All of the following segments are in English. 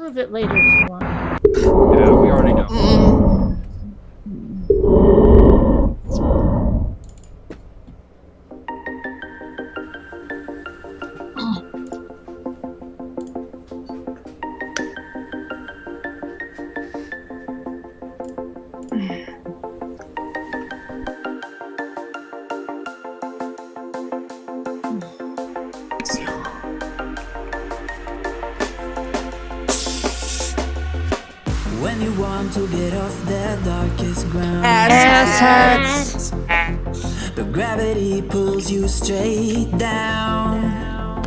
move it later if you want. Yeah, we already know. When you want to get off the darkest ground, Ass but gravity pulls you straight down.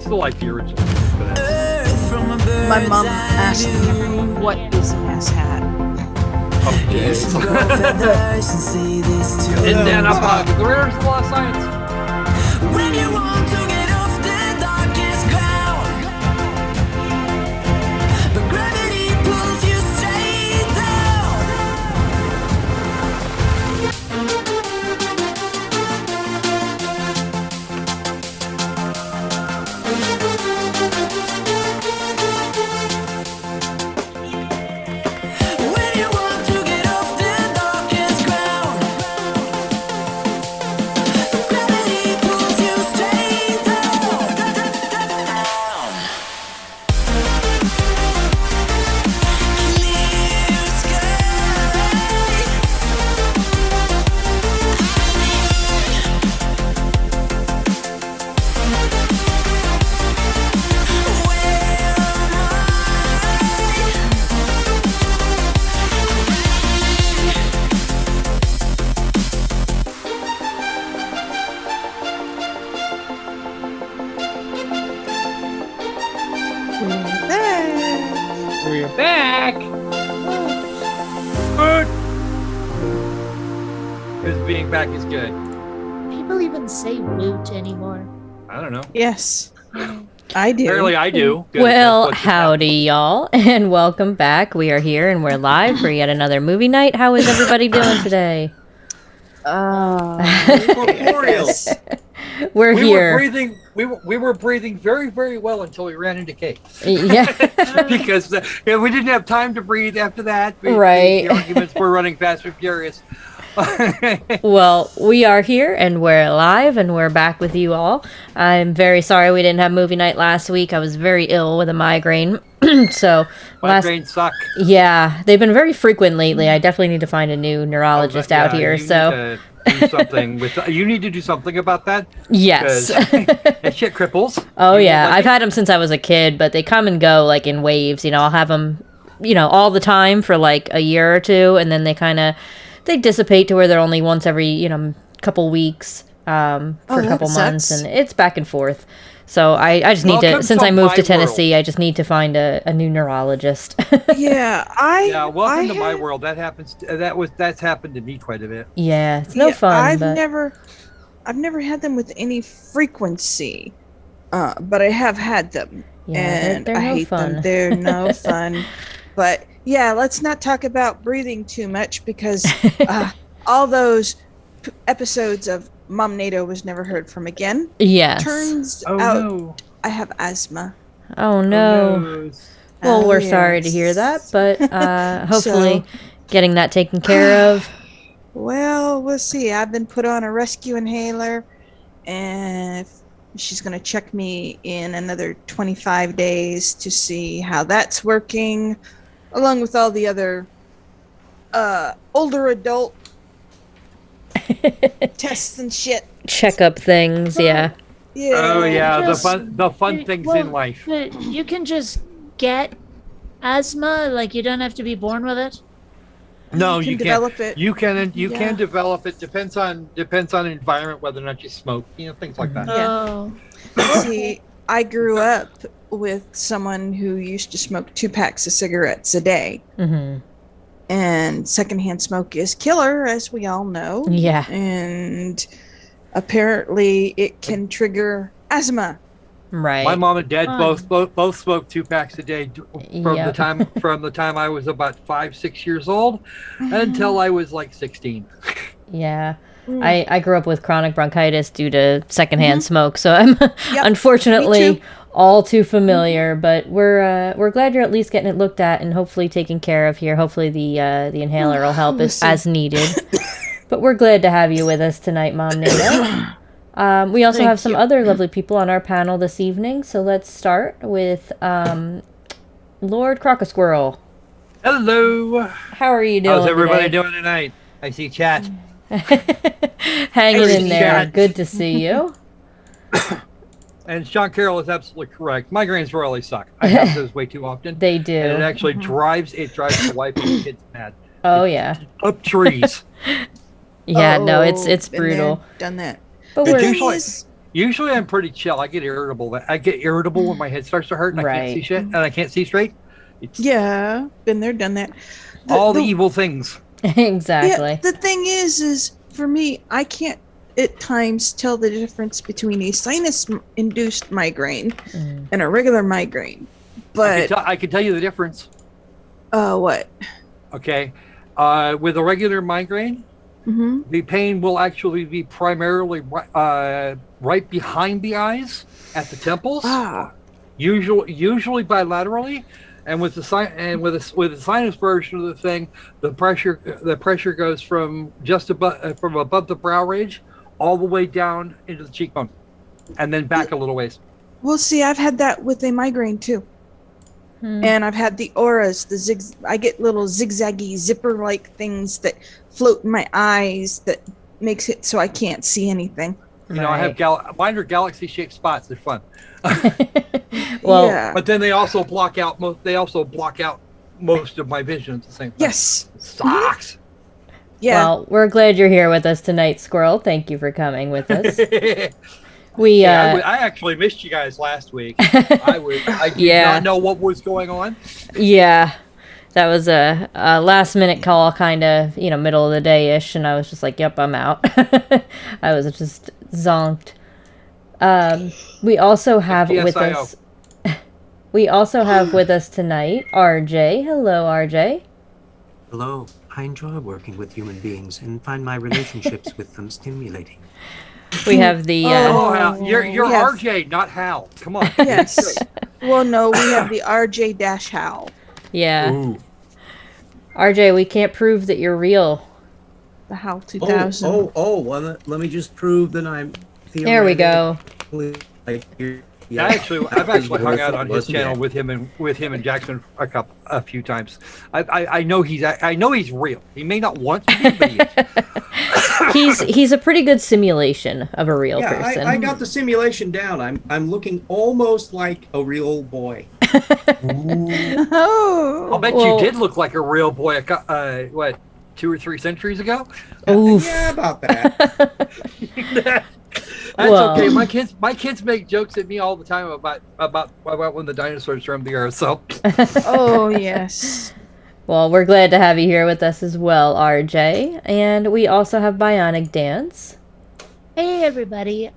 Still like the original. But Earth from a bird's My mom eye asked view. me, what is an ass hat? You should go feathers and say this to and then us. there's a lot of science. When you want to get off the darkest ground, but gravity pulls you straight down. When you want to get off the darkest ground, but gravity pulls you straight down. Clear sky. We're back. Good. Because being back is good. People even say woot anymore. I don't know. Yes, I do. Apparently I do. Good. Well, That's what you howdy, y'all, and welcome back. We are here and we're live for yet another movie night. How is everybody doing today? Corporeal. We're We here. were breathing. We were breathing very, very well until we ran into Kate. Yeah. Because we didn't have time to breathe after that. Right. The arguments were running fast and furious. Well, we are here and we're live and we're back with you all. I'm very sorry we didn't have movie night last week. I was very ill with a migraine. So Migraines suck. yeah, they've been very frequent lately. I definitely need to find a new neurologist out Yeah, here. you So need to do something with. You need to do something about that. yes. That shit cripples. Oh You yeah, won't like I've had them since I was a kid, but they come and go like in waves. You know, I'll have them, all the time for like a year or two, and then they dissipate to where they're only once every couple weeks for a that couple months, sucks. and it's back and forth. So I just need Welcome to, since to I moved to my Tennessee, I just need to find a new neurologist. Yeah, Yeah, welcome I to my had- world. That happens. That's happened to me quite a bit. Yeah, it's no yeah, fun. I've but never had them with any frequency, but I have had them, yeah, and they're I no hate fun. them. They're no fun. But yeah, let's not talk about breathing too much because all those episodes of Mom NATO was never heard from again. Yes. Turns Oh out no. I have asthma. Oh no. Oh, no. Well, Oh, we're sorry to hear yes. that, but hopefully getting that taken care of. Well, we'll see. I've been put on a rescue inhaler, and she's going to check me in another 25 days to see how that's working, along with all the other older adult tests and shit. Checkup things, yeah. Yeah. Oh yeah, Just- the fun things in life. But you can just get asthma, like you don't have to be born with it. No, you you can can't. develop it. You can Yeah. can develop it. Depends on environment, whether or not you smoke. Things like that. Yeah. Oh. See, I grew up with someone who used to smoke 2 packs of cigarettes a day. Mm-hmm. And secondhand smoke is killer, as we all know. Yeah. And apparently it can trigger asthma. Right. My mom and dad Fun. both smoked 2 packs a day from Yep. the time I was about 5-6 years old until I was like 16. Yeah. Mm. I grew up with chronic bronchitis due to secondhand smoke, so I'm unfortunately Me too. all too familiar, but we're glad you're at least getting it looked at and hopefully taken care of here. Hopefully the inhaler will help as needed. But we're glad to have you with us tonight, Mom Nada. We also have some other lovely people on our panel this evening, so let's start with Lord Crocosquirrel. Hello. How are you doing? How's everybody today? doing tonight? I see chat. Hanging in there. Chat. Good to see you. And Sean Carroll is absolutely correct. Migraines really suck. I have those way too often. They do. And it actually drives the wife and the kids mad. Oh yeah. Up trees. Yeah, no, it's been brutal. there, done that. But But we're usually I'm pretty chill. I get irritable. I get irritable when my head starts to hurt and I can't see shit and I can't see straight. It's Yeah, been there, done that. all the evil things. exactly. Yeah, the thing is for me, I can't at times tell the difference between a sinus-induced migraine and a regular migraine. But I can tell you the difference. What? Okay. With a regular migraine, the pain will actually be primarily right behind the eyes at the temples. Usually bilaterally. And with the with the sinus version of the thing, the pressure goes from just above the brow ridge all the way down into the cheekbone, and then back a little ways. Well, see, I've had that with a migraine too, and I've had the auras, I get little zigzaggy zipper-like things that float in my eyes that makes it so I can't see anything. You know, I have mine are galaxy-shaped spots. They're fun. Well, yeah. But then they also block out most of my vision at the same time. Yes. It sucks. Yeah. Well, we're glad you're here with us tonight, Squirrel. Thank you for coming with us. I actually missed you guys last week. I did not know what was going on. Yeah. That was a last minute call, kind of, middle of the day ish, and I was just like, yep, I'm out. I was just zonked. We also have with us tonight RJ. Hello, RJ. Hello. I enjoy working with human beings and find my relationships with them stimulating. We have the Hal. You're RJ, not Hal. Come on. Yes. Well, no, we have the RJ-Hal. Yeah. Ooh. RJ, we can't prove that you're real. The Hal 2000. Well, let me just prove that I'm There we go. I've actually hung out on his channel with him and Jackson a few times. I know he's real. He may not want to be, but he is. He's a pretty good simulation of a real person. I got the simulation down. I'm looking almost like a real boy. Oh. I'll bet you did look like a real boy. 2 or 3 centuries ago? Oof. Yeah, about that. That's okay. My kids make jokes at me all the time about when the dinosaurs roamed the earth. So. Oh yes. Well, we're glad to have you here with us as well, RJ. And we also have Bionic Dance. Hey everybody.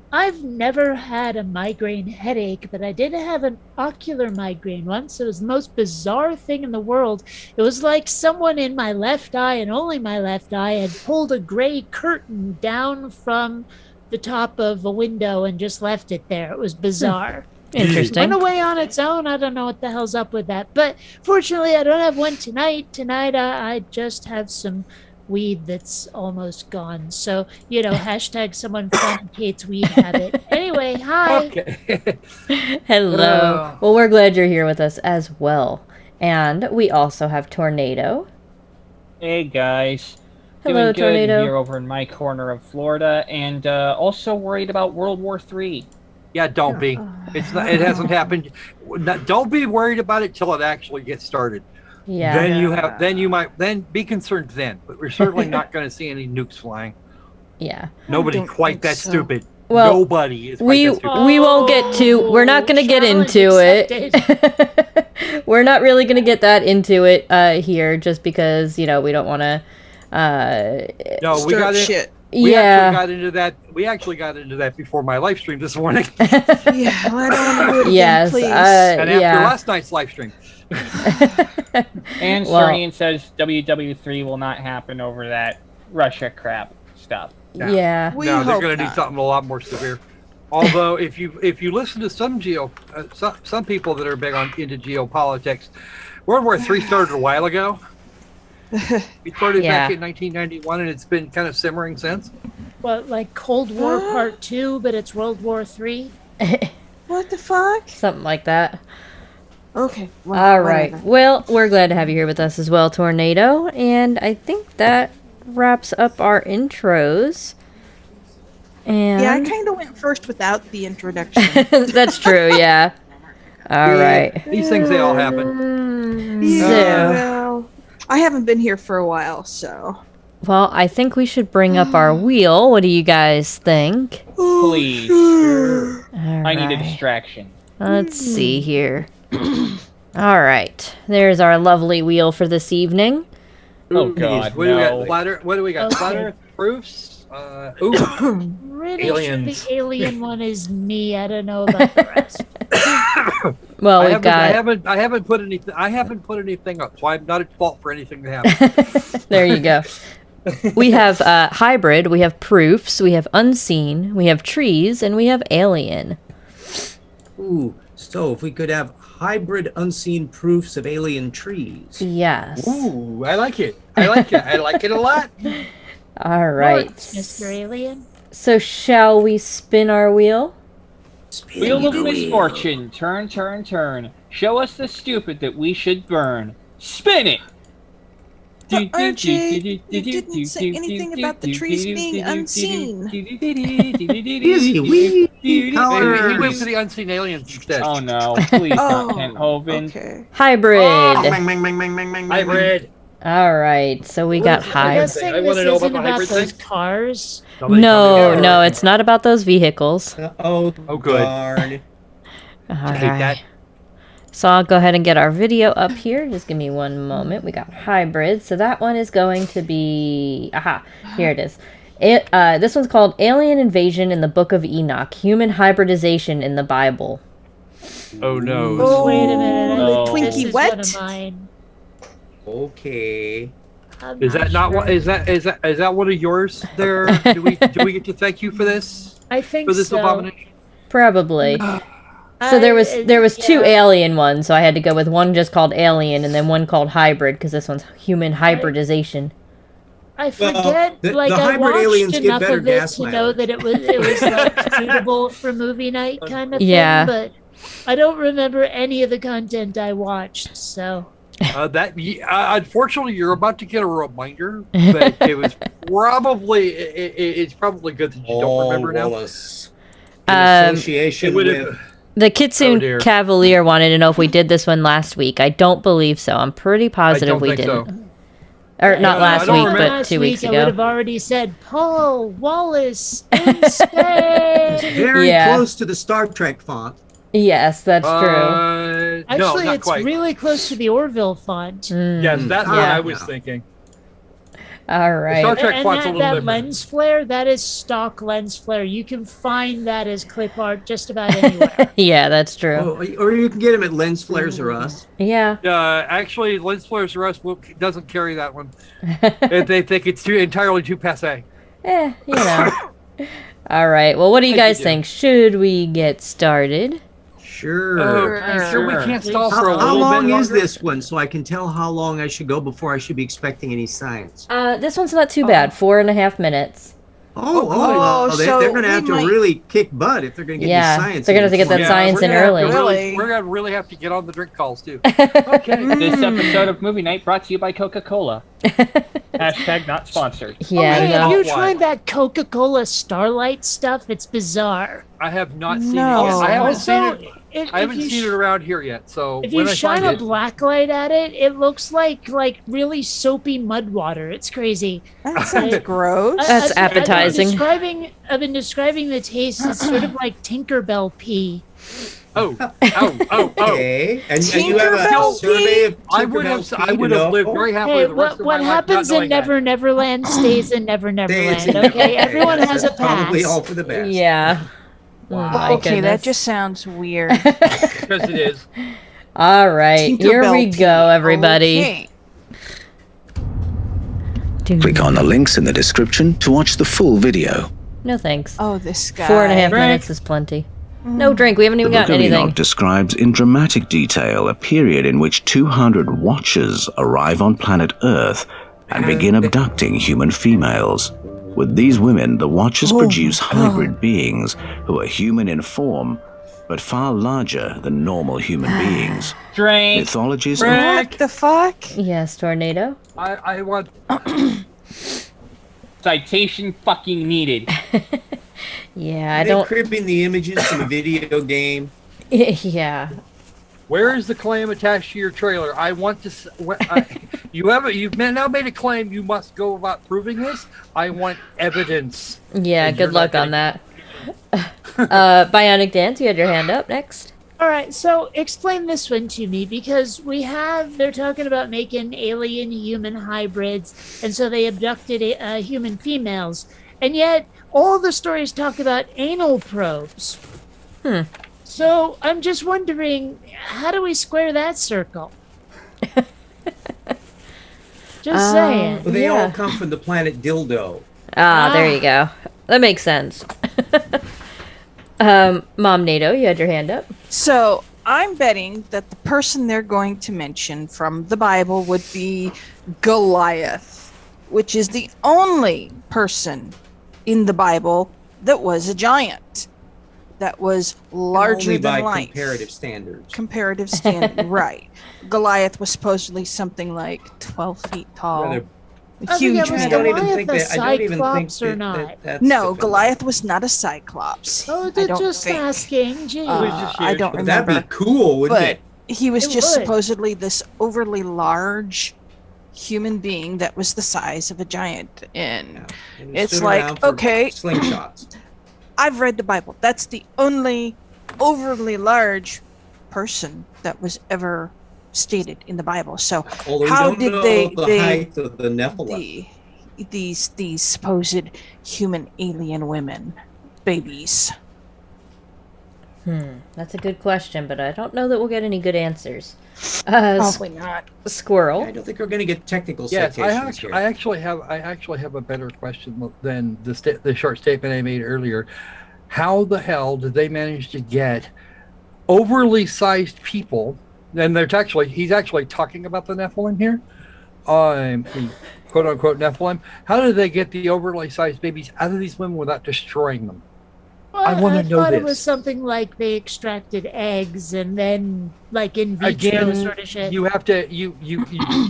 I've never had a migraine headache, but I did have an ocular migraine once. It was the most bizarre thing in the world. It was like someone in my left eye, and only my left eye, had pulled a gray curtain down from the top of a window and just left it there. It was bizarre. Interesting. Went away on its own. I don't know what the hell's up with that. But fortunately, I don't have one tonight. Tonight, I just have some weed that's almost gone. So, hashtag someone find Kate's weed habit. Anyway, hi. Okay. Hello. Well, we're glad you're here with us as well. And we also have Tornado. Hey guys. Hello, Doing good Tornado. here over in my corner of Florida, and also worried about World War III. Yeah, don't be. It's not. It hasn't happened. Don't be worried about it till it actually gets started. Yeah. Then you might be concerned then. But we're certainly not going to see any nukes flying. Yeah. Nobody don't quite think that so. stupid. Well, Nobody is quite that stupid. we won't get to. We're not going to get Challenge into it. accepted. We're not really going to get that into it here, just because we don't want to. No, we got it. Shit. We Yeah. actually got into that. We actually got into that before my live stream this morning, Yeah, I don't want to do it again, Yes. please. and after Yeah. last night's live stream. And Well- Sarnian says WW3 will not happen over that Russia crap stuff. Yeah. We No, they're hope going to do not. something a lot more severe. Although, if you listen to some some people that are big into geopolitics, World War III started a while ago. We started back in 1991, and it's been kind of simmering since. What, like Cold War Part 2, but it's World War 3? What the fuck? Something like that. Okay. All right. Well, we're glad to have you here with us as well, Tornado. And I think that wraps up our intros. And Yeah, I kind of went first without the introduction. that's true, yeah. All right. These things, they all happen. Well, I haven't been here for a while, so. Well, I think we should bring up our wheel. What do you guys think? Please. All I need a right. distraction. Let's see here. All right. There's our lovely wheel for this evening. Oh God, What do we no. got? Flat what do we got? Okay. Flat Earth proofs. Pretty Alien. sure the alien one is me. I don't know about the rest. Well, I we've got. haven't put anything up, so I'm not at fault for anything that happened. There you go. We have hybrid, we have proofs, we have unseen, we have trees, and we have alien. Ooh, so if we could have hybrid unseen proofs of alien trees. Yes. Ooh, I like it. I like it. I like it a lot. All right. Mr. Alien? So shall we spin our wheel? Wheel of misfortune. Turn, turn, turn. Show us the stupid that we should burn. Spin it! RJ, you didn't say anything about the trees being unseen. Easy, we He colors. went to the unseen aliens instead. Oh no, please not Kent Hovind. Okay. Hybrid. Bang, bang, bang, bang, bang, bang, bang. Hybrid. All right. So we got I'm hybrid. guessing I wanna this know isn't about the about hybrid those thing. cars. No, no, it's not about those vehicles. Oh, good. darn. All I hate that. So I'll go ahead and get our video up here. Just give me one moment. We got hybrid. So that one is going to be... Aha, here it is. This one's called Alien Invasion in the Book of Enoch. Human Hybridization in the Bible. Oh no. Oh, Wait a minute. Oh. This Twinkie is what? one of mine. Okay. I'm Is that not sure. what? Is that one of yours? There. Do we get to thank you for this? I think For this so. abomination? Probably. So there was two yeah. alien ones, so I had to go with one just called alien and then one called hybrid because this one's human hybridization. I forget, the like I hybrid aliens watched get enough better of it gas to know mileage. that it was like suitable for movie night kind of Yeah. thing, but I don't remember any of the content I watched, so Unfortunately, you're about to get a reminder, but it was probably it's probably good that you don't remember now. Wallace. In association It would with... have. The Kitsune Oh, dear. Cavalier wanted to know if we did this one last week. I don't believe so. I'm pretty positive don't we think so. didn't. Or not I last don't week, remember. but last 2 weeks week I would ago. have already said Paul Wallace in space. Very Yeah. close to the Star Trek font. Yes, that's true. No, Actually, not it's quite. really close to the Orville font. Mm. Yes, that's what Yeah. I was thinking. All right. Star Trek And font's a that, little that different. lens flare, that is stock lens flare. You can find that as clip art just about anywhere. Yeah, that's true. Oh, or you can get them at Lens Flares or Us. Yeah. Actually, Lens Flares R Us doesn't carry that one. They think it's entirely too passe. You know. All right. Well, what do you Thank guys you, think? Should we get started? Sure. I'm sure we can't stall for a How little long bit is longer. this one so I can tell how long I should go before I should be expecting any science? This one's not too bad. 4.5 minutes. They're going to have to we might- really kick butt if they're going to get Yeah, the science. they're gonna in have to get that before- science in we're gonna have early. to Really? We're gonna really have to get on the drink calls too. This episode of Movie Night brought to you by Coca-Cola. Hashtag not sponsored. Yeah, hey, no. have you Why? tried that Coca-Cola Starlight stuff? It's bizarre. I have not seen No. it yet. I haven't Also, seen it. if I haven't you seen it around here yet. So If when you I shine find a it, black light at it, it looks like really soapy mud water. It's crazy. That sounds gross. That's appetizing. I've been describing the taste. It's sort of like Tinkerbell pee. oh. Okay. And you have a Tinkerbell survey of I would have lived very happily Hey, the rest what of my life not happens in knowing that. Never Neverland stays in Never Neverland. Okay, everyone That's has a pass. Probably all for the best. Yeah. Wow. My Okay, that goodness. just sounds weird. Because it is. All right. Here Tinkerbell we pee. go, everybody. Okay. Click on the links in the description to watch the full video. No thanks. Oh, this guy. 4.5 Drink. minutes is plenty. No drink. We haven't even The Book gotten of anything. Enoch describes in dramatic detail a period in which 200 watchers arrive on planet Earth and begin abducting human females. With these women, the watchers produce hybrid beings who are human in form, but far larger than normal human beings. Drink. Mythologies What the fuck? Yes, tornado. I want. Citation fucking needed. Yeah, I They're don't. cribbing the images from a video game. Yeah. Where is the claim attached to your trailer? I want to. You've now made a claim. You must go about proving this. I want evidence. Yeah, And you're good not luck on gonna- that. Bionic Dance, you had your hand up next. All right, so explain this one to me because they're talking about making alien human hybrids, and so they abducted human females, and yet all the stories talk about anal probes. So I'm just wondering, how do we square that circle? Just saying. Well, they Yeah. all come from the planet Dildo. There you go. That makes sense. Mom NATO, you had your hand up. So I'm betting that the person they're going to mention from the Bible would be Goliath, which is the only person in the Bible that was a giant, that was larger Only than by life. comparative standards. Comparative standard, right? Goliath was supposedly something like 12 feet tall. Rather- A I huge forget, was man. I don't even Goliath think a that. I don't even think cyclops or that, not? that's No, the- Goliath was not a cyclops. Oh, I they're don't just think. asking. Gee. I don't But that'd remember. be cool, wouldn't But it? he was It just would. supposedly this overly large human being that was the size of a giant. And And he it's stood like, around for okay. slingshots. I've read the Bible. That's the only overly large person that was ever stated in the Bible. So Although we how don't did know they- the height of the Nephilim. these supposed human alien women, babies. That's a good question, but I don't know that we'll get any good answers. S- Probably not. Squirrel. I don't think we're going to get technical Yes, citations here. I actually have a better question than the short statement I made earlier. How the hell did they manage to get overly sized people? And he's actually talking about the Nephilim here, the quote unquote Nephilim. How did they get the overly sized babies out of these women without destroying them? I wanna know thought it this. was something like they extracted eggs and then, like in vitro Again, sort of shit. you have to you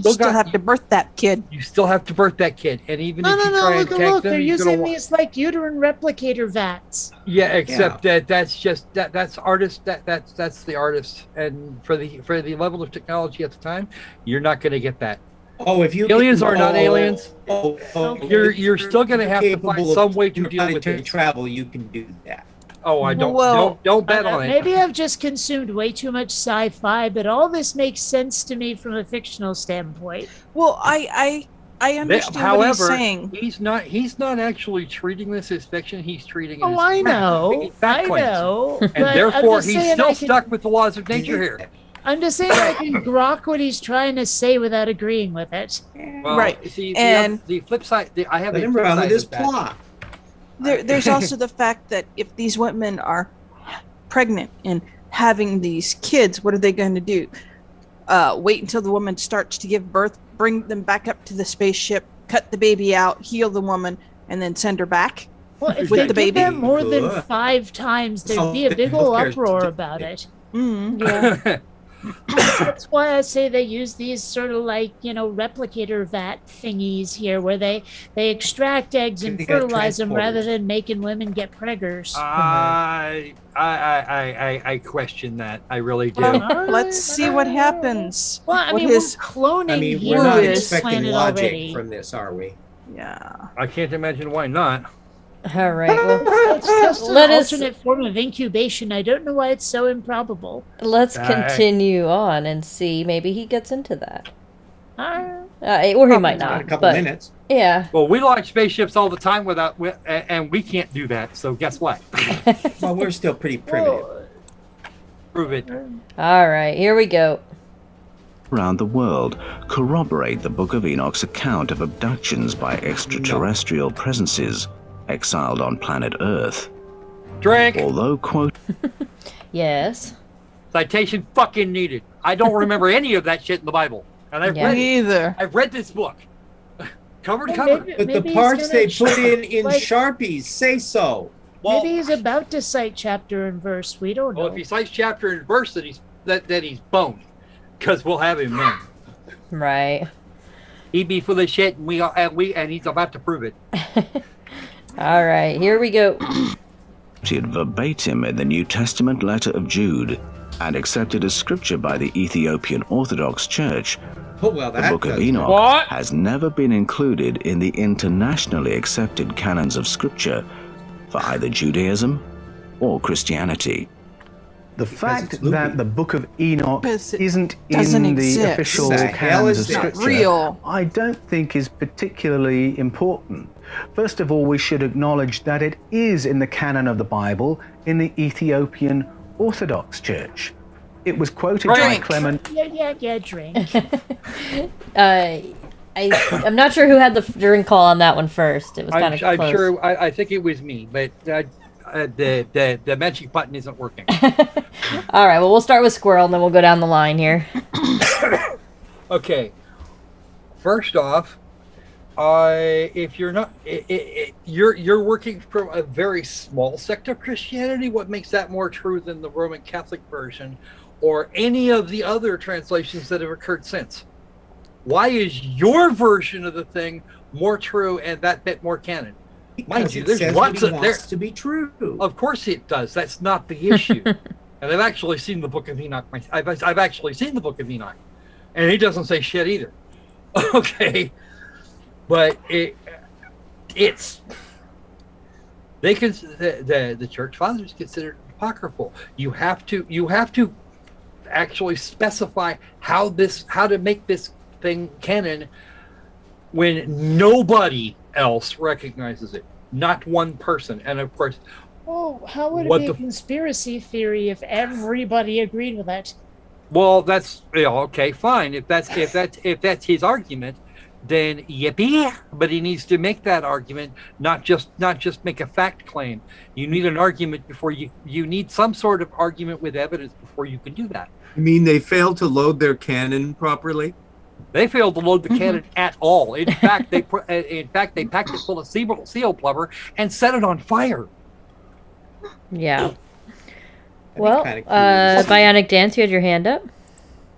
Still have to birth that kid. you still have to birth that kid, and even No, if you no, try no! and Look, tank look! them, They're you're gonna using wa- these like uterine replicator vats. Yeah, except that's just that's artist that's the artist, and for the level of technology at the time, you're not going to get that. Oh, if you Aliens are not aliens. You're if still gonna you're have to capable find of some way to deal with interplanetary it. travel. You can do that. Oh, I don't Well, don't bet on it. Maybe I've just consumed way too much sci-fi, but all this makes sense to me from a fictional standpoint. Well, I understand what he's However, saying. he's not actually treating this as fiction. He's treating it Oh, as I fact, know, making fact I claims. know. And but I'm therefore, just he's saying still I can- stuck with the laws of nature here. I'm just saying I can grok what he's trying to say without agreeing with it. Well, Right. See, And- the flip side, I have Let a him flip run with side his of that. plot. There's also the fact that if these women are pregnant and having these kids, what are they going to do? Wait until the woman starts to give birth, bring them back up to the spaceship, cut the baby out, heal the woman, and then send her back? Well, if With they the did baby. that more than Ugh. 5 times, there'd be a big Healthcare ol' is uproar just- about it. Yeah. That's why I say they use these sort of like, replicator vat thingies here where they extract eggs and They got fertilize them rather transporters. than making women get preggers. I question that. I really do. Well, let's see what happens. Well, I What mean, his- we're cloning I mean, humans we're not on this expecting planet logic already. from this, are we? Yeah. I can't imagine why not. All right. Well, It's just an let us alternate form of incubation. I don't know why it's so improbable. let's Right. continue on and see. Maybe he gets into that, Ah, or he might In a not. couple But minutes. yeah. Well, we launch spaceships all the time and we can't do that. So guess what? Well, we're still pretty primitive. well, Prove it. All right. Here we go. around the world corroborate the Book of Enoch's account of abductions by extraterrestrial presences. exiled on planet Earth. Drink. Although quote Yes. Citation fucking needed. I don't remember any of that shit in the Bible, and I've Yeah. read Me it. either. I've read this book, cover to Well, cover. But the maybe he's parts gonna they put in like- Sharpies say so. Well, Maybe he's about to cite chapter and verse. We don't know. Well, if he cites chapter and verse, that he's boned, because we'll have him then. Right. He'd be full of shit, and he's about to prove it. All right, here we go. quoted verbatim in the New Testament letter of Jude and accepted as scripture by the Ethiopian Orthodox Church, oh, well, the that Book of does- Enoch What? has never been included in the internationally accepted canons of scripture for either Judaism or Christianity. The Because fact it's loopy. that the Book of Enoch Because it isn't doesn't in the exist. official The hell canons is of this? scripture, Real. I don't think is particularly important. First of all, we should acknowledge that it is in the canon of the Bible in the Ethiopian Orthodox Church. It was quoted by Drink. Clement. Yeah, drink. I'm not sure who had the drink call on that one first. It was kind of close. I'm sure. I think it was me, but the magic button isn't working. All right, well, we'll start with Squirrel, and then we'll go down the line here. Okay. First off, if you're not, you're working from a very small sect of Christianity. What makes that more true than the Roman Catholic version, or any of the other translations that have occurred since? Why is your version of the thing more true and that bit more canon? Mind Because you, it there's says lots what he of there. wants to be true. Of course it does. That's not the issue. And I've actually seen the Book of Enoch. I've actually seen the Book of Enoch, and it doesn't say shit either. Okay, but it's they can the church fathers consider it apocryphal. You have to actually specify how to make this thing canon when nobody else recognizes it, not one person. And of course, Oh, how would it What be a the- conspiracy theory if everybody agreed with it? well, that's okay, fine. If that's his argument, then yippee. But he needs to make that argument, not just make a fact claim. You need an argument before you need some sort of argument with evidence before you can do that. You mean they failed to load their cannon properly? They failed to load the cannon at all. In fact, they packed it full of seal blubber and set it on fire. Yeah. be Well, kinda curious. Bionic Dance, you had your hand up?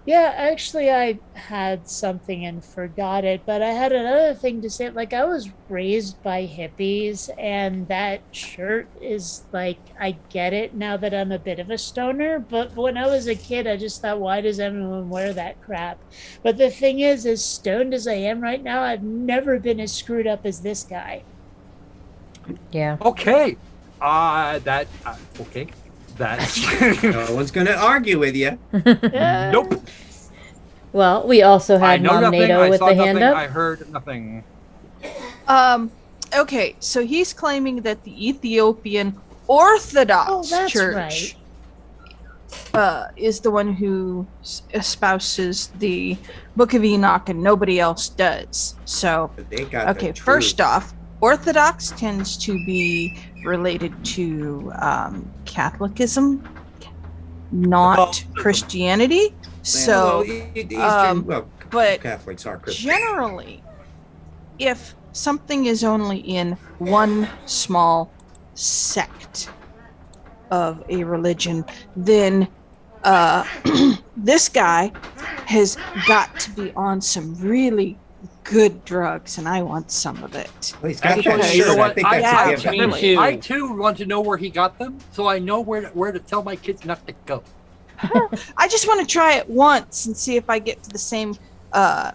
Yeah, actually, I had something and forgot it, but I had another thing to say. Like, I was raised by hippies, and that shirt is like, I get it now that I'm a bit of a stoner, but when I was a kid, I just thought, why does everyone wear that crap? But the thing is, as stoned as I am right now, I've never been as screwed up as this guy. Yeah. Okay. Okay. That's No one's going to argue with you. nope. Well, we also I had know Mom nothing. NATO I with saw the nothing. hand up. I heard nothing. Okay, so he's claiming that the Ethiopian Orthodox Oh, that's Church is the one who espouses the Book of Enoch and nobody else does. So, But they got okay, the truth. first off, Orthodox tends to be related to Catholicism, not Christianity. So, but Catholics are Christian. generally, if something is only in one small sect of a religion, then this guy has got to be on some really good drugs, and I want some of it. Well, he's got Actually, that you know shirt. I what? think that's Yeah, a given. me too. I too want to know where he got them, so I know where to tell my kids not to go. I just want to try it once and see if I get to the same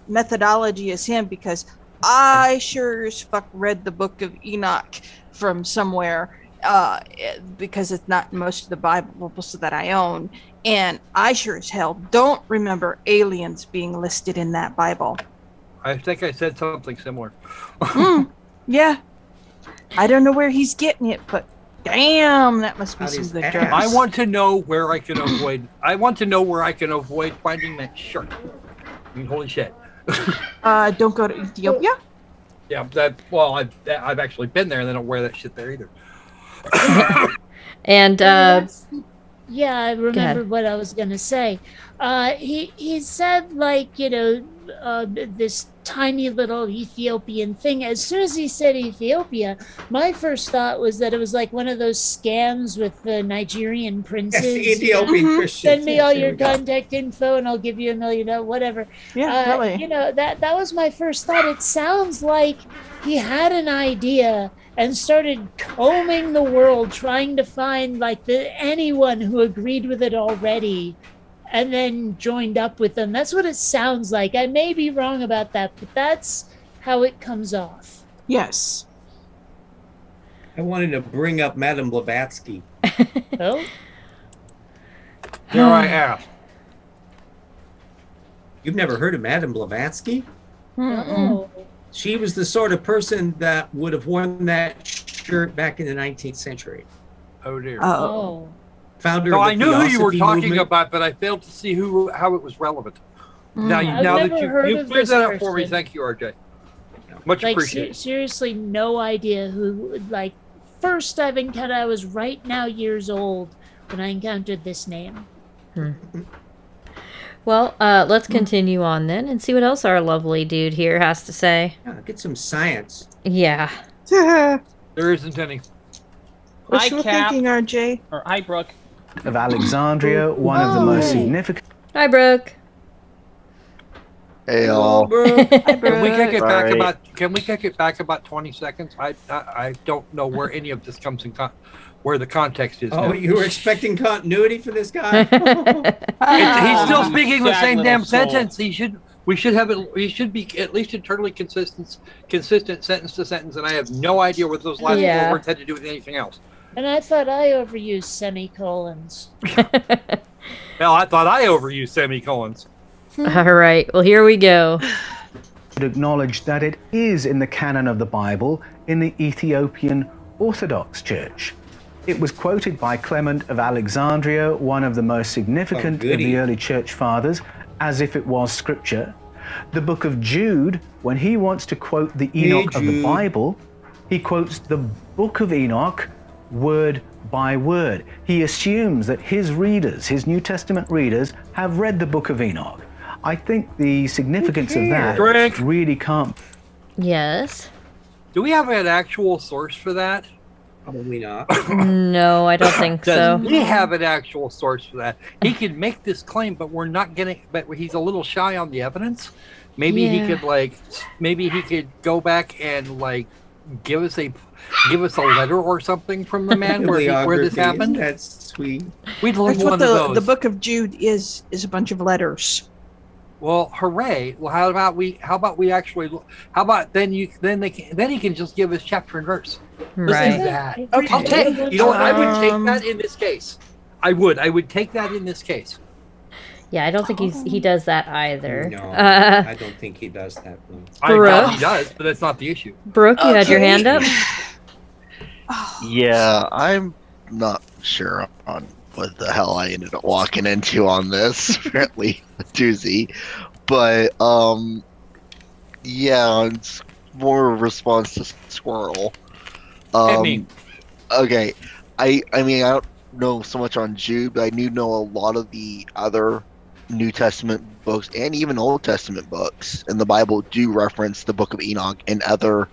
methodology as him, because I sure as fuck read the Book of Enoch from somewhere, because it's not in most of the Bibles that I own, and I sure as hell don't remember aliens being listed in that Bible. I think I said something similar. Yeah, I don't know where he's getting it, but damn, that must be Out some his good ass. drugs. I want to know where I can avoid. I want to know where I can avoid finding that shirt. I mean, holy shit. Don't go to Ethiopia. Yeah, I've actually been there, and they don't wear that shit there either. And yeah, I remember what I was gonna say. He said like this tiny little Ethiopian thing. As soon as he said Ethiopia, my first thought was that it was like one of those scams with the Nigerian princes. Yes, the Ethiopian Christians. Send me all your contact info, and I'll give you $1 million, whatever. Yeah, really. That was my first thought. It sounds like he had an idea and started combing the world trying to find anyone who agreed with it already and then joined up with them. That's what it sounds like. I may be wrong about that, but that's how it comes off. Yes. I wanted to bring up Madame Blavatsky. Oh? Here I ask. You've never heard of Madame Blavatsky? No. She was the sort of person that would have worn that shirt back in the 19th century. Oh dear. Oh. Founder No, of the I knew who you were Theosophy talking movement. about, but I failed to see how it was relevant. Now, I've now never that you heard of cleared this that up for me, person. thank you, RJ. Much appreciated. Seriously, no idea who. First I've encountered. I was right now years old when I encountered this name. Well, let's continue on then and see what else our lovely dude here has to say. Yeah, get some science. Yeah. There isn't any. What Hi, you were Cap. thinking, RJ? Or hi, Brooke. Of Alexandria, one of the most significant. Hi, Brooke. Hey, all. Can we kick it back Sorry. about? Can we kick it back about 20 seconds? I don't know where any of this comes in. Where the context is. Oh, now. you were expecting continuity for this guy? He's still speaking the Sad same little damn soul. sentence. We should have it. We should be at least internally consistent sentence to sentence. And I have no idea what those last Yeah. 4 words had to do with anything else. And I thought I overused semicolons. Well, I thought I overused semicolons. All right. Well, here we go. Should acknowledge that it is in the canon of the Bible in the Ethiopian Orthodox Church. It was quoted by Clement of Alexandria, one of the most significant of goody. the early church fathers, as if it was scripture. The book of Jude, when he wants to quote the Enoch of the Jude. Bible, he quotes the book of Enoch word by word. He assumes that his readers, his New Testament readers, have read the book of Enoch. I think the significance of that Drink. really can't. Yes. Do we have an actual source for that? Probably not. No, I don't think so. Does he have an actual source for that? He could make this claim, but we're not getting. But he's a little shy on the evidence. Maybe he Yeah. could maybe he could go back and give us a letter or something from the man where this Bibliography, happened. That's sweet. We'd love That's one what of those. the book of Jude is a bunch of letters. Well, hooray! Well, how about then he can just give us chapter and verse. Listen to that. Okay. I'll take. You know what? I would take that in this case. I would take that in this case. Yeah, I don't think he does that either. No, I don't think he does that. No. I Brooke? doubt he does, but that's not the issue. Brooke, you had your hand up? Yeah, I'm not sure on what the hell I ended up walking into on this. Apparently a doozy. But yeah, it's more a response to Squirrel. Hit me. Okay. I mean I don't know so much on Jude, but I do know a lot of the other New Testament books and even Old Testament books in the Bible do reference the Book of Enoch and other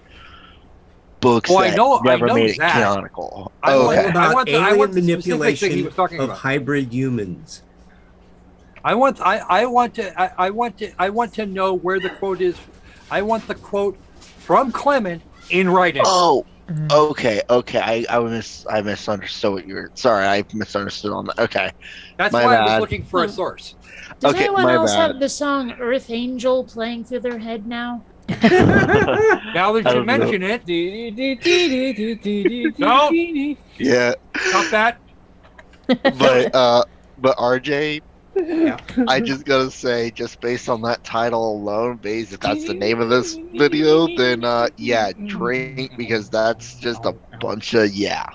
books Well, that I never know made it that. canonical. I What want- about I want the alien specific thing he manipulation was talking of about. hybrid humans? I want to know where the quote is. I want the quote from Clement in writing. Oh, okay. I misunderstood what you were. Sorry, I misunderstood on that. Okay, That's my why I was bad. looking for a source. Does Okay, anyone my else bad. have the song Earth Angel playing through their head now? Now that I you don't know. mention it, no, Yeah, stop that. but RJ, Yeah. I just gotta say, just based on that title alone, if that's the name of this video, then yeah, drink because that's just a bunch of yeah.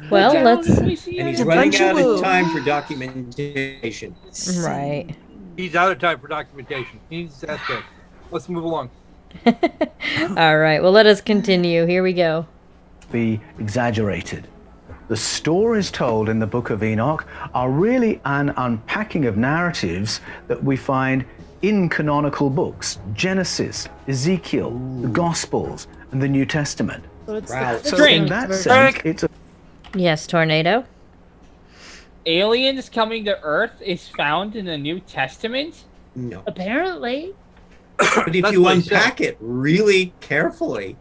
Well, let's. And he's running out of time for documentation. Right. He's out of time for documentation. That's good. Let's move along. All right. Well, let us continue. Here we go. Be exaggerated. The stories told in the Book of Enoch are really an unpacking of narratives that we find in canonical books: Genesis, Ezekiel, the Gospels, and the New Testament. So it's So in that sense, it's a Yes, tornado. Aliens coming to Earth is found in the New Testament? No. Apparently. But if That's you what he unpack it really carefully,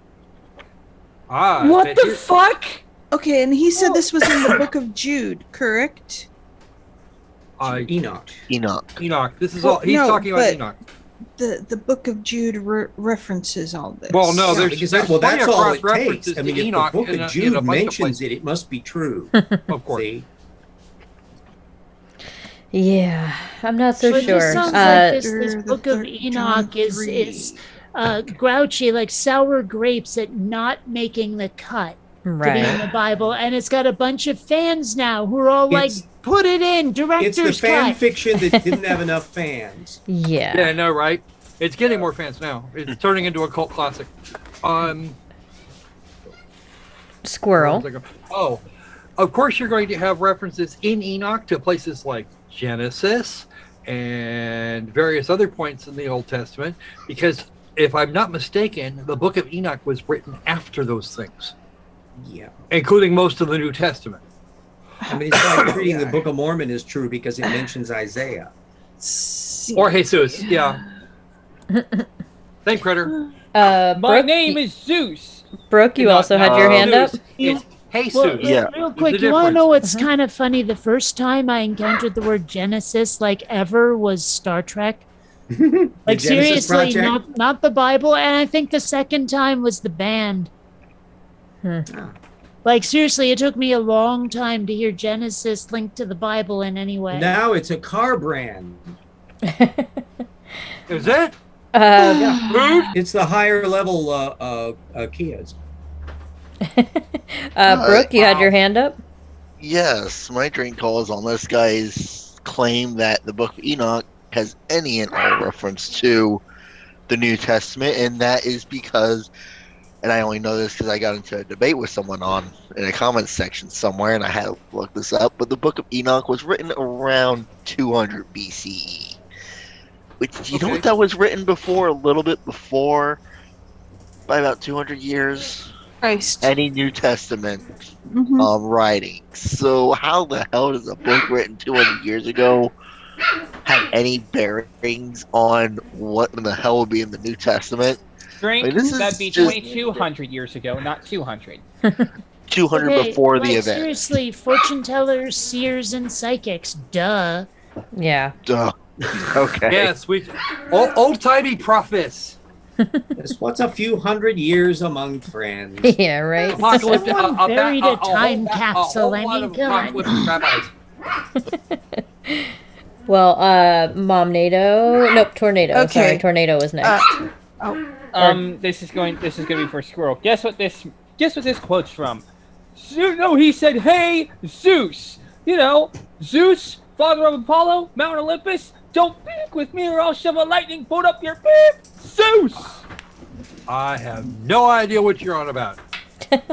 What the fuck? Okay, and he said this was in the Book of Jude, correct? Enoch. Enoch. This is all he's No, talking about. but Enoch. The Book of Jude references all this. Well, no, Yeah, there's because there's that's plenty of all it cross-references takes. I to mean, if Enoch the Book in of a Jude bunch of mentions places. it, it must be true. Of course. See? Yeah, I'm not so But it sure. just sounds like this Book of Enoch is grouchy, like sour grapes at not making the cut to be in Right. the Bible, and it's got a bunch of fans now who are all like, "Put it in, It's director's the fan cut." fiction that didn't have enough fans. Yeah. Yeah, I know, right? It's getting more fans now. It's turning into a cult classic. Squirrel. Oh, of course you're going to have references in Enoch to places like Genesis and various other points in the Old Testament, because if I'm not mistaken, the Book of Enoch was written after those things, Yeah. including most of the New Testament. I mean, it's like treating the Book of Mormon is true because it mentions Isaiah. Or Jesus, yeah. Same critter. My Brooke, name is Zeus. Brooke, you also had your hand up. It's Jesus. Well, real quick, There's a you want to know difference. what's kind of funny? The first time I encountered the word Genesis, like ever, was Star Trek. Like Genesis seriously, Project? not the Bible. And I think the second time was the band. Like seriously, it took me a long time to hear Genesis linked to the Bible in any way. Now it's a car brand. Is it? Yeah. It's the higher level Kias. Brooke, you had your hand up. Yes, my drink calls on this guy's claim that the Book of Enoch has any and all reference to the New Testament, and that is because, and I only know this because I got into a debate with someone in a comments section somewhere, and I had to look this up, but the Book of Enoch was written around 200 BCE. Which, you know what that was written before? A little bit before, by about 200 years? Christ. Any New Testament writing. So how the hell does a book written 200 years ago have any bearings on what in the hell would be in the New Testament? Drink, I mean, this is that'd be just 2,200 years ago, not 200. 200 Okay, before the like, event. seriously, fortune tellers, seers, and psychics. Duh. Yeah. Duh. Okay. Yes, old timey prophets. What's a few hundred years among friends? Yeah, right. Apocalyptic. Someone buried a time capsule. I mean, come on. Rabbis. Well, Momnado. Nope, tornado. Okay. Sorry, tornado was next. This is going to be for Squirrel. Guess what this quote's from? No, he said, "Hey, Zeus. You know, Zeus, father of Apollo, Mount Olympus. Don't beak with me, or I'll shove a lightning bolt up your beep, Zeus." I have no idea what you're on about.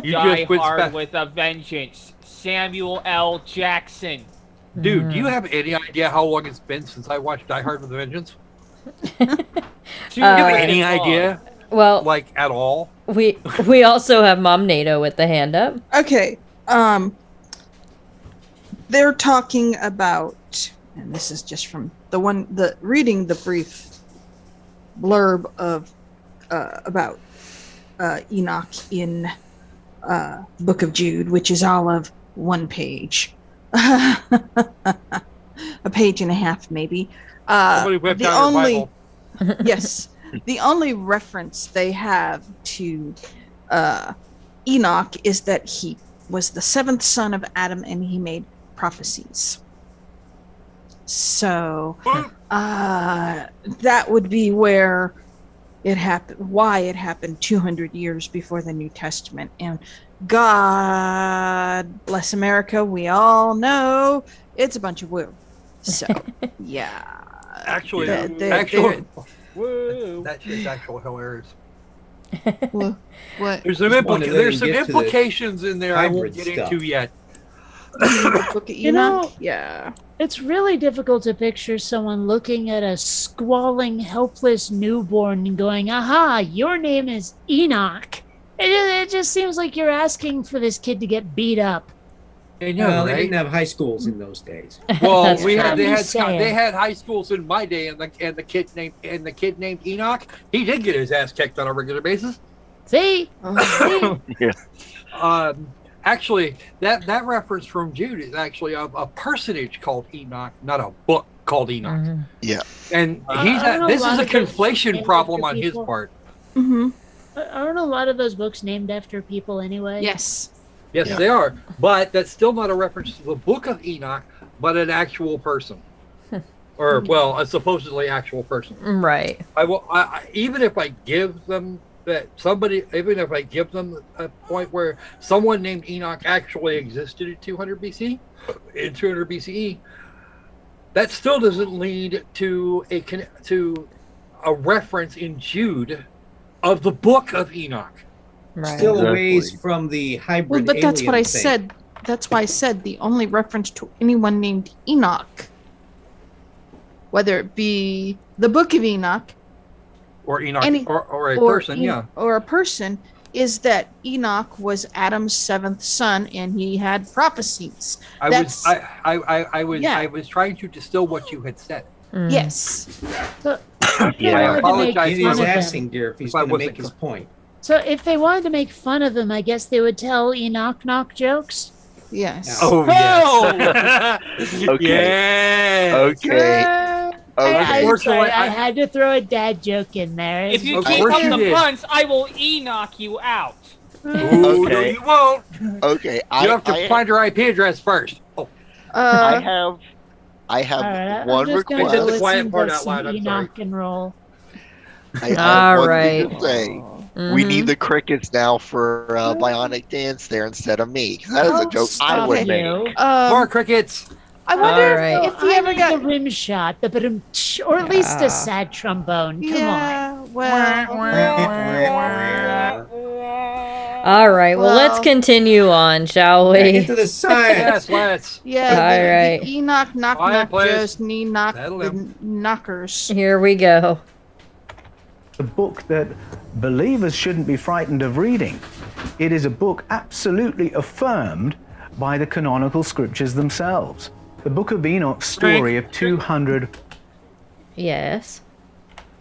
You Die just quit hard with a vengeance, Samuel L. Jackson. Dude, do you have any idea how long it's been since I watched Die Hard with a Vengeance? Do you have any idea? Well, like at all? We also have Momnado with the hand up. Okay. They're talking about, and this is just from reading the brief blurb of about Enoch in Book of Jude, which is all of one page, a page and a half maybe. Somebody whipped The out your only Bible. yes, the only reference they have to Enoch is that he was the seventh son of Adam and he made prophecies. So that would be where it happened, why it happened 200 years before the New Testament. And God bless America, we all know it's a bunch of woo. So, yeah. Actually, They're- actually, Woo. that shit's actually hilarious. What? There's some, Just wanted to let there's him some get to the implications in there I won't hybrid get stuff. into yet. Book of You Enoch? know, Yeah. it's really difficult to picture someone looking at a squalling, helpless newborn and going, aha, your name is Enoch. It just seems like you're asking for this kid to get beat up. I know, Well, they right? didn't have high schools in those days. Well, That's they I'm had just saying. they had high schools in my day, and the kid named Enoch. He did get his ass kicked on a regular basis. See? Yeah. Actually, that reference from Jude is actually a personage called Enoch, not a book called Enoch. Yeah. And Aren't this is lot a of those conflation named problem after on his people? part. Mm-hmm. Aren't a lot of those books named after people anyway? Yes. Yes, they are. But that's still not a reference to the book of Enoch, but an actual person. Or, well, a supposedly actual person. Right. Even if I give them a point where someone named Enoch actually existed in 200 BC, in 200 BCE, that still doesn't lead to a reference in Jude of the book of Enoch. Right. Still a ways from the hybrid. Well, but that's what I alien thing. said. That's why I said the only reference to anyone named Enoch, whether it be the Book of Enoch Or Enoch, Any- or a person, yeah. or a person, is that Enoch was Adam's seventh son and he had prophecies. I Yeah. was trying to distill what you had said. Yes. So, Yeah, I apologize. He's fun of asking them. Dear if he's If I going to wasn't make his point. So if they wanted to make fun of them, I guess they would tell Enoch knock jokes. Yes. Oh, yes. Okay. Yeah. Okay. I'm sorry, I had to throw a dad joke in there. If you Of keep course up you the did. puns, I will knock you out. Ooh, no, Okay. you won't. Okay. You have to find her IP address first. Oh, I have All right, one I'm just gonna request. go Said the quiet listen part to out loud, some I'm sorry. Enoch and roll. I have All one right. thing to say. Mhm. We need the crickets now for Bionic Dance there instead of me. 'Cause that is a joke I would make. more crickets. I wonder All right. if he ever need got. the rim shot, the ba-dum, or at least Yeah. a sad trombone. Come on. Yeah. Well. All right. Well, let's Well- continue on, shall Get we? to the science. Yes, let's. Yeah. All the right. Enoch knock Quiet, knock please. just knee knock Settle the him. knockers. Here we go. A book that believers shouldn't be frightened of reading. It is a book absolutely affirmed by the canonical scriptures themselves. The Book of Enoch's story of 200. Yes.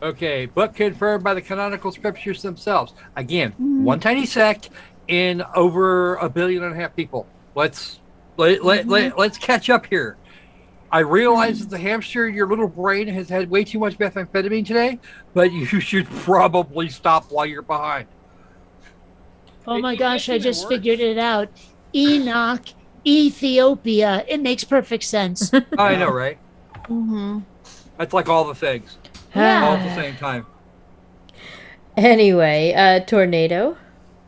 Okay, book confirmed by the canonical scriptures themselves. Again, one tiny sect in over 1.5 billion people. Let's catch up here. I realize that the hamster in your little brain has had way too much methamphetamine today, but you should probably stop while you're behind. Oh It- my it gosh, I even just works. figured it out. Enoch, Ethiopia. It makes perfect sense. I know, right? Mm-hmm. That's like all the things, all Yeah. at the same time. Anyway, tornado.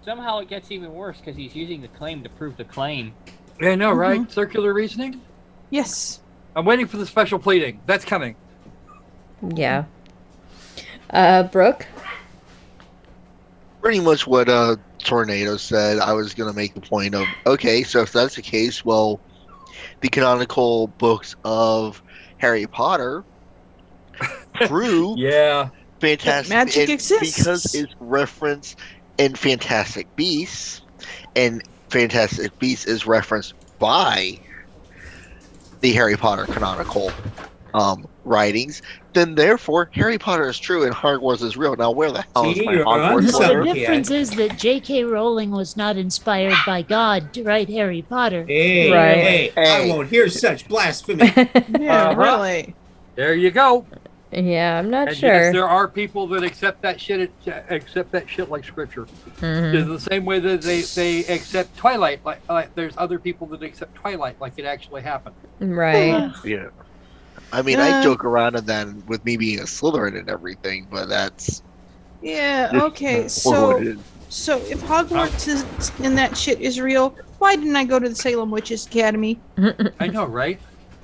Somehow it gets even worse because he's using the claim to prove the claim. Yeah, I know, right? Circular reasoning. Yes. I'm waiting for the special pleading. That's coming. Yeah. Brooke. Pretty much what Tornado said. I was going to make the point of, okay, so if that's the case, well, the canonical books of Harry Potter prove Yeah. Fantastic Magic and exists. because it's referenced in Fantastic Beasts, and Fantastic Beasts is referenced by the Harry Potter canonical writings, then therefore Harry Potter is true and Hogwarts is real. Now where the hell is See, my you're onto Hogwarts So something. letter? the difference is that J.K. Rowling was not inspired by God to write Harry Potter. Hey, Right. hey, I Hey. won't hear such blasphemy. Yeah, Uh-huh. really. There you go. Yeah, I'm not And sure. yes, there are people that accept that shit like scripture. Mhm. It's the same way that they accept Twilight. Like there's other people that accept Twilight like it actually happened. Right. Yeah. I mean, I joke around and then with me being a Slytherin and everything, but that's Yeah, just okay. what So it is. so if Hogwarts is and that shit is real, why didn't I go to the Salem Witches Academy? I know, right?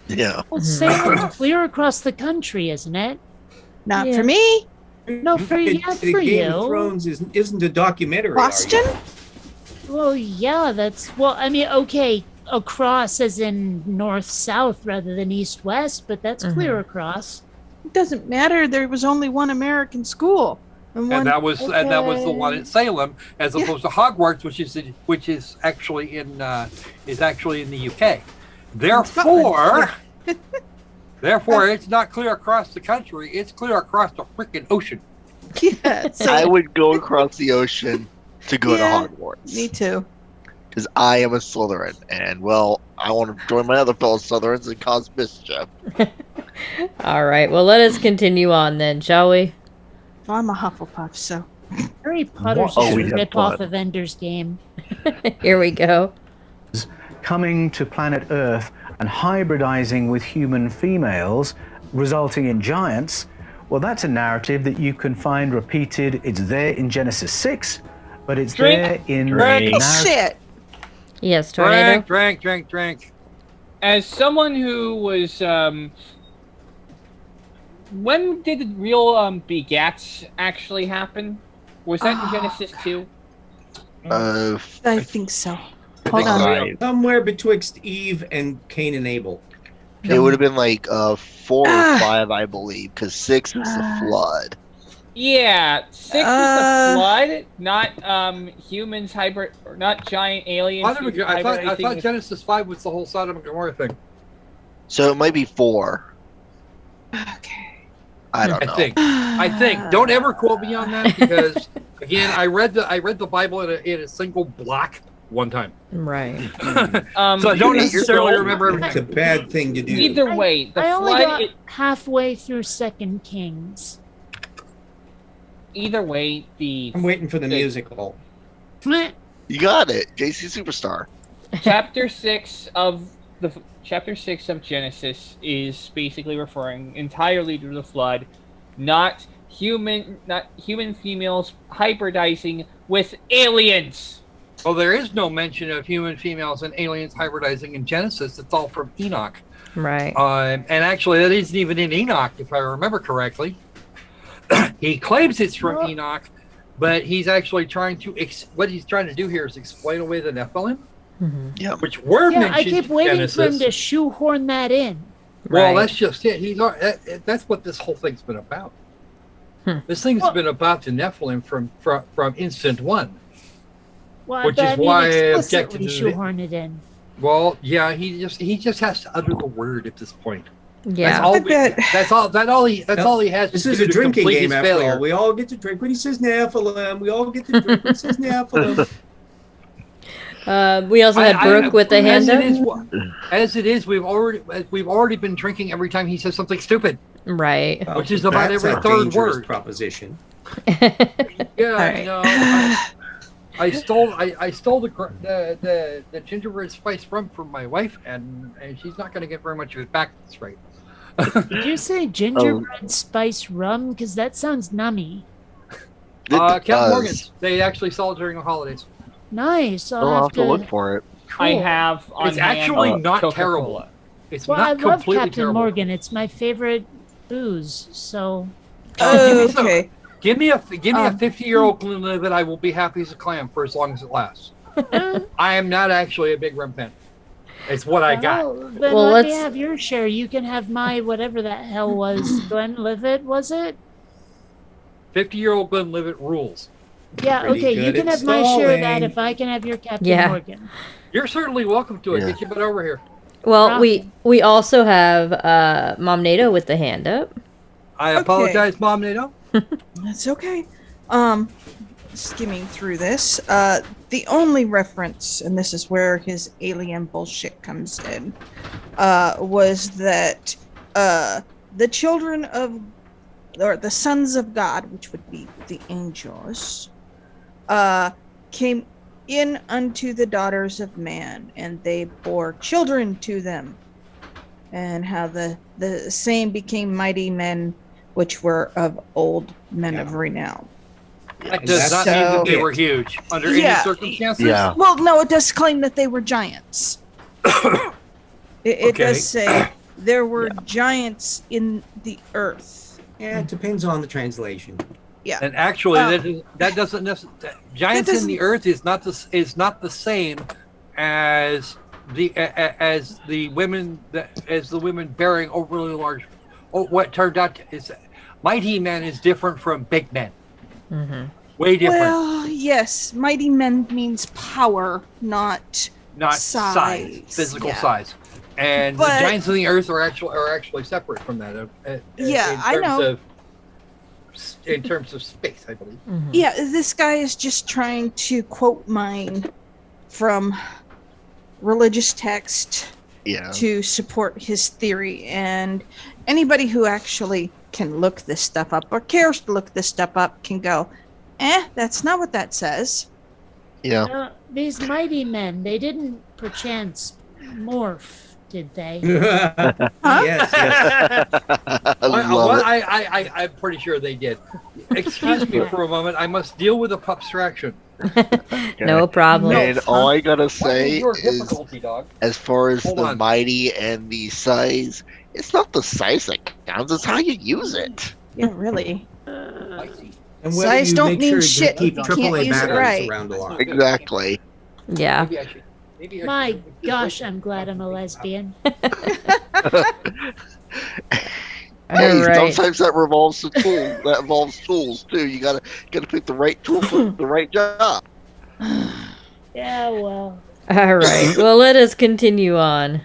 Yeah. Well, Salem's clear across the country, isn't it? Not Yeah. for me. No, for The for Game of you. Thrones isn't a documentary. Boston? Well, yeah, I mean, okay, across as in north-south rather than east-west, but that's clear across. It doesn't matter. There was only one American school. And that was the one at Salem, as opposed to Hogwarts, which is actually in the UK. Therefore, therefore, it's not clear across the country. It's clear across the freaking ocean. Yeah, I would go across the ocean to go to Hogwarts. Me too. Because I am a Slytherin, and well, I want to join my other fellow Slytherins and cause mischief. All right. Well, let us continue on then, shall we? Well, I'm a Hufflepuff, so. Harry Potter's Oh, just we a have rip-off blood. of Ender's Game. Here we go. Coming to planet Earth and hybridizing with human females, resulting in giants. Well, that's a narrative that you can find repeated. It's there in Genesis 6, but it's there in the narrative. Shit. Yes, Tornado. Drink. As someone who was, when did the real begats actually happen? Was that in Genesis 2? I think so. Hold on. Somewhere betwixt Eve and Cain and Abel. It would have been like 4 or 5, I believe, because 6 is the flood. Yeah, 6 is the flood, not humans hybrid, or not giant aliens. I thought Genesis 5 was the whole Sodom and Gomorrah thing. So it might be 4. Okay. I don't know. I think. Don't ever quote me on that because, again, I read the Bible in a single block one time. Right. So I don't necessarily remember everything. It's a bad thing to do. Either way, the I only flood. got halfway through Second Kings. Either way, I'm waiting for the musical. You got it, JC Superstar. chapter 6 of Genesis is basically referring entirely to the flood, not human females hybridizing with aliens. Well, there is no mention of human females and aliens hybridizing in Genesis. It's all from Enoch. Right. And actually, that isn't even in Enoch, if I remember correctly. He claims it's from Enoch, but he's actually trying to what he's trying to do here is explain away the Nephilim, yeah, which were mentioned. I keep waiting Genesis. for him to shoehorn that in. Well, that's just it. That's what this whole thing's been about. This thing's been about the Nephilim from instant one. Well, Which but is I mean why I explicitly objected to the- shoehorn it in. Well, yeah, he just has to utter the word at this point. Yeah. That's all he has. This to is do a to drinking complete game his after failure. all. We all get to drink when he says Nephilim. We all get to drink when he says Nephilim. We also had Brooke with the hand up. As it is, we've already been drinking every time he says something stupid. Right. Which is about That's every a third dangerous word. proposition. Yeah, no. I stole the gingerbread spice rum from my wife, and she's not going to get very much of it back at this rate. Did you say gingerbread spice rum? Because that sounds nummy. Captain Morgan's. They actually sell it during the holidays. Nice. I'll have to look for it. Cool. I have on It's actually hand, not Coca-Cola. terrible. It's Well, not I love completely Captain terrible. Morgan. It's my favorite booze. So. Okay. Give me a 50-year-old Glenlivet. I will be happy as a clam for as long as it lasts. I am not actually a big rum fan. It's what I got. Oh, then Well, let me let's- have your share. You can have my whatever that hell was. Glenlivet, was it? 50-year-old Glenlivet rules. Yeah. Pretty Okay. You good can at have my share of that stalling. if I can have your Captain Yeah. Morgan. You're certainly welcome to it. Yeah. Get your butt over here. Well, we also have Mom Nato with the hand up. I apologize, Mom Nato. That's okay. Skimming through this, the only reference, and this is where his alien bullshit comes in, was that the children of, or the sons of God, which would be the angels, came in unto the daughters of man, and they bore children to them, and how the same became mighty men, which were of old men of renown. That does not mean that they were huge under any circumstances. Yeah. Well, no, it does claim that they were giants. it Okay. does say there were giants in the earth, Yeah, it depends on the translation. Yeah. And actually, that doesn't necessarily. Giants in the earth is not the same as the women bearing overly large. Oh, what turned out is mighty men is different from big men. Mm-hmm. Way different. Well, yes, mighty men means power, not size, physical yeah. size. And But- the giants in the earth are actually separate from that. I know. In terms of space, I believe. Mm-hmm. Yeah, this guy is just trying to quote mine from religious text to support his theory. And anybody who actually can look this stuff up or cares to look this stuff up can go, that's not what that says. Yeah. These mighty men, they didn't perchance morph, did they? Yes. I'm pretty sure they did. Excuse me for a moment. I must deal with a abstraction. No problem. And all I gotta say your is, difficulty, dog? as far as Hold the on. mighty and the size, it's not the size that counts, it's how you use it. Yeah, really. And whether Size you don't make mean sure to shit keep if you can't AAA use it batteries right. around a lot. Exactly. Yeah. My gosh, I'm glad I'm a lesbian. Hey, Alright. sometimes that involves tools too. You gotta pick the right tool for the right job. Yeah, well. All right. Well, let us continue on.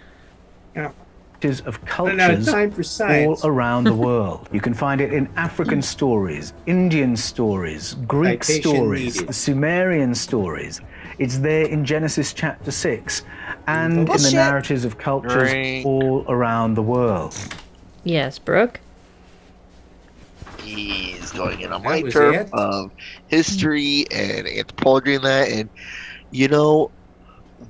Of Running out of cultures time for all science. around the world. You can find it in African stories, Indian stories, Greek Citation stories, needed. the Sumerian stories. It's there in Genesis chapter 6 and in the Bullshit. narratives of cultures Drink. all around the world. Yes, Brooke. He's going in on That my was turf it? of history and anthropology and that, and you know,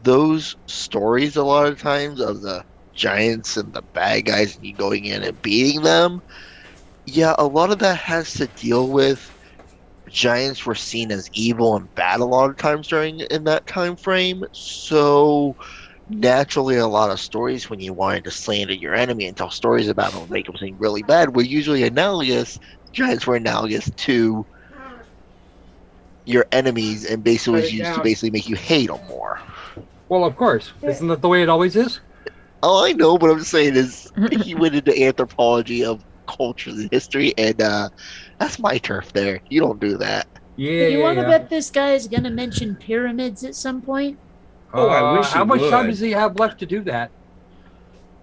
those stories a lot of times of the giants and the bad guys and you going in and beating them, yeah, a lot of that has to deal with giants were seen as evil and bad a lot of times during in that time frame. So naturally, a lot of stories when you wanted to slander your enemy and tell stories about them and make them seem really bad were usually analogous. Giants were analogous to your enemies and basically was used to basically make you hate them more. Well, of course. Isn't that the way it always is? Oh, I know, but I'm saying is he went into anthropology of cultures and history, and that's my turf there. You don't do that. Yeah. You want to bet this guy is going to mention pyramids at some point? Oh, I wish How he much would. time does he have left to do that?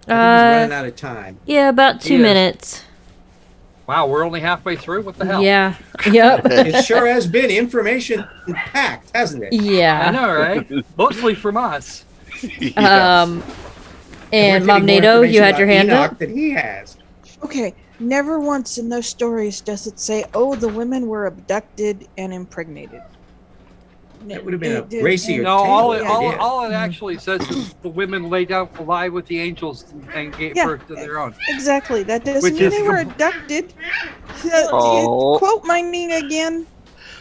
I think he's running out of time. Yeah, about 2 He is. minutes. Wow, we're only halfway through. What the hell? Yeah. Yep. It sure has been information packed, hasn't it? I Yeah. know, right? Mostly from us. And We're Mom getting more Nato, you information had your about hand Enoch up. that he has. Okay, never once in those stories does it say, "Oh, the women were abducted and impregnated." That would have been a It- racier No, tale. all Yeah. it actually says is the women lay down alive with the angels and gave Yeah. birth to their own. Exactly. That doesn't Which mean is they were com- abducted. Oh. Quote my Nina again.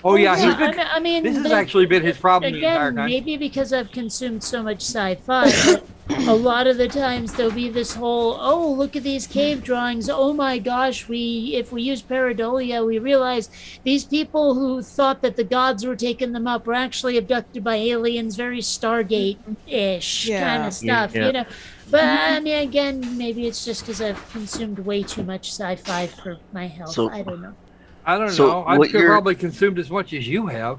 Oh yeah, he's Yeah, been, I mean, this has they- actually been his problem the entire Again, time. maybe because I've consumed so much sci-fi, but a lot of the times there'll be this whole, oh, look at these cave drawings. Oh my gosh, if we use pareidolia, we realize these people who thought that the gods were taking them up were actually abducted by aliens, very Stargate-ish Yeah. kind of stuff, you know. But I mean, again, maybe it's just because I've consumed way too much sci-fi for my health. So- I don't know. I don't So know. I've what you're- probably consumed as much as you have.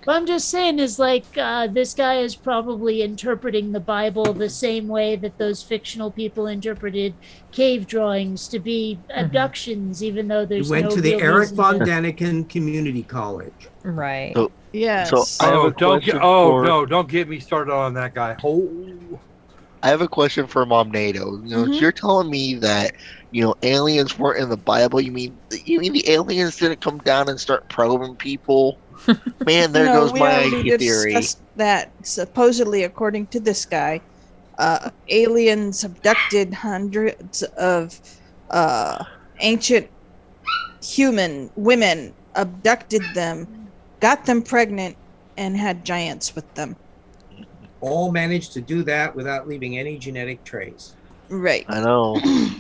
But I'm just saying is like this guy is probably interpreting the Bible the same way that those fictional people interpreted cave drawings to be abductions, even though He there's went no to the real Eric reason von to- Daniken Community College. Right. So, Yes. so I have Oh, a question no, don't get me started on that guy. Oh, I have a question for Mom Nato. You know, you're telling me that aliens weren't in the Bible. You mean the aliens didn't come down and start probing people? Man, there goes we my already IT theory. discussed that. Supposedly, according to this guy, aliens abducted hundreds of ancient human women, abducted them, got them pregnant, and had giants with them. All managed to do that without leaving any genetic trace. Right. I know.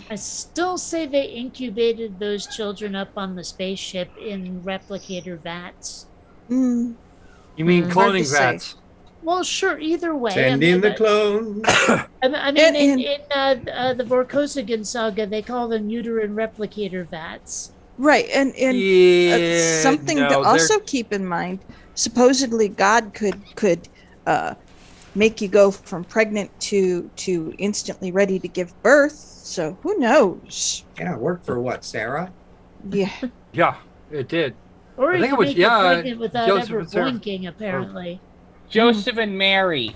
I still say they incubated those children up on the spaceship in replicator vats. Mm. You mean Hard to cloning say. vats? Well, sure. Either way, Send in the clone. I mean, in the Vorkosigan saga, they call them uterine replicator vats. Right, and Yeah, something to no, also keep in mind. Supposedly, God could make you go from pregnant to instantly ready to give birth. So who knows? Yeah, worked for what, Sarah? Yeah. Yeah, it did. Or I you think can it was make you pregnant without Joseph ever and Sarah. blinking, apparently. Joseph and Mary.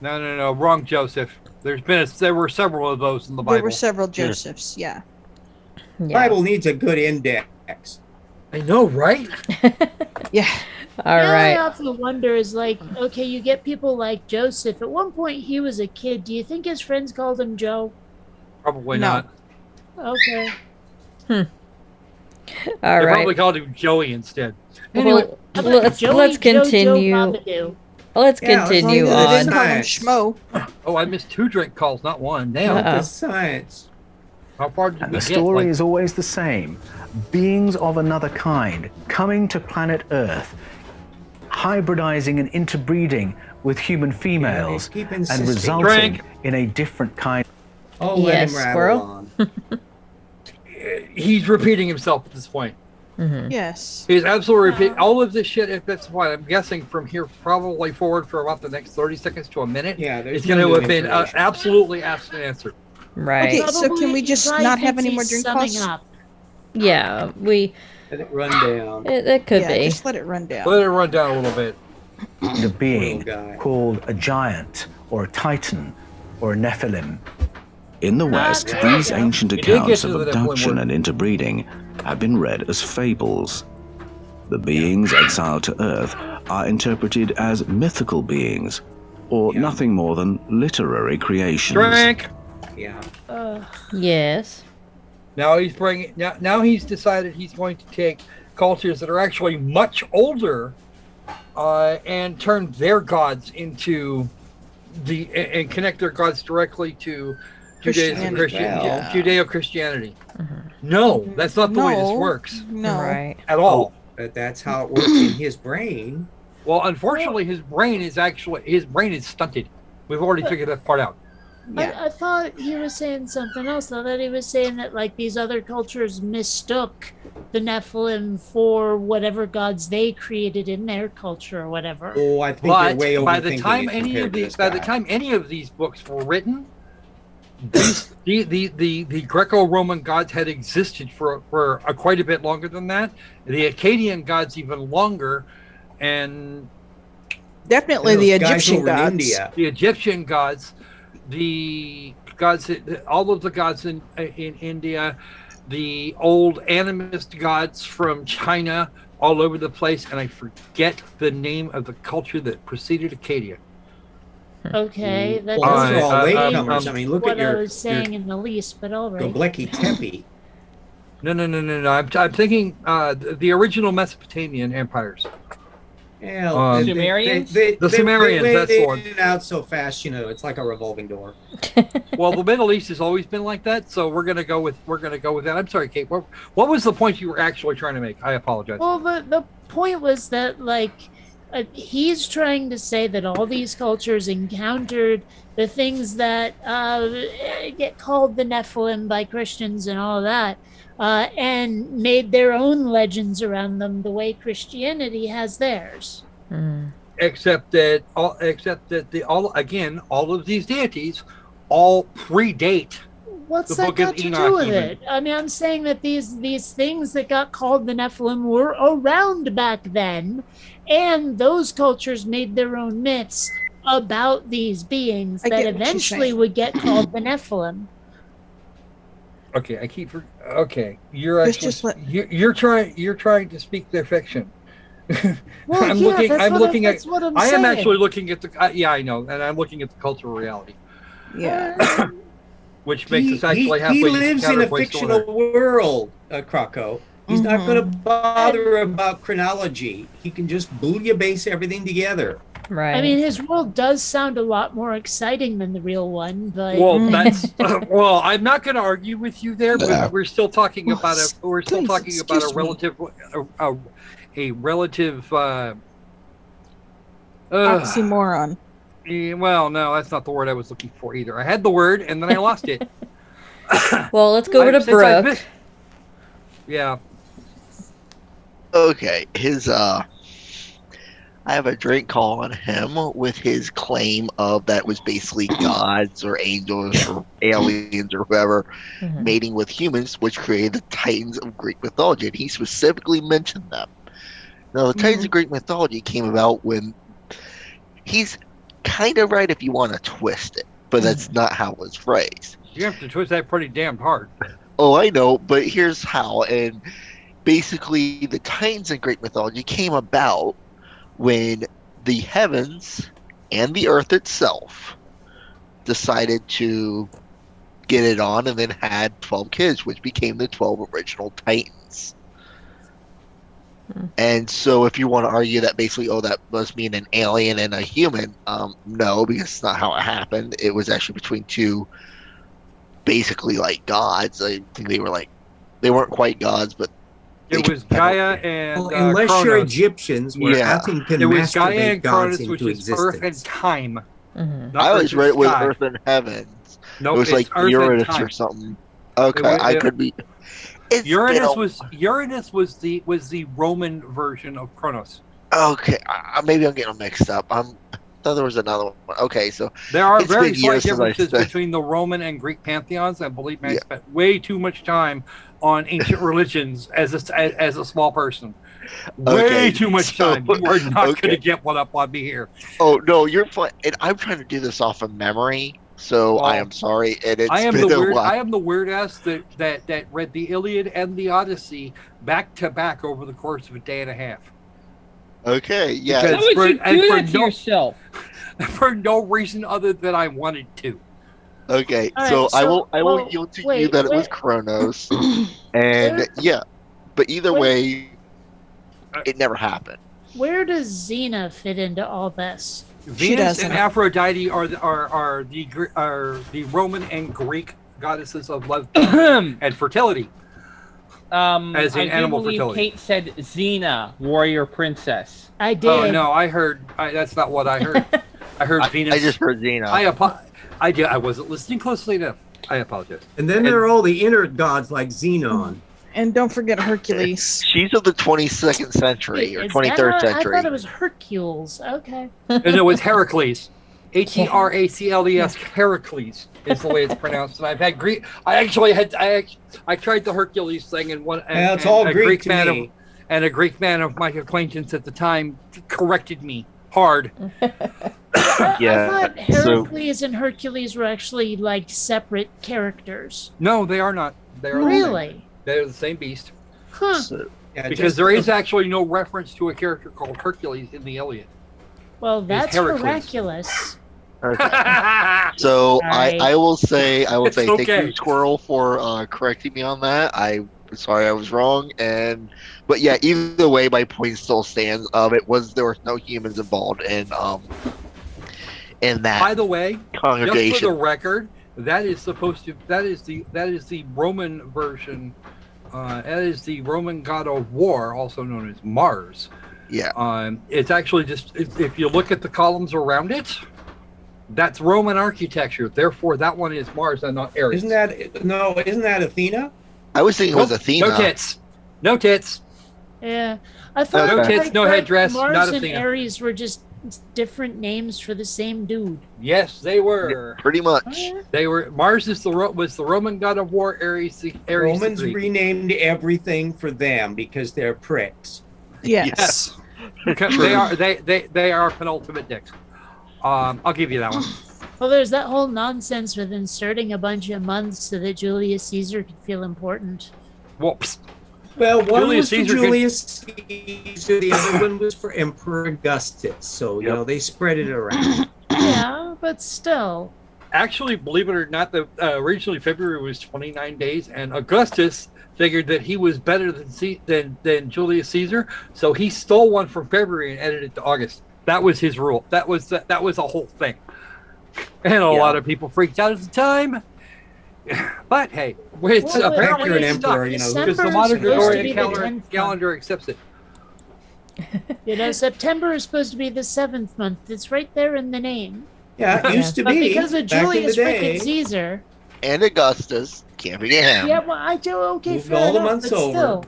No, wrong, Joseph. There were several of those in the Bible. There were several Josephs. Yeah. Bible needs a good index. I know, right? Yeah. All I right. often wonder is like, okay, you get people like Joseph. At one point, he was a kid. Do you think his friends called him Joe? Probably No. not. Okay. All They right. probably called him Joey instead. Anyway, Well, How about let's Joey, Joe, continue. Babadoo? Let's Yeah, as long continue as They it's didn't on. call him Schmo. oh, I missed 2 drink calls, not one. Damn. Uh-oh. The science. How far did And we the get? story Like, is always the same. Beings of another kind coming to planet Earth, hybridizing and interbreeding with human females, keep and insisting. resulting Drink. in a different kind. Oh, let Yes, him rattle squirrel. on. he's repeating himself at this point. Yes. He's absolutely repeating all of this shit. If that's what I'm guessing from here, probably forward for about the next 30 seconds to a minute. Yeah, there's it's going no to new have been information. absolutely asked and answered. Right. Okay, so can we just Probably not have thinks any more he's drink summing calls? up. Yeah, we. Let it run down. It could Yeah, be. just let it run down. Let it run down a little bit. A being guy. called a giant or a titan or a Nephilim. In the West, there you these go. ancient We did get accounts to of the Nephilim abduction word. and interbreeding have been read as fables. The beings exiled to Earth are interpreted as mythical beings, or nothing more than literary creations. Drink. Yeah. Yes. Now he's bringing. Now he's decided he's going to take cultures that are actually much older, and turn their gods into and connect their gods directly to Christianity. Yeah. Judeo-Christianity. No, that's not the way this No. works No. Right. at all. But that's how it works in his brain. Well, unfortunately, his brain is stunted. We've already figured that part out. Yeah. I thought he was saying something else. I thought he was saying that like these other cultures mistook the Nephilim for whatever gods they created in their culture or whatever. Oh, I think But you're way by the overthinking time it any compared of to these, this by the guy. time any of these books were written, the Greco-Roman gods had existed for quite a bit longer than that. The Akkadian gods even longer, and Definitely And the those guys Egyptian over in gods. India. the Egyptian gods, the gods, all of the gods in India, the old animist gods from China, all over the place, and I forget the name of the culture that preceded Acadia. Okay, that Well, those doesn't are all change latecomers. I mean, look what at your I was saying in the least, but all right. Göbekli Tepe. No. I'm thinking the original Mesopotamian empires. Yeah, Sumerians? The Sumerians, that's the one. They it out so fast, you know, it's like a revolving door. Well, the Middle East has always been like that, so we're gonna go with that. I'm sorry, Kate. What was the point you were actually trying to make? I apologize. Well, the point was that like he's trying to say that all these cultures encountered the things that get called the Nephilim by Christians and all that, and made their own legends around them the way Christianity has theirs. Except that all of these deities all predate. What's The that Book of got to Enoch do with even. it? I mean, I'm saying that these things that got called the Nephilim were around back then, and those cultures made their own myths about these beings I that get what you're eventually saying. would get called the Nephilim. Okay, you're Just- actually just let- you're trying to speak their fiction. Well, I'm yeah, looking. that's I'm what looking at. that's what I'm I am saying. actually looking at the. Yeah, I know, and I'm looking at the cultural reality, Yeah. which makes us actually halfway. He lives in a counterpoint fictional story. world, Krakow. He's not Mhm. going to bother about chronology. He can just booyah base everything together. Right. I mean, his world does sound a lot more exciting than the real one, but Well, that's well. I'm not going to argue with you there, but we're still talking about a relative, a relative. Oxymoron. Well, no, that's not the word I was looking for either. I had the word and then I lost it. Well, let's go over to Brooke. Yeah. Okay, I have a drink call on him with his claim of that was basically gods or angels or aliens or whoever mating with humans, which created the Titans of Greek mythology. And he specifically mentioned them. Now, the Titans of Greek mythology came about when he's kind of right if you want to twist it, but that's not how it was phrased. You have to twist that pretty damn hard. Oh, I know, but here's how. And basically, the Titans in Greek mythology came about when the heavens and the earth itself decided to get it on and then had 12 kids, which became the 12 original Titans. And so if you want to argue that basically, that must mean an alien and a human, no, because it's not how it happened. It was actually between two basically like gods. I think they weren't quite gods, but it was Gaia and unless Kronos. your Egyptians were acting to it was Gaia masturbate and gods Kronos, which into is Earth and existence. time. I always read it with Earth and Heavens. Nope, it was it's like Earth and Uranus time. or something. Okay, I could be. Uranus was the Roman version of Kronos. Okay, maybe I'm getting them mixed up. I thought there was another one. Okay, so there are it's very been slight years since I differences studied- between the Roman and Greek pantheons. I believe I spent way too much time on ancient religions as a small person. Way Okay, too much so- time. You are not going okay. to get one up on me here. Oh no, you're fine. And I'm trying to do this off of memory, so I am sorry. And it's I am been the a weird. while. I am the weird ass that read the Iliad and the Odyssey back to back over the course of a day and a half. Okay, yeah. Because Why would you and do for that to yourself? For no reason other than I wanted to. Okay, All so, right, I will yield to you wait, that it was Kronos, and yeah, but either way, it never happened. Where does Xena fit into all this? Venus and Aphrodite are the Roman and Greek goddesses of love and fertility. As in I do animal believe fertility. Kate said Xena, warrior princess. I did. Oh no, I heard. That's not what I heard. I heard Venus. I just heard Xena. I wasn't listening closely enough. I apologize. And then there are all the inner gods like Xenon. And don't forget Hercules. She's of the 22nd century or Is 23rd that century. I thought it was Hercules. Okay. No, it's Heracles. Heracles. Heracles is the way it's pronounced. And I've had Greek. I tried the Hercules thing, and one. And, It's all and Greek to man me. and a Greek man of my acquaintance at the time corrected me hard. Yeah. I thought Heracles and Hercules were actually like separate characters. No, they are not. They are Really? They're the same beast. Huh. Because there is actually no reference to a character called Hercules in the Iliad. Well, that's Heracles. miraculous. So Sorry. I will say It's thank okay. you, Squirrel, for correcting me on that. I'm sorry I was wrong, but yeah, either way, my point still stands. There was no humans involved in that. By the way, congregation. just for the record, that is the Roman version. That is the Roman god of war, also known as Mars. Yeah. It's actually if you look at the columns around it, that's Roman architecture. Therefore, that one is Mars and not Ares. Isn't that Athena? I was thinking it was Athena. No tits. No tits. Yeah. I thought No tits, no headdress, Mars not and Athena. Ares were just different names for the same dude. Yes, they were. Pretty much. They were. Mars was the Roman god of war. Ares the Romans Greek. renamed everything for them because they're pricks. Yes. Because they are penultimate dicks. I'll give you that one. Well, there's that whole nonsense with inserting a bunch of months so that Julius Caesar could feel important. Whoops. Well, one Julius was for Caesar could- Julius Caesar, the other one was for Emperor Augustus. So, you know, they spread it around. Yeah, but still. Actually, believe it or not, originally February was 29 days, and Augustus figured that he was better than Julius Caesar, so he stole one from February and added it to August. That was his rule. That was a whole thing, and a lot of people freaked out at the time. But hey, it's apparently you're an emperor, you know, because the modern Gregorian calendar accepts it. You know, September is supposed to be the 7th month. It's right there in the name. Yeah, it used to But be. because of back in the Julius day. freaking Caesar. And Augustus. Can't forget him. Yeah, well, I do okay Moved fair all the enough, months but over. still.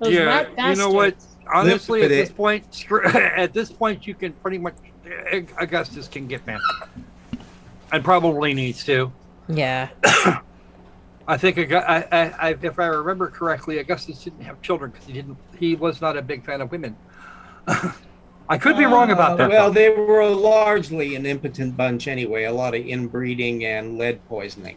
Those rat You know what? bastards. Honestly, at But this point, at this point, you can pretty much Augustus can get banned, and probably needs to. Yeah. I think if I remember correctly, Augustus didn't have children because he was not a big fan of women. I could be wrong about that. Well, they were largely an impotent bunch anyway. A lot of inbreeding and lead poisoning.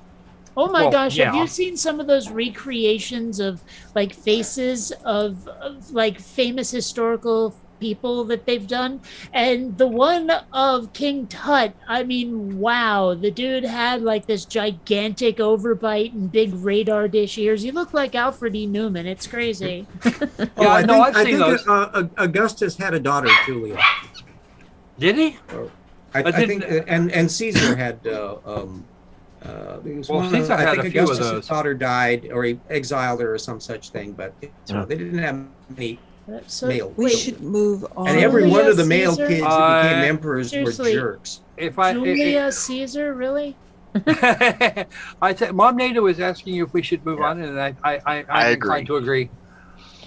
Oh my Well, gosh, have yeah. you seen some of those recreations of like faces of like famous historical people that they've done? And the one of King Tut, I mean, wow, the dude had like this gigantic overbite and big radar dish ears. He looked like Alfred E. Newman. It's crazy. Yeah, no, I've I seen think those. Augustus had a daughter, Julia. Did he? I think, and Caesar had. Caesar had a few of Augustus' those. daughter died, or he exiled her, or some such thing. But they didn't have many So, male. We wait, should move on. And every one of the Julius male Caesar? kids that became emperors seriously, were jerks. Julia Caesar, really? I said, Mom Nato is asking you if we should move on, and I'm inclined to agree.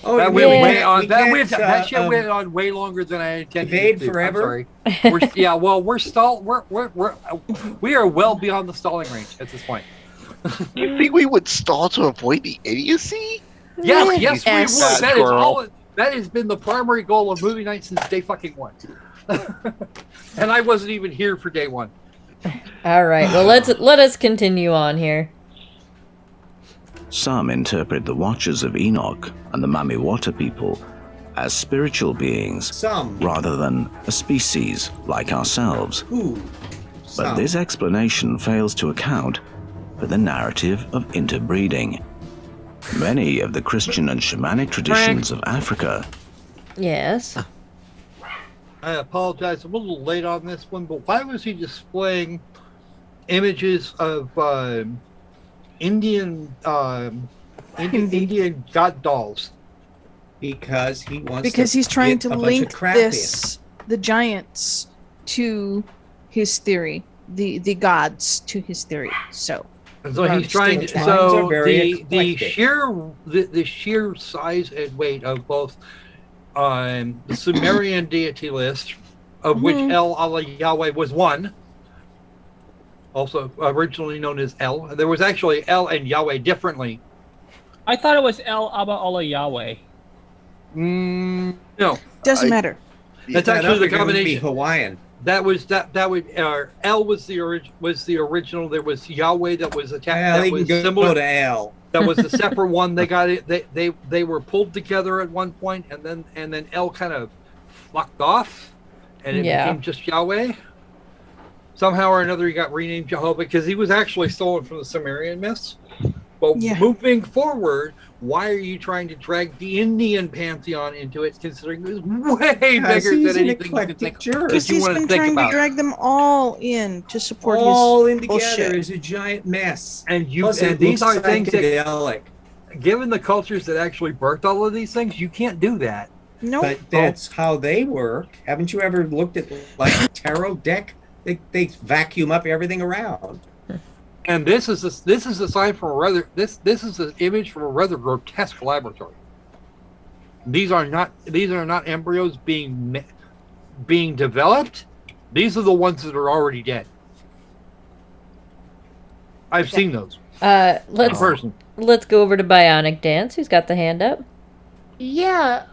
Oh, that yeah, went way we on. can't, That shit went on way longer than I intended. evade it to. forever? I'm sorry. We're stalled. We are well beyond the stalling range at this point. You think we would stall to avoid the idiocy? Yes, we would. That is Squirrel. all. That has been the primary goal of movie night since day fucking one. And I wasn't even here for day one. All right. Well, let us continue on here. Some interpret the Watchers of Enoch and the Mamiwata people as spiritual beings rather than a species like ourselves. But this explanation fails to account for the narrative of interbreeding. Many of the Christian and shamanic traditions of Africa. Yes. I apologize. I'm a little late on this one, but why was he displaying images of Indian god dolls? Because he wants. Because he's trying to get a bunch link of crap in. the giants, to his theory, the gods to his theory. So He's trying to. Lines So are very the eclectic. sheer size and weight of both the Sumerian deity list, of which El Allah Yahweh was one, also originally known as El. There was actually El and Yahweh differently. I thought it was El Abba Allah Yahweh. No, doesn't matter. That's actually the It would be combination. Hawaiian. That would El was the original. There was Yahweh that was attached. Well, that he was can go similar to El. That was a separate one. They got it. They were pulled together at one point, and then El kind of fucked off, and it became just Yahweh. Somehow or another, he got renamed Jehovah because he was actually stolen from the Sumerian myths. But moving forward, why are you trying to drag the Indian pantheon into it, considering it's way bigger than anything you can think Because he's been trying to drag them all in to support All his in together bullshit. is a giant mess. And Plus, it these looks are things psychedelic. given the cultures that actually birthed all of these things, you can't do that. No, But that's how they work. Haven't you ever looked at like a tarot deck? They vacuum up everything around. And this is a sign from a rather this is an image from a rather grotesque laboratory. These are not embryos being developed. These are the ones that are already dead. I've seen those. Let's go over to Bionic Dance, who's got the hand up. Yeah,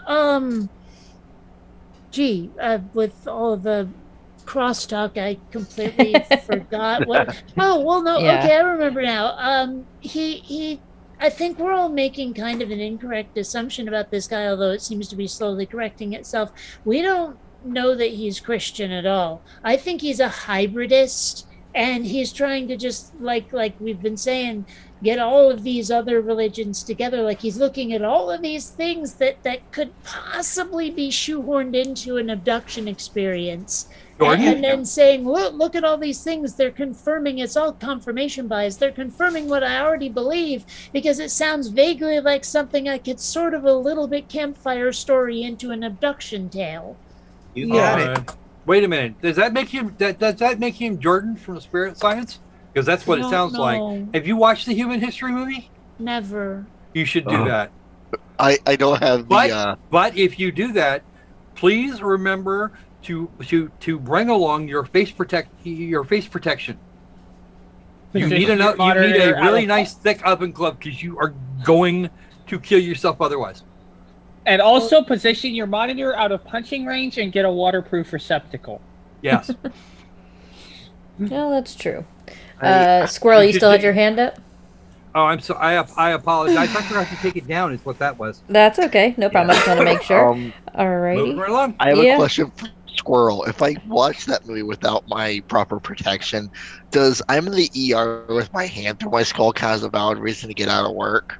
with all of the crosstalk, I completely forgot what. Oh, well, no, Yeah. okay, I remember now. I think we're all making kind of an incorrect assumption about this guy, although it seems to be slowly correcting itself. We don't know that he's Christian at all. I think he's a hybridist, and he's trying to just like we've been saying, get all of these other religions together. Like he's looking at all of these things that could possibly be shoehorned into an abduction experience, and then saying, look at all these things. They're confirming. It's all confirmation bias. They're confirming what I already believe because it sounds vaguely like something I could sort of a little bit campfire story into an abduction tale. You got it. Wait a minute. Does that make him Jordan from Spirit Science? Because that's what it sounds like. Have you watched the Human History movie? Never. You should do that. I don't have the. But if you do that, please remember to bring along your face protection. You need a really nice thick oven glove because you are going to kill yourself otherwise. And also position your monitor out of punching range and get a waterproof receptacle. Yes. No, that's true. Squirrel, you still had your hand up? Oh, I apologize. I forgot to take it down. Is what that was. That's okay. No problem. I just want to make sure. Alrighty. Moving right along. I have a question for Squirrel. If I watch that movie without my proper protection, does I'm in the ER with my hand through my skull count as a valid reason to get out of work?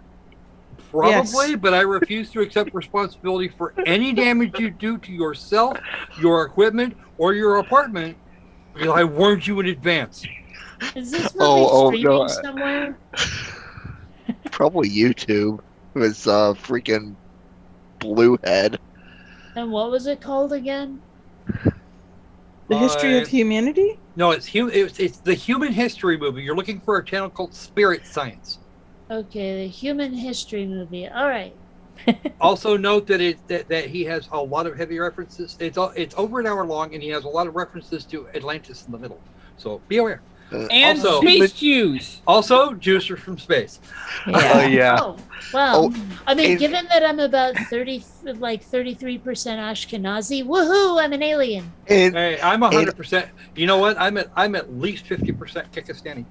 Probably, but I refuse to accept responsibility for any damage you do to yourself, your equipment, or your apartment. Because I warned you in advance. Is this movie streaming somewhere? Probably YouTube. It was freaking Bluehead. And what was it called again? The History of Humanity? No, it's the Human History movie. You're looking for a channel called Spirit Science. Okay, the Human History movie. All right. Also note that that he has a lot of heavy references. It's over an hour long, and he has a lot of references to Atlantis in the middle. So be aware. And also, space Jews. Also, Jews are from space. Yeah. Oh, wow. I mean, given that I'm about 33% Ashkenazi, woohoo! I'm an alien. Hey, I'm 100%. You know what? I'm at least 50% Kyrgyzstani.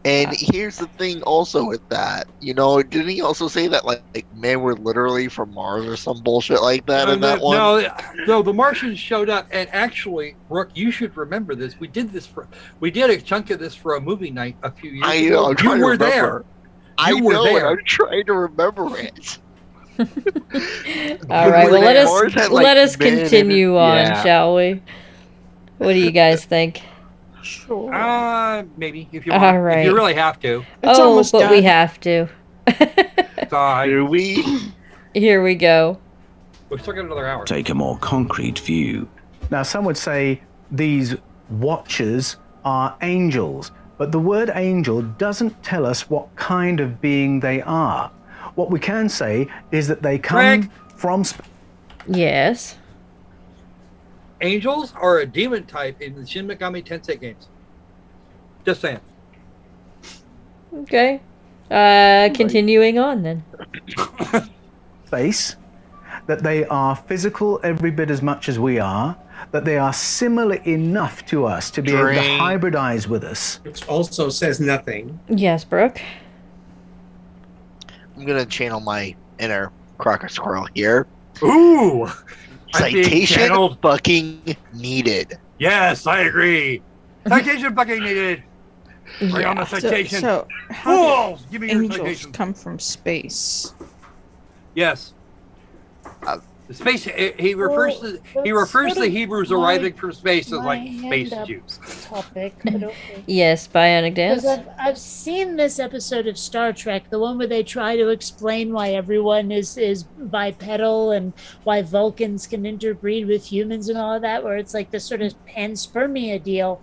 And here's the thing also with that, didn't he also say that like men were literally from Mars or some bullshit like that in that one? No, the Martians showed up, and actually, Brooke, you should remember this. We did a chunk of this for a movie night a few years ago. You were there. I know it. I'm trying to remember it. All right. Well, let us continue on, shall we? What do you guys think? Sure. Maybe if you want. All right. If you really have to. But done. We have to. Do we? Here we go. We've still got another hour. Take a more concrete view. Now, some would say these watchers are angels, but the word angel doesn't tell us what kind of being they are. What we can say is that they come from... Yes. Angels are a demon type in the Shin Megami Tensei games. Just saying. Okay. Continuing on then. Space, that they are physical every bit as much as we are, that they are similar enough to us to be able to hybridize with us. Which also says nothing. Yes, Brooke. I'm going to channel my inner Crocker Squirrel here. Ooh! Citation fucking needed. Yes, I agree. Citation fucking needed. Bring on the citation. So how do give me your angels citation. come from space? Yes. The space. He refers to the Hebrews arriving from space as like space Jews. Topic, but okay. Yes, Bionic Dance. Because I've seen this episode of Star Trek, the one where they try to explain why everyone is bipedal and why Vulcans can interbreed with humans and all of that, where it's like this sort of panspermia deal.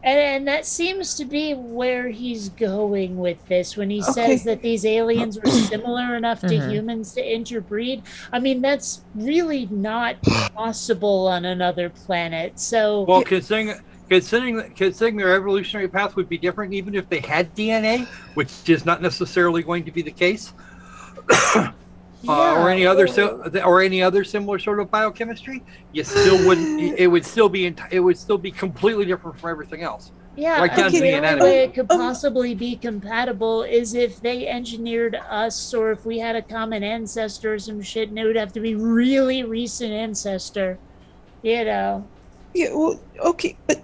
And that seems to be where he's going with this when he says that these aliens were similar enough to humans to interbreed. I mean, that's really not possible on another planet. So, well, considering their evolutionary path would be different, even if they had DNA, which is not necessarily going to be the case, or any other similar sort of biochemistry, you still wouldn't. It would still be completely different from everything else. Yeah, right down to the the only anatomy. way it could possibly be compatible is if they engineered us, or if we had a common ancestor or some shit, and it would have to be really recent ancestor, Yeah, well, okay, but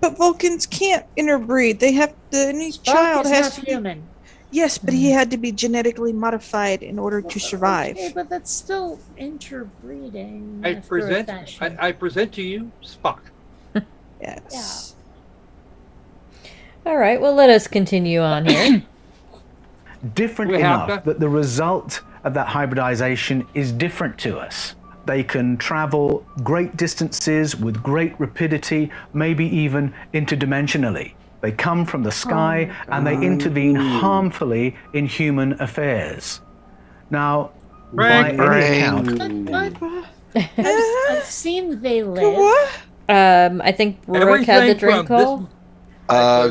But Vulcans can't interbreed. They have to. Any child has half to be human. Yes, but he had to be genetically modified in order to survive. Okay, but that's still interbreeding. I after a present. fashion. I present to you Spock. Yes. All right, well, let us continue on here. Different enough that the result of that hybridization is different to us. They can travel great distances with great rapidity, maybe even interdimensionally. They come from the sky and they intervene harmfully in human affairs. Now, by any account... I've seen They Live. I think Brooke had the drink call.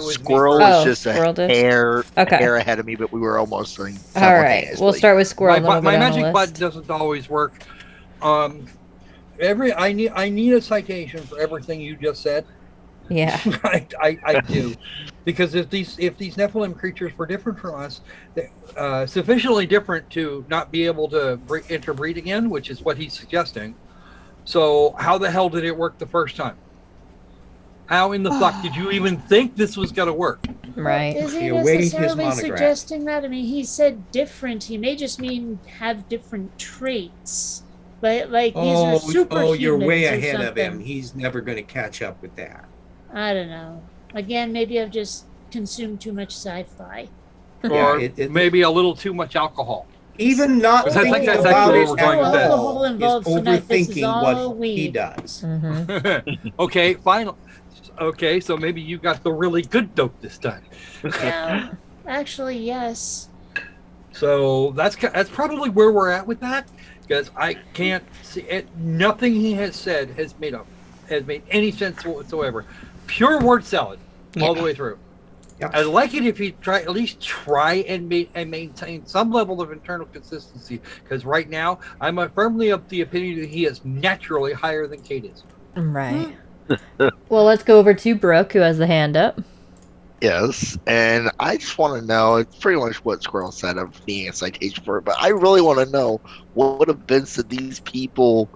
Squirrel was just a hair ahead of me, but we were almost saying. All right, we'll start with Squirrel. My magic button doesn't always work. I need a citation for everything you just said. Yeah, I do, because if these Nephilim creatures were different from us, sufficiently different to not be able to interbreed again, which is what he's suggesting. So how the hell did it work the first time? How in the fuck did you even think this was going to work? Right. Is he necessarily suggesting that? I mean, he said different. He may just mean have different traits. But like these are superhumans. Oh, you're way ahead of him. He's never going to catch up with that. I don't know. Again, maybe I've just consumed too much sci-fi. Or maybe a little too much alcohol. Even not thinking about it alcohol involved is tonight. This is overthinking all what he does. Okay, fine. Okay, so maybe you got the really good dope this time. Yeah, actually, yes. So that's probably where we're at with that, because I can't see it. Nothing he has said has made any sense whatsoever. Pure word salad all the way through. Yep. I'd like it if he at least try and maintain some level of internal consistency, because right now I'm firmly of the opinion that he is naturally higher than Kate is. Right. Well, let's go over to Brooke, who has the hand up. Yes, and I just want to know, it's pretty much what Squirrel said of being a citation for it, but I really want to know what events did these people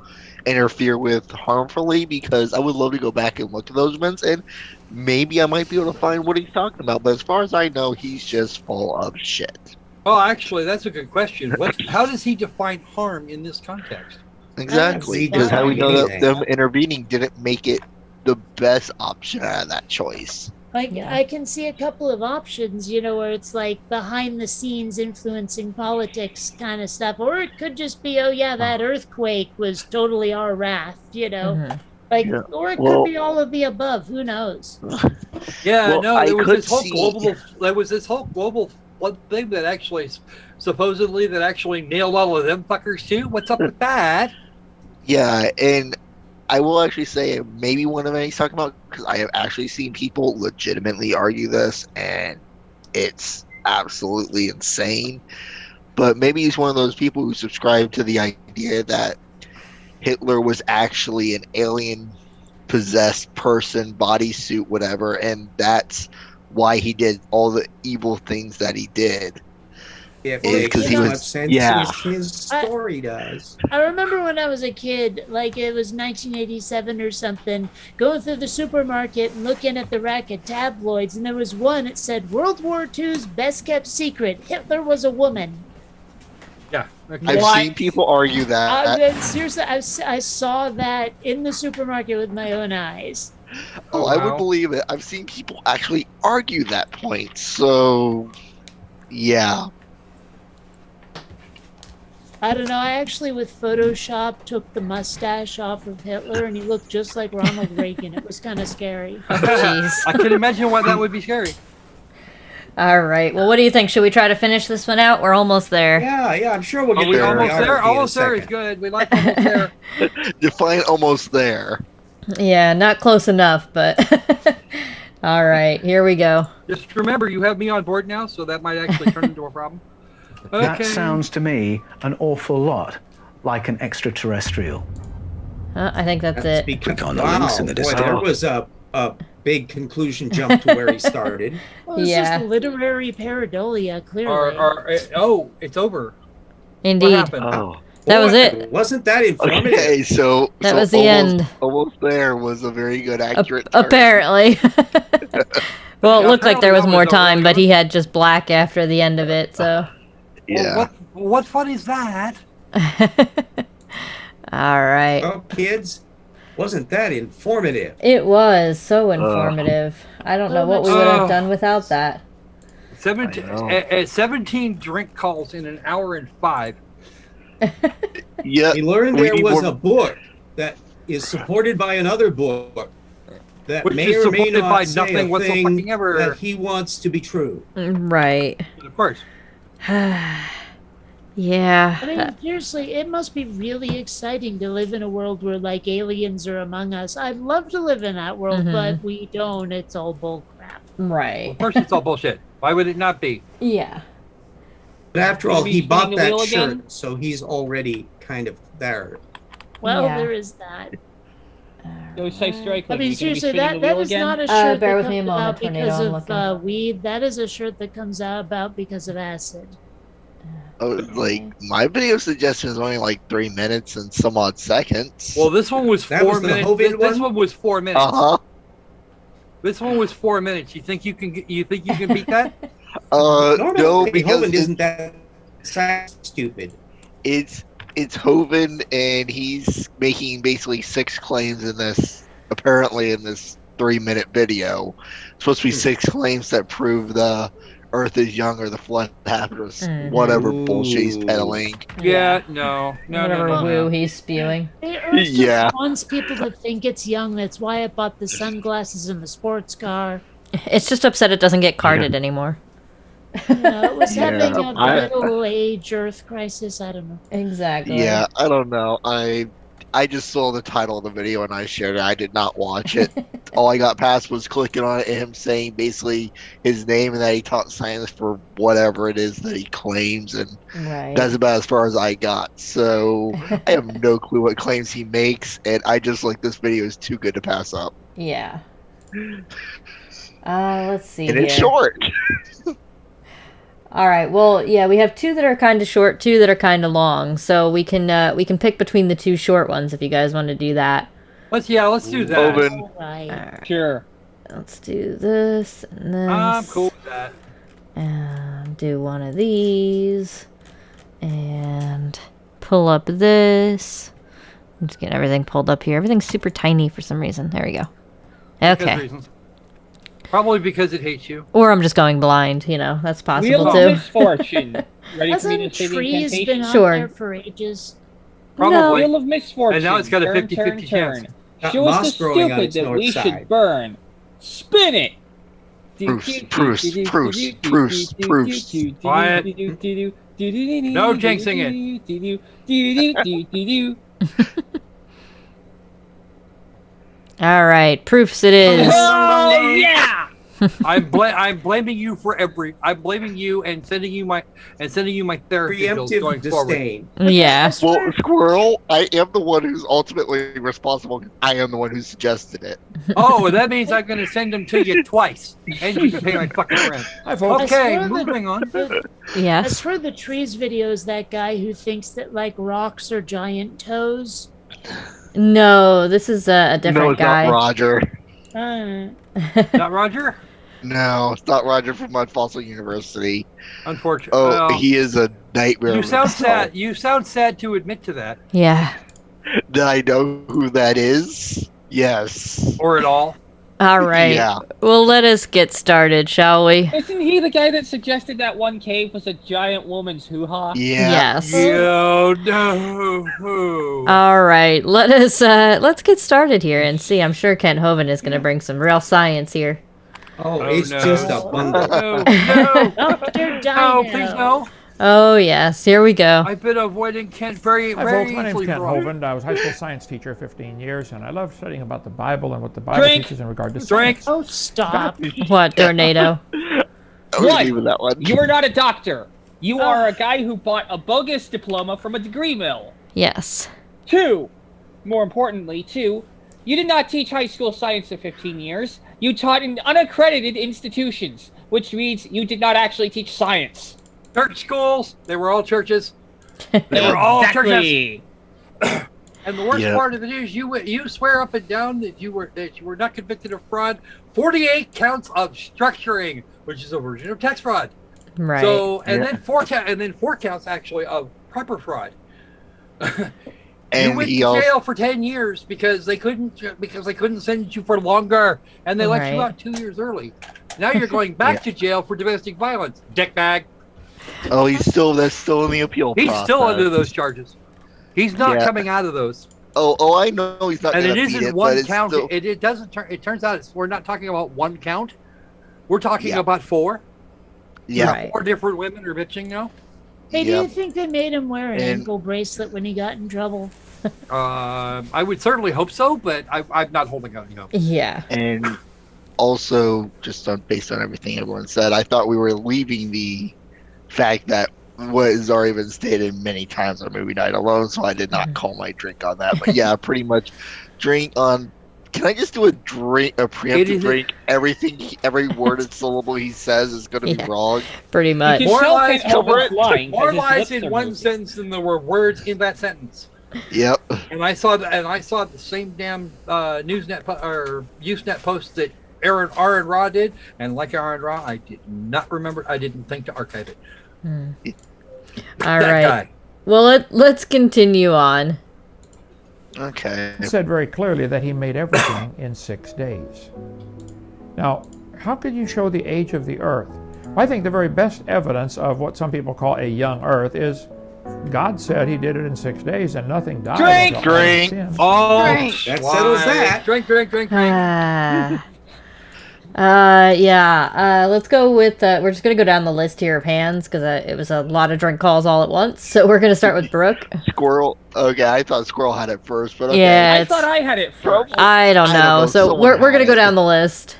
interfere with harmfully, because I would love to go back and look at those events, and maybe I might be able to find what he's talking about, but as far as I know, he's just full of shit. Oh, actually, that's a good question. How does he define harm in this context? Exactly, because how we know that them intervening didn't make it the best option out of that choice. Like, I can see a couple of options, where it's like behind the scenes influencing politics kind of stuff, or it could just be, that earthquake was totally our wrath, or it could be all of the above. Who knows? Yeah, there was this whole global flood thing that actually supposedly nailed all of them fuckers too. What's up with that? Yeah, and I will actually say maybe one of them he's talking about, because I have actually seen people legitimately argue this, and it's absolutely insane. But maybe he's one of those people who subscribe to the idea that Hitler was actually an alien-possessed person, bodysuit, whatever, and that's why he did all the evil things that he did. If he was sense his story does. I remember when I was a kid, like it was 1987 or something, going through the supermarket and looking at the rack of tabloids, and there was one that said World War II's best kept secret: Hitler was a woman. Yeah, I've seen people argue that. Seriously, I saw that in the supermarket with my own eyes. Oh, I would believe it. I've seen people actually argue that point. So, yeah. I don't know. I actually, with Photoshop, took the mustache off of Hitler, and he looked just like Ronald Reagan. It was kind of scary. Oh, jeez. I can imagine why that would be scary. All right. Well, what do you think? Should we try to finish this one out? We're almost there. Yeah. I'm sure we'll get there. Almost there. Almost there is good. We like almost there. Define almost there. Yeah, not close enough, but all right. Here we go. Just remember, you have me on board now, so that might actually turn into a problem. Okay. That sounds to me an awful lot like an extraterrestrial. I think that's it. There was a big conclusion jump to where he started. Well, it's just literary pareidolia, clearly. It's over. Indeed. What happened? That was it. Wasn't that informative? Okay, so That was the end. Almost there was a very good accurate. Apparently. Well, it Yeah, looked like there apparently was that more was a time, really but good- he had just black after the end of it, so. Yeah. Well, what fun is that? All right. Well, kids, wasn't that informative? It was so informative. I don't know what we would have done without that. 17 drink calls in an hour and 5. Yeah. We learned there was a book that is supported by another book that Which may is or may supported not by say nothing a thing whatsoever. that he wants to be true. Right. Of course. Yeah. I mean, seriously, it must be really exciting to live in a world where, like, aliens are among us. I'd love to live in that world, but we don't. It's all bull crap. Right. Of course, it's all bullshit. Why would it not be? Yeah. But after all, he bought the that wheel shirt, again? so he's already kind of there. Well, Yeah. there is that. Go say strike. I mean, seriously, that is not a Uh, shirt bear that with me a comes moment, out Tornado, because I'm of looking. weed. That is a shirt that comes out about because of acid. Like my video suggestion is only like 3 minutes and some odd seconds. Well, this one was That 4 was the minutes. Hovid This one? one was 4 minutes. Uh-huh. This one was 4 minutes. You think you can beat that? No, Normally, because Hovind isn't that stupid. it's Hovind, and he's making basically 6 claims in this. Apparently, in this 3-minute video, it's supposed to be 6 claims that prove the Earth is young or the flood happened, or whatever bullshit he's peddling. Yeah, no. Whatever woo he's spewing. The Earth just Yeah. wants people to think it's young. That's why I bought the sunglasses and the sports car. It's just upset it doesn't get carded anymore. You know, it was Yeah. having a I- middle-age Earth crisis. I don't know. Exactly. Yeah, I don't know. I just saw the title of the video and I shared it. I did not watch it. All I got past was clicking on it and him saying basically his name and that he taught science for whatever it is that he claims, and Right. that's about as far as I got. So I have no clue what claims he makes, and I just like this video is too good to pass up. Yeah. Let's see. And it's here. short. All right. Well, yeah, we have 2 that are kind of short, 2 that are kind of long. So we can pick between the 2 short ones if you guys want to do that. Let's do that. Hovind. All right. Sure. Let's do this and this. I'm cool with that. And do one of these. And pull up this. I'm just getting everything pulled up here. Everything's super tiny for some reason. There we go. Because Okay. reasons. Probably because it hates you. Or I'm just going blind, you know. That's Wheel possible of too. misfortune. Ready for me Hasn't to say the trees been incantation? on Sure. there for ages? Probably. Wheel of misfortune. And now it's got a Turn, 50-50 turn, chance. turn. Got Show us moss the growing on stupid its that north we side. should burn. Spin it. Bruce. Quiet. No jinxing it. All right, proofs it is. Oh yeah! I'm blaming you for I'm blaming you and sending you my therapy bills Preemptive going forward. disdain. Yeah. Well, Squirrel, I am the one who's ultimately responsible. I am the one who suggested it. Oh, that means I'm going to send them to you twice, and you can pay my fucking rent. Okay, moving on. Yes. As for the trees videos, that guy who thinks that, like, rocks are giant toes. No, this is a different No, it's guy. not Roger. Not Roger? No, it's not Roger from Mud Fossil University. Unfortunately. Oh, he is a nightmare. You of sound himself. sad. You sound sad to admit to that, Yeah. Did I know who that is? Yes. or at all. All right. Yeah. Well, let us get started, shall we? Isn't he the guy that suggested that one cave was a giant woman's hoo-ha? Yeah. Yes. Yo, no. All right. Let's get started here and see. I'm sure Kent Hovind is going to bring some real science here. Oh, Oh, it's no. just a bundle. No, Dr. no, Dino. please no. Oh, yes. Here we go. I've been avoiding Kent very Hi, very folks. My name's easily. Kent bro. Hovind. I was a high school science teacher 15 years, and I love studying about the Bible and what the Bible Drink. teaches in regard to Drink. science. Oh, stop. What, Tornado? I was What? leaving that one. You are not a doctor. You are a guy who bought a bogus diploma from a degree mill. Yes. 2, more importantly, 2, you did not teach high school science for 15 years. You taught in unaccredited institutions, which means you did not actually teach science. Church schools. They were all churches. They were all Exactly. churches. And the worst Yeah. part of it is you swear up and down that you were not convicted of fraud. 48 counts of structuring, which is a version of tax fraud. Right. So and Yeah. then four counts actually of proper fraud. You And went he to also jail for 10 years because they couldn't send you for longer, and they let you Right. out 2 years early. Now you're going back to jail for domestic violence, dickbag. that's still in the appeal He's process. still under those charges. He's not Yeah. coming out of those. Oh, I know he's not And going it to beat isn't it, one but it's count. still... It doesn't turn. It turns out we're not talking about one count. We're talking Yeah. about four. Yeah. Right. Four different women are bitching now. Hey, do you Yep. think they made him wear an And- ankle bracelet when he got in trouble? I would certainly hope so, but I'm not holding out any hope. Yeah. And also, just based on everything everyone said, I thought we were leaving the fact that what has already been stated many times on Movie Night alone, so I did not call my drink on that. But yeah, pretty much drink on. Can I just do a preemptive drink? Every word and syllable he says is going to be wrong. Pretty much. You can More tell lies, Ken Elbert's lying, 'cause more his lies lips in are one moving. sentence than there were words in that sentence. Yep. And I saw the same damn Usenet post that Aaron Ra did, and like Aaron Ra, I did not remember. I didn't think to archive it. All That right. guy. Well, let's continue on. Okay. It said very clearly that he made everything in 6 days. Now, how could you show the age of the earth? I think the very best evidence of what some people call a young earth is God said he did it in 6 days and nothing died. Drink! until Adam Drink! sinned. Oh, That settles that. Drink. Yeah. Let's go with. We're just gonna go down the list here of hands because it was a lot of drink calls all at once. So we're gonna start with Brooke. Squirrel. Okay, I thought Squirrel had it first, but okay. Yeah, I it's- thought I had it first. I don't know. So someone we're gonna had go it. down the list.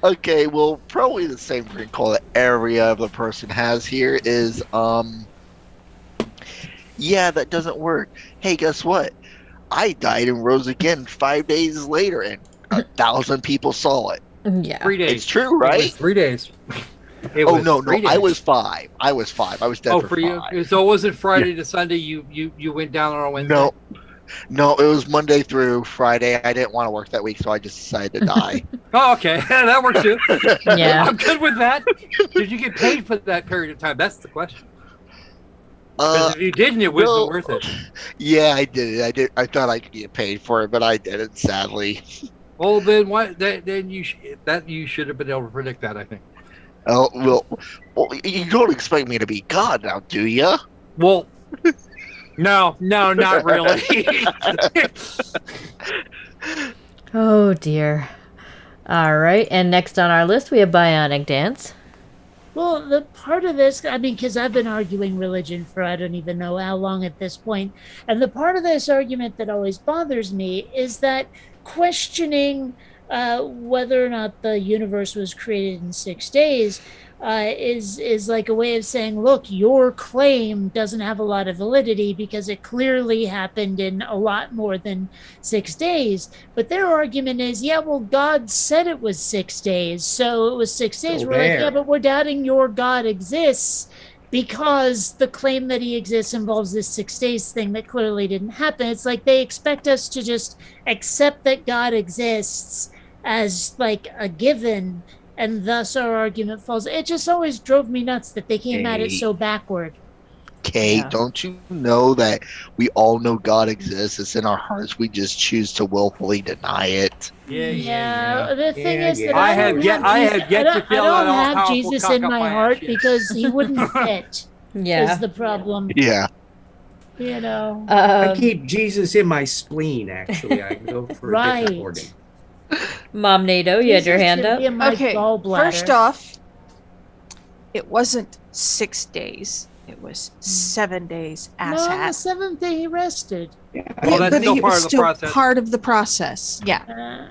Okay, well, probably the same drink call that every other person has here is, yeah, that doesn't work. Hey, guess what? I died and rose again 5 days later, and 1,000 people saw it. Yeah. 3 days. It's true, It was right? 3 days. It Oh, was no, 3 days. I was 5. I was dead Oh, for for you? 5. So it wasn't Friday to Sunday. You went down on a Wednesday. No, it was Monday through Friday. I didn't want to work that week, so I just decided to die. Oh, okay, that works too. Yeah. I'm good with that. Did you get paid for that period of time? That's the question. Because if you didn't, it wasn't worth it. Yeah, I did it. I thought I could get paid for it, but I didn't, sadly. Well, then what? Then you should have been able to predict that. I think. Oh well, you don't expect me to be God now, do you? Well, no, not really. Oh dear. All right, and next on our list we have Bionic Dance. Well, the part of this, I mean, because I've been arguing religion for I don't even know how long at this point, and the part of this argument that always bothers me is that questioning whether or not the universe was created in 6 days is like a way of saying, look, your claim doesn't have a lot of validity because it clearly happened in a lot more than 6 days. But their argument is, yeah, well, God said it was 6 days, so it was 6 days. Oh, We're like, there. yeah, but we're doubting your God exists because the claim that he exists involves this 6 days thing that clearly didn't happen. It's like they expect us to just accept that God exists as like a given, and thus our argument falls. It just always drove me nuts that they came at it so backward. Kate, Yeah. don't you know that we all know God exists? It's in our hearts. We just choose to willfully deny it. Yeah, the thing Yeah, is yeah. that I I have don't yet- have I Jesus, have yet to feel I that don't have all-powerful Jesus cock in up my my heart ass yet. because he wouldn't fit. Yeah. Is the problem. Yeah. You know. I Um, keep Jesus in my spleen, actually. I go for a Right. different organ. Mom Nato, you had your Jesus hand should up. be in my Okay, gallbladder. first off, it wasn't 6 days. It was 7 days, no, on the asshat. seventh day he rested. Well, that's but still it part was of the still process. part of the process. Yeah.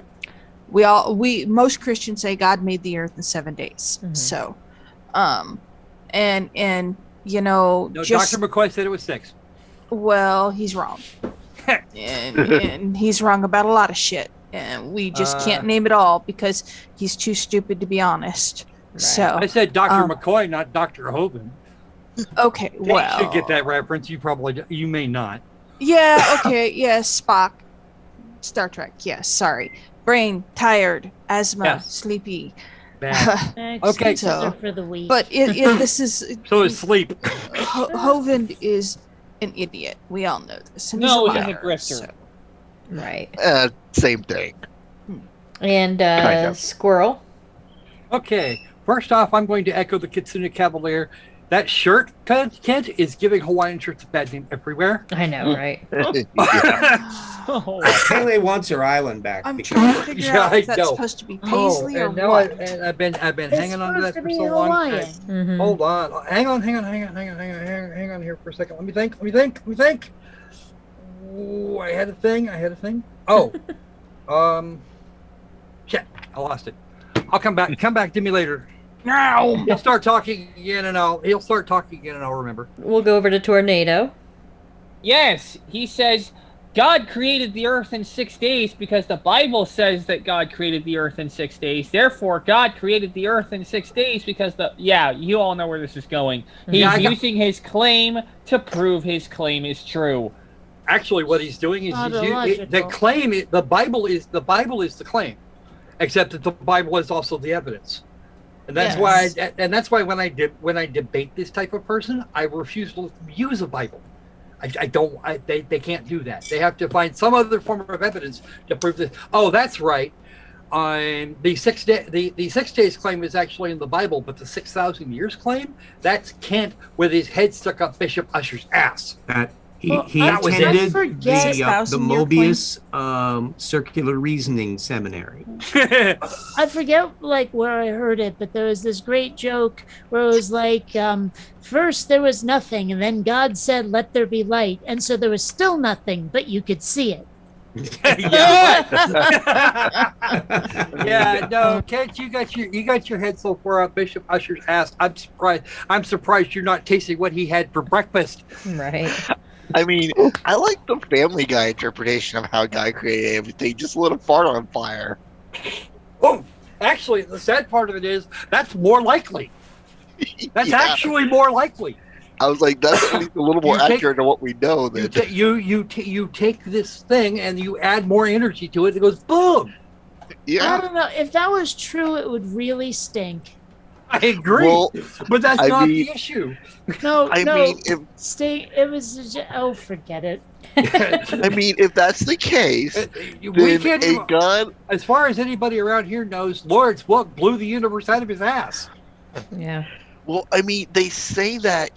Uh, Most Christians say God made the earth in 7 days. Mhm. So, and you know, No, just Dr. McCoy said it was 6. well, he's wrong, and he's wrong about a lot of shit, and we just can't name it all because he's too stupid to be honest. So I said Dr. um, McCoy, not Dr. Hogan. Okay, Kate well. should get that reference. You may not. Yeah, okay, yes, Spock. Star Trek, yes, sorry. Brain, tired, asthma, sleepy. Bad. Okay. So, for the week. but this is... So is sleep. Hovind is an idiot. We all know this. And No, he's he's a liar, grifter. so- Right. Same thing. And Kind of. Squirrel. Okay. First off, I'm going to echo the Kitsune Cavalier. That shirt, Kent, is giving Hawaiian shirts a bad name everywhere. I know, right? Pele wants her island back. I'm because- trying to figure Yeah, out if I that's know. supposed to be paisley or and now what. I've been It's hanging on to that supposed to for be so long. Hawaiian. Mhm. Hold on. Hang on here for a second. Let me think. Ooh, I had a thing. Oh. Shit. I lost it. I'll come back. Come back to me later. Now. He'll start talking again and I'll remember. We'll go over to Tornado. Yes, he says God created the earth in 6 days because the Bible says that God created the earth in 6 days. Therefore, God created the earth in 6 days because you all know where this is going. He's using his claim to prove his claim is true. Actually, what he's doing is Tautological. the Bible is the claim, except that the Bible is also the evidence. And that's why when I debate this type of person, I refuse to use a Bible. They can't do that. They have to find some other form of evidence to prove this. Oh, that's right. The 6 days claim is actually in the Bible, but the 6,000 years claim, that's Kent with his head stuck up Bishop Usher's ass. He that was it. attended forget the 6,000-year Mobius circular reasoning seminary. I forget where I heard it, but there was this great joke where it was like, first there was nothing, and then God said, "Let there be light," and so there was still nothing, but you could see it. Yeah, no, Kent, you got your head so far up Bishop Usher's ass. I'm surprised you're not tasting what he had for breakfast. Right. I mean, I like the Family Guy interpretation of how God created everything. Just lit a fart on fire. Oh, actually, the sad part of it is that's more likely. That's actually more likely. I was like, that's at least a little more accurate than what we know. Then You take this thing and you add more energy to it. It goes boom. I don't know. If that was true, it would really stink. I agree, but that's not the issue. No, I mean, it was. Forget it. I mean, if that's the case, We can't then a God. As far as anybody around here knows, Lord's book blew the universe out of his ass. Yeah. Well, I mean, they say that,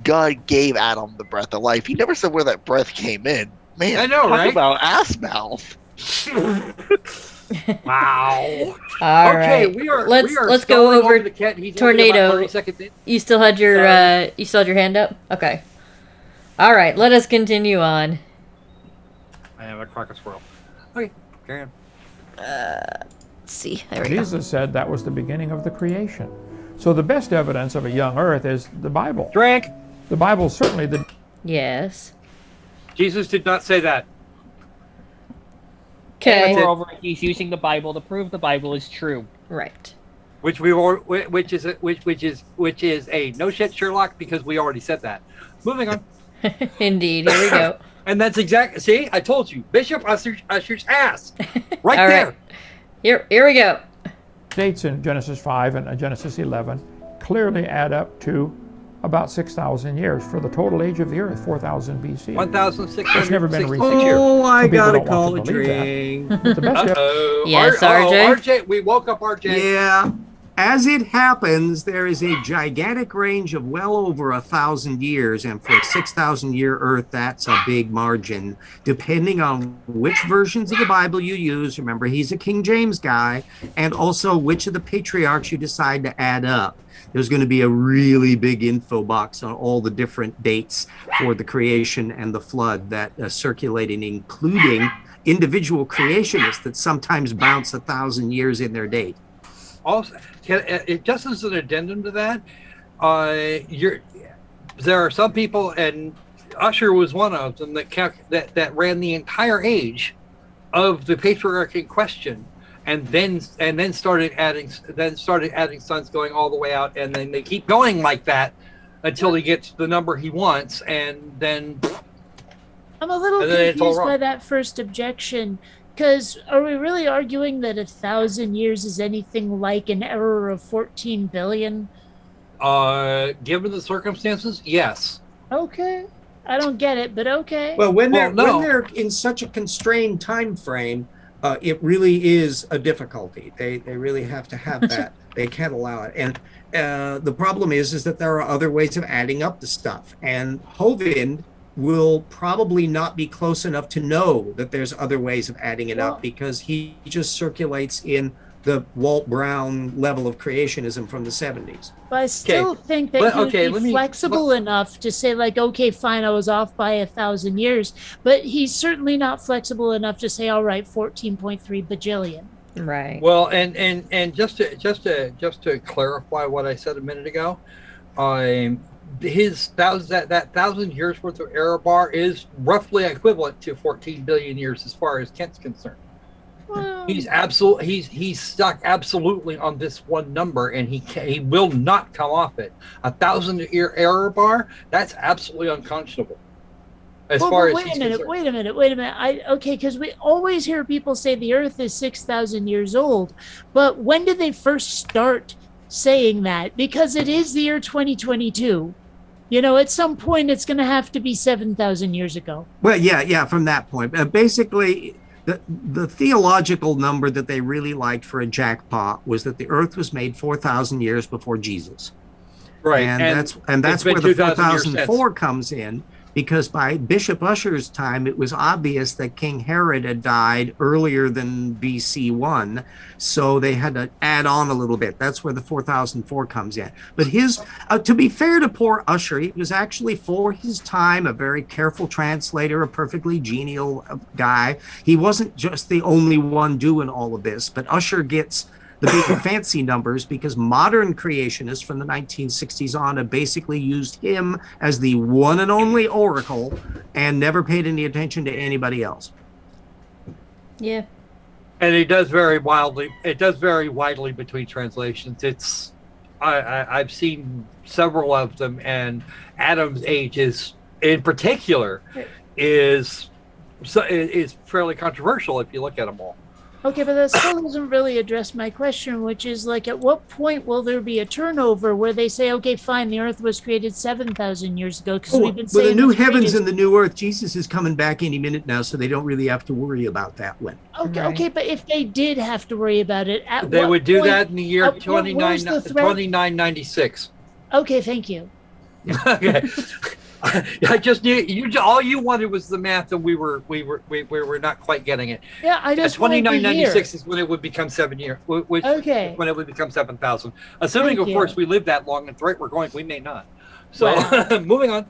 God gave Adam the breath of life. He never said where that breath came in. Man, I know, talk right? about ass mouth. Wow. All Okay, right. we are. Let's go over the cat. He's only about Tornado. 30 seconds in. You still had your hand up? Okay. All right, let us continue on. I have a crocker squirrel. Okay, carry on. Let's see. There we go. Jesus said that was the beginning of the creation. So the best evidence of a young earth is the Bible. Drink. The Bible's certainly the... Yes. Jesus did not say that. Okay. Moreover, he's using the Bible to prove the Bible is true. Right. Which is a no shit Sherlock because we already said that. Moving on. Indeed. Here we go. And that's exactly. See, I told you, Bishop Usher's ass, right All there. right. Here we go. Dates in Genesis 5 and Genesis 11 clearly add up to about 6,000 years for the total age of the earth, 4,000 BC. 1,600. It's never been researched. Oh, I Some people gotta don't want call to a believe that. drink. But the best Yes, RJ? RJ, we woke up RJ. Yeah. As it happens, there is a gigantic range of well over 1,000 years, and for a 6,000-year Earth, that's a big margin. Depending on which versions of the Bible you use, remember he's a King James guy, and also which of the patriarchs you decide to add up. There's going to be a really big info box on all the different dates for the creation and the flood that circulating, including individual creationists that sometimes bounce 1,000 years in their date. Also, just as an addendum to that, there are some people, and Usher was one of them, that ran the entire age of the patriarch in question and then started adding suns going all the way out, and then they keep going like that until he gets the number he wants, and then I'm a little confused by that first objection, because are we really arguing that 1,000 years is anything like an error of 14 billion? Given the circumstances, yes. Okay. I don't get it, but okay. Well, when they're in such a constrained time frame, it really is a difficulty. They really have to have that. They can't allow it. And the problem is that there are other ways of adding up the stuff. And Hovind will probably not be close enough to know that there's other ways of adding it up, because he just circulates in the Walt Brown level of creationism from the 70s. But I still think that he'd be flexible enough to say, like, okay, fine, I was off by 1,000 years. But he's certainly not flexible enough to say, all right, 14.3 bajillion. Right. Well, and just to clarify what I said a minute ago, his that 1,000 years worth of error bar is roughly equivalent to 14 billion years as far as Kent's concerned. Well, he's stuck absolutely on this one number, and he will not come off it. 1,000-year error bar, that's absolutely unconscionable. Wait a minute. Okay, because we always hear people say the Earth is 6,000 years old, but when did they first start saying that? Because it is the year 2022. You know, at some point it's going to have to be 7,000 years ago. Well, yeah, from that point. Basically, the theological number that they really liked for a jackpot was that the Earth was made 4,000 years before Jesus. Right, and that's where the 4,004 comes in, because by Bishop Ussher's time, it was obvious that King Herod had died earlier than BC 1, so they had to add on a little bit. That's where the 4,004 comes in. But to be fair to poor Ussher, he was actually, for his time, a very careful translator, a perfectly genial guy. He wasn't just the only one doing all of this, but Ussher gets the big fancy numbers because modern creationists from the 1960s on have basically used him as the one and only oracle and never paid any attention to anybody else. Yeah. And it does vary wildly. It does vary widely between translations. I've seen several of them, and Adam's age in particular is fairly controversial if you look at them all. Okay, but that still doesn't really address my question, which is, like, at what point will there be a turnover where they say, okay, fine, the Earth was created 7,000 years ago? Because we've been saying the new heavens and the new Earth, Jesus is coming back any minute now, so they don't really have to worry about that one. Okay, but if they did have to worry about it, they would do that in the year 2996. Okay, thank you. Okay. I just knew all you wanted was the math, and we were not quite getting it. Yeah, I just 2996 is when it would become 7 years. Okay. When it would become 7,000. Assuming, of course, we live that long, and the rate we're going, we may not. So, moving on.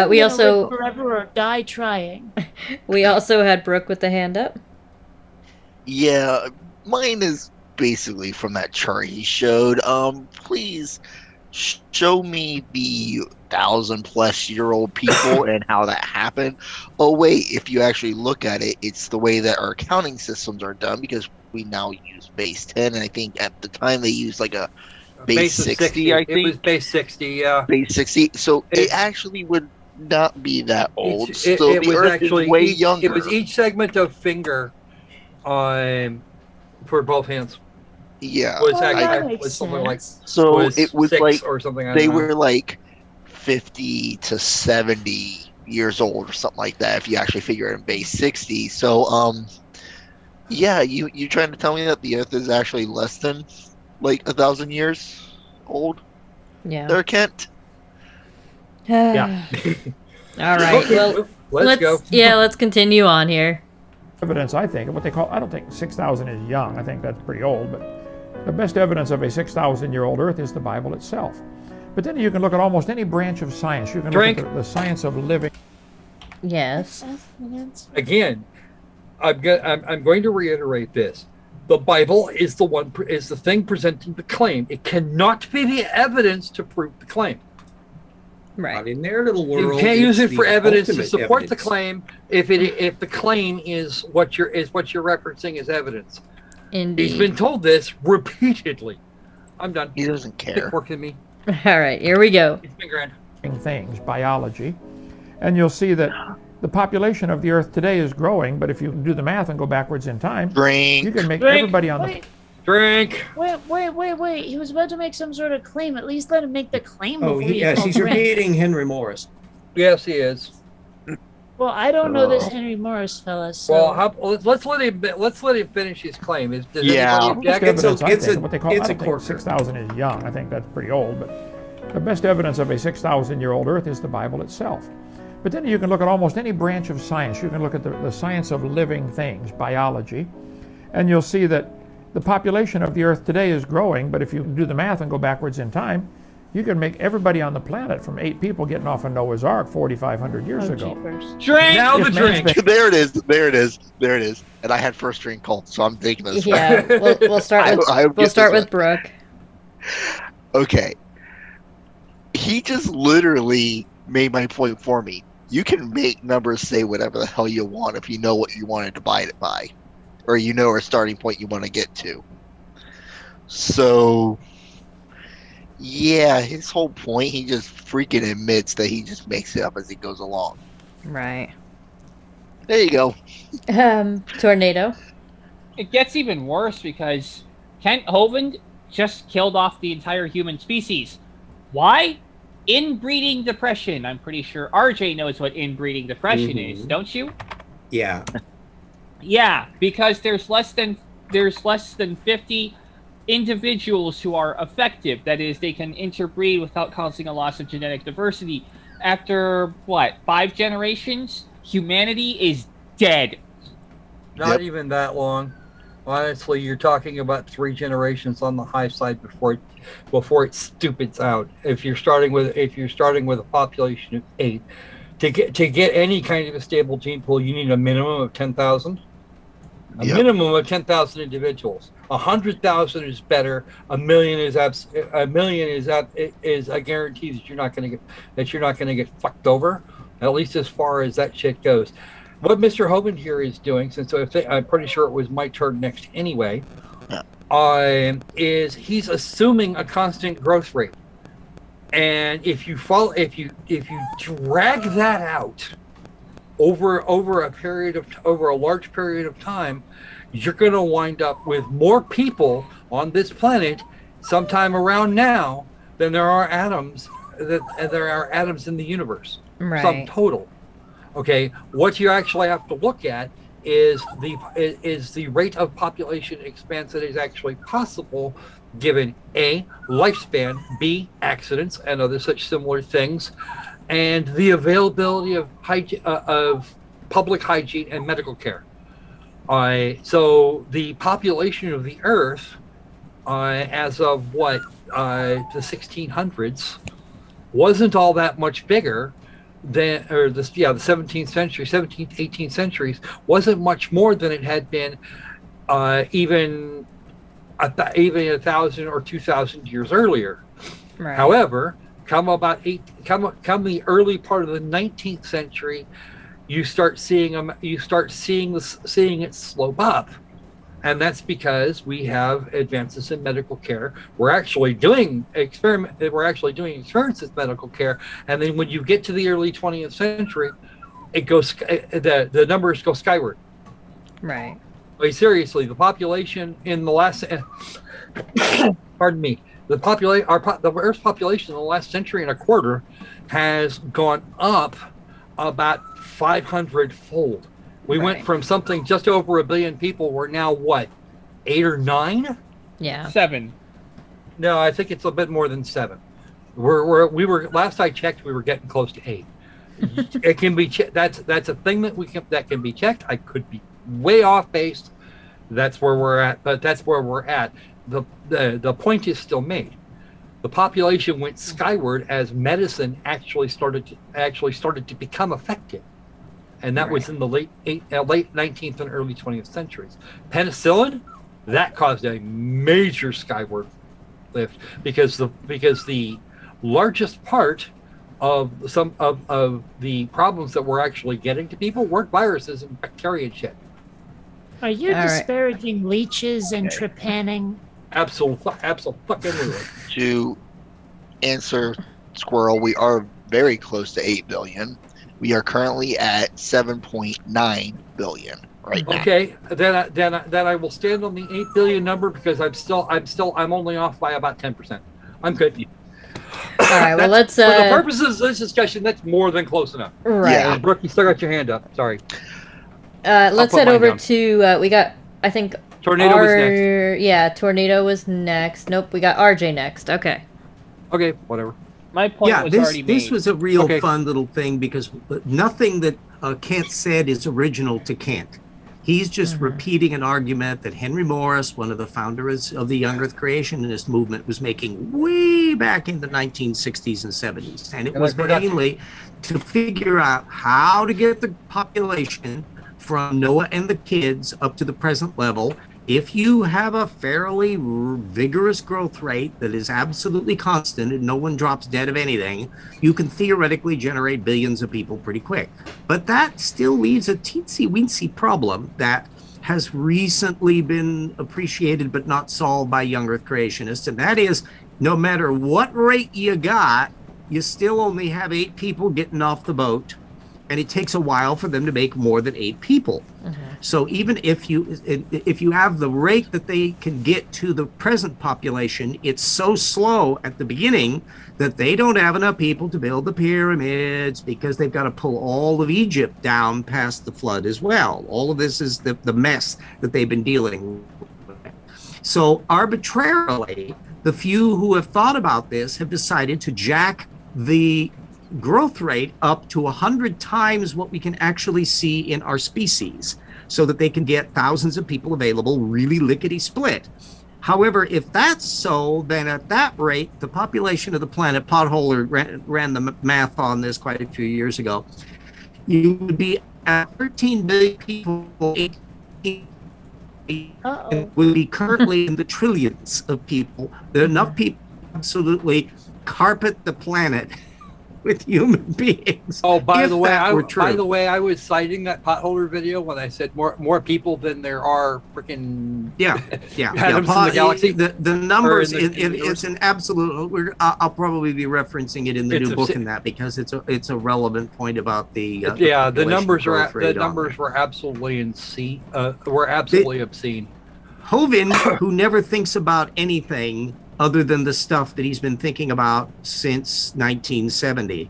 We also live forever or die trying. We also had Brooke with the hand up. Yeah, mine is basically from that chart he showed. Please show me the 1,000-plus-year-old people and how that happened. Oh wait, if you actually look at it, it's the way that our accounting systems are done, because we now use base 10, and I think at the time they used like a base 60, I think. It was base 60, yeah. Base 60, so it actually would not be that old. It the was Earth actually is way younger. It was each segment of finger for both hands. Yeah, was something like so it was like or something. They were like 50 to 70 years old or something like that if you actually figure it in base 60. So yeah, you trying to tell me that the Earth is actually less than like 1,000 years old? Yeah. There, Kent. Yeah. All right. Okay, well, let's go. Yeah, let's continue on here. Evidence, I think, what they call, I don't think 6,000 is young. I think that's pretty old, but the best evidence of a 6,000-year-old Earth is the Bible itself. But then you can look at almost any branch of science. You can look at the science of living. Yes. Again, I'm going to reiterate this. The Bible is the thing presenting the claim. It cannot be the evidence to prove the claim. Right. In their little world, you can't use it it's for the evidence to ultimate support the evidence. claim if the claim is what you're referencing as evidence. Indeed. He's been told this repeatedly. I'm done. He doesn't care. Quit working me. All right, here we go. It's been grand. Things, biology, and you'll see that the population of the Earth today is growing, but if you do the math and go backwards in time, you can make everybody on the... Drink. Wait. He was about to make some sort of claim. At least let him make the claim. Oh, before yes, he's drink. repeating Henry Morris. Yes, he is. Well, I don't know this Henry Morris fella. So. Well, let's let him finish his claim. Does anybody object? It's a 6,000 is young. I think that's pretty old, but the best evidence of a 6,000-year-old Earth is the Bible itself. But then you can look at almost any branch of science. You can look at the science of living things, biology, and you'll see that the population of the Earth today is growing, but if you do the math and go backwards in time, you can make everybody on the planet from 8 people getting off of Noah's Ark 4,500 years ago. Drink! Now the drink! There it is. And I had first drink called, so I'm taking this. Yeah, we'll start with Brooke. Okay. He just literally made my point for me. You can make numbers say whatever the hell you want if you know what you want to divide it by. Or you know a starting point you want to get to. So... yeah, his whole point, he just freaking admits that he just makes it up as he goes along. Right. There you go. Tornado. It gets even worse because Kent Hovind just killed off the entire human species. Why? Inbreeding depression. I'm pretty sure RJ knows what inbreeding depression is, don't you? Yeah. Yeah, because there's less than 50 individuals who are effective. That is, they can interbreed without causing a loss of genetic diversity. After, 5 generations, humanity is dead. Not even that long. Honestly, you're talking about 3 generations on the high side before it stupids out. If you're starting with a population of 8, to get any kind of a stable gene pool, you need a minimum of 10,000. A minimum of 10,000 individuals. 100,000 is better. A million is a guarantee that you're not going to get fucked over. At least as far as that shit goes. What Mr. Hovind here is doing, since I'm pretty sure it was my turn next anyway, is he's assuming a constant growth rate. And if you drag that out over a large period of time, you're going to wind up with more people on this planet sometime around now than there are atoms in the universe. Right. Sum total. Okay, what you actually have to look at is the rate of population expansion that is actually possible given A, lifespan, B, accidents and other such similar things, and the availability of public hygiene and medical care. So the population of the Earth, as of the 1600s, wasn't all that much bigger than, the 17th century, 17th, 18th centuries wasn't much more than it had been, even 1,000 or 2,000 years earlier. Right. However, come the early part of the 19th century, you start seeing it slope up, and that's because we have advances in medical care. We're actually doing experiments with medical care, and then when you get to the early 20th century, the numbers go skyward. Right. Like, seriously, the population in the last pardon me, the Earth's population in the last century and a quarter has gone up about 500-fold. We went from something just over 1 billion people. We're now 8 or 9? Yeah. 7. No, I think it's a bit more than 7. We were last I checked, we were getting close to 8. It can be that's a thing that can be checked. I could be way off base. That's where we're at, but that's where we're at. The point is still made. The population went skyward as medicine actually started to become effective, and that was in the late 19th and early 20th centuries. Penicillin, that caused a major skyward lift because the largest part of some of the problems that we're actually getting to people weren't viruses and bacteria and shit. Are you All right. disparaging leeches and trepanning? Absolutely. To answer Squirrel, we are very close to 8 billion. We are currently at 7.9 billion right now. Okay, then I will stand on the 8 billion number because I'm only off by about 10%. I'm good. All right. Well, let's. For the purposes of this discussion, that's more than close enough. Right. Yeah, Brooke, you still got your hand up. Sorry. Let's head over to. We got. I think. Tornado was next. Yeah, Tornado was next. Nope, we got RJ next. Okay. Okay, whatever. My point was already made. This was a real fun little thing because nothing that Kant said is original to Kant. He's just repeating an argument that Henry Morris, one of the founders of the young Earth creationist movement, was making way back in the 1960s and 70s. And it was mainly to figure out how to get the population from Noah and the kids up to the present level. If you have a fairly vigorous growth rate that is absolutely constant and no one drops dead of anything, you can theoretically generate billions of people pretty quick. But that still leaves a teensy-weensy problem that has recently been appreciated but not solved by young Earth creationists, and that is no matter what rate you got, you still only have 8 people getting off the boat, and it takes a while for them to make more than 8 people. So even if you have the rate that they can get to the present population, it's so slow at the beginning that they don't have enough people to build the pyramids because they've got to pull all of Egypt down past the flood as well. All of this is the mess that they've been dealing with. So arbitrarily, the few who have thought about this have decided to jack the growth rate up to 100 times what we can actually see in our species, so that they can get thousands of people available really lickety split. However, if that's so, then at that rate, the population of the planet, Potholer ran the math on this quite a few years ago, you would be at 13 billion people, 18 would be currently in the trillions of people. There are enough people to absolutely carpet the planet with human beings. Oh, by the way, I was citing that potholder video when I said more people than there are freaking atoms in the galaxy. The numbers, it's an absolute. I'll probably be referencing it in the new book in that because it's a relevant point about the the numbers were absolutely obscene. Obscene. Hovind, who never thinks about anything other than the stuff that he's been thinking about since 1970,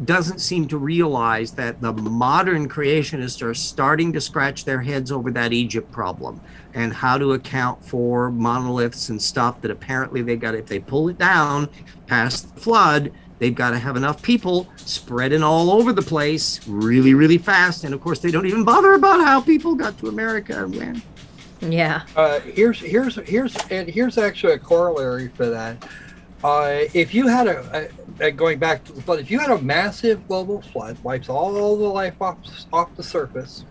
doesn't seem to realize that the modern creationists are starting to scratch their heads over that Egypt problem and how to account for monoliths and stuff that apparently they got, if they pull it down past the flood, they've got to have enough people spreading all over the place really, really fast. And of course, they don't even bother about how people got to America and when. Yeah. Here's actually a corollary for that. If you had going back to the flood, if you had a massive global flood, wipes all the life off the surface,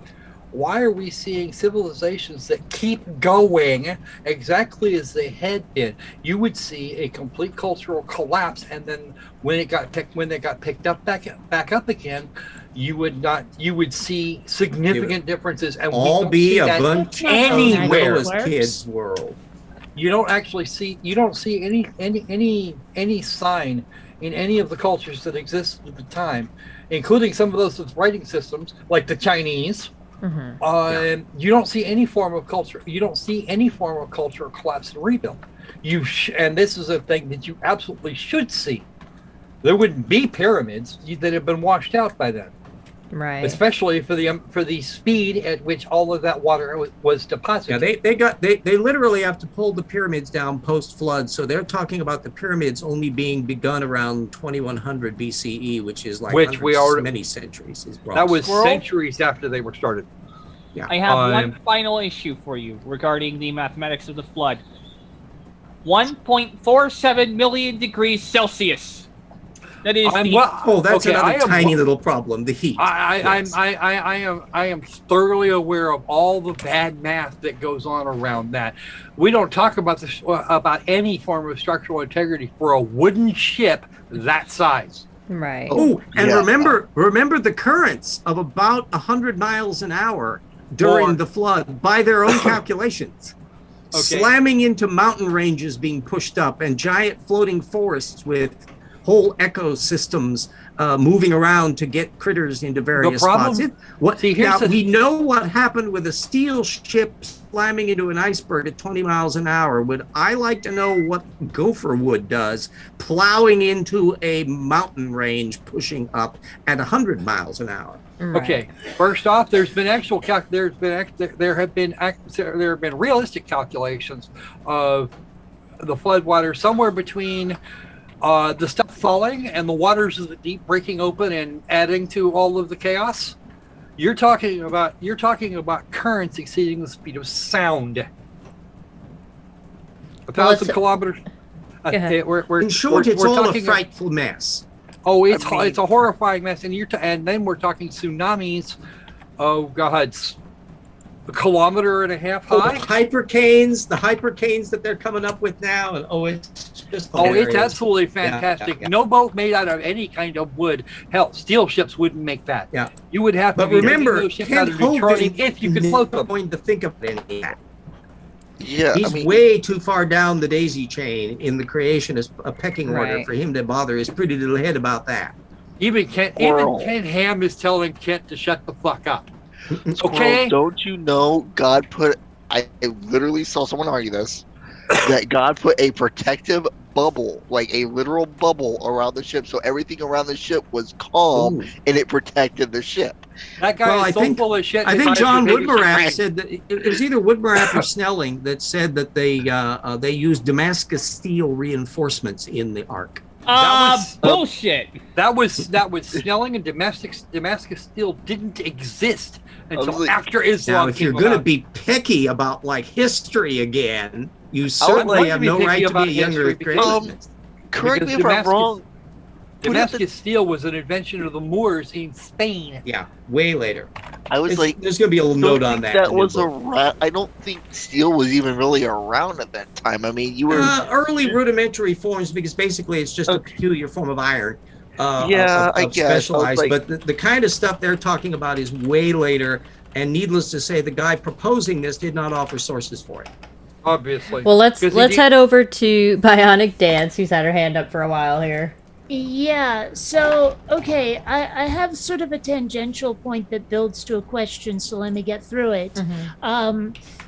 why are we seeing civilizations that keep going exactly as they had been? You would see a complete cultural collapse, and then when they got picked up back up again, you would see significant differences, and all be a bunch anywhere. Kids world. You don't see any sign in any of the cultures that existed at the time, including some of those with writing systems like the Chinese. You don't see any form of culture. You don't see any form of cultural collapse and rebuild. And this is a thing that you absolutely should see. There wouldn't be pyramids that have been washed out by then. Right. Especially for the speed at which all of that water was deposited. Yeah, they literally have to pull the pyramids down post flood. So they're talking about the pyramids only being begun around 2100 BCE, which is like many centuries. That was centuries after they were started. Yeah. I have one final issue for you regarding the mathematics of the flood. 1.47 million degrees Celsius. That is that's another tiny little problem, the heat. I am thoroughly aware of all the bad math that goes on around that. We don't talk about about any form of structural integrity for a wooden ship that size. Right. Oh, and remember the currents of about 100 miles an hour during the flood by their own calculations. Okay. Slamming into mountain ranges being pushed up and giant floating forests with whole ecosystems moving around to get critters into various spots. We know what happened with a steel ship slamming into an iceberg at 20 miles an hour. Would I like to know what gopher wood does plowing into a mountain range pushing up at 100 miles an hour? Okay. First off, there have been realistic calculations of the floodwater somewhere between the stuff falling and the waters of the deep breaking open and adding to all of the chaos. You're talking about currents exceeding the speed of sound. 1,000 kilometers. In short, it's all a frightful mess. Oh, it's a horrifying mess, and then we're talking tsunamis. Oh God, a kilometer and a half high. The hypercanes that they're coming up with now, and it's just hilarious. It's absolutely fantastic. Yeah. No boat made out of any kind of wood. Hell, steel ships wouldn't make that. Yeah, you would have to. But remember, those ships out of neutronium if you could float them. Going to think of any of that. Yeah, he's way too far down the daisy chain in the creationist pecking order Right. for him to bother his pretty little head about that. Even Ken Ham is telling Kent to shut the fuck up. Okay. Don't you know God put? I literally saw someone argue this. That God put a protective bubble, like a literal bubble, around the ship, so everything around the ship was calm and it protected the ship. That guy is so full of shit. I think John Woodmarath said that it was either Woodmarath or Snelling that said that they used Damascus steel reinforcements in the Ark. Bullshit. That was Snelling, and Damascus steel didn't exist until after Islam. Now, if you're going to be picky about like history again, you certainly have no right to be a younger creationist. Correct me if I'm wrong. Damascus steel was an invention of the Moors in Spain. Yeah, way later. There's going to be a little note on that. I don't think steel was even really around at that time. I mean, you were early rudimentary forms because basically it's just a peculiar form of iron. I guess. Specialized, but the kind of stuff they're talking about is way later. And needless to say, the guy proposing this did not offer sources for it. Obviously. Well, let's head over to Bionic Dance, who's had her hand up for a while here. Yeah, so, okay, I have sort of a tangential point that builds to a question, so let me get through it.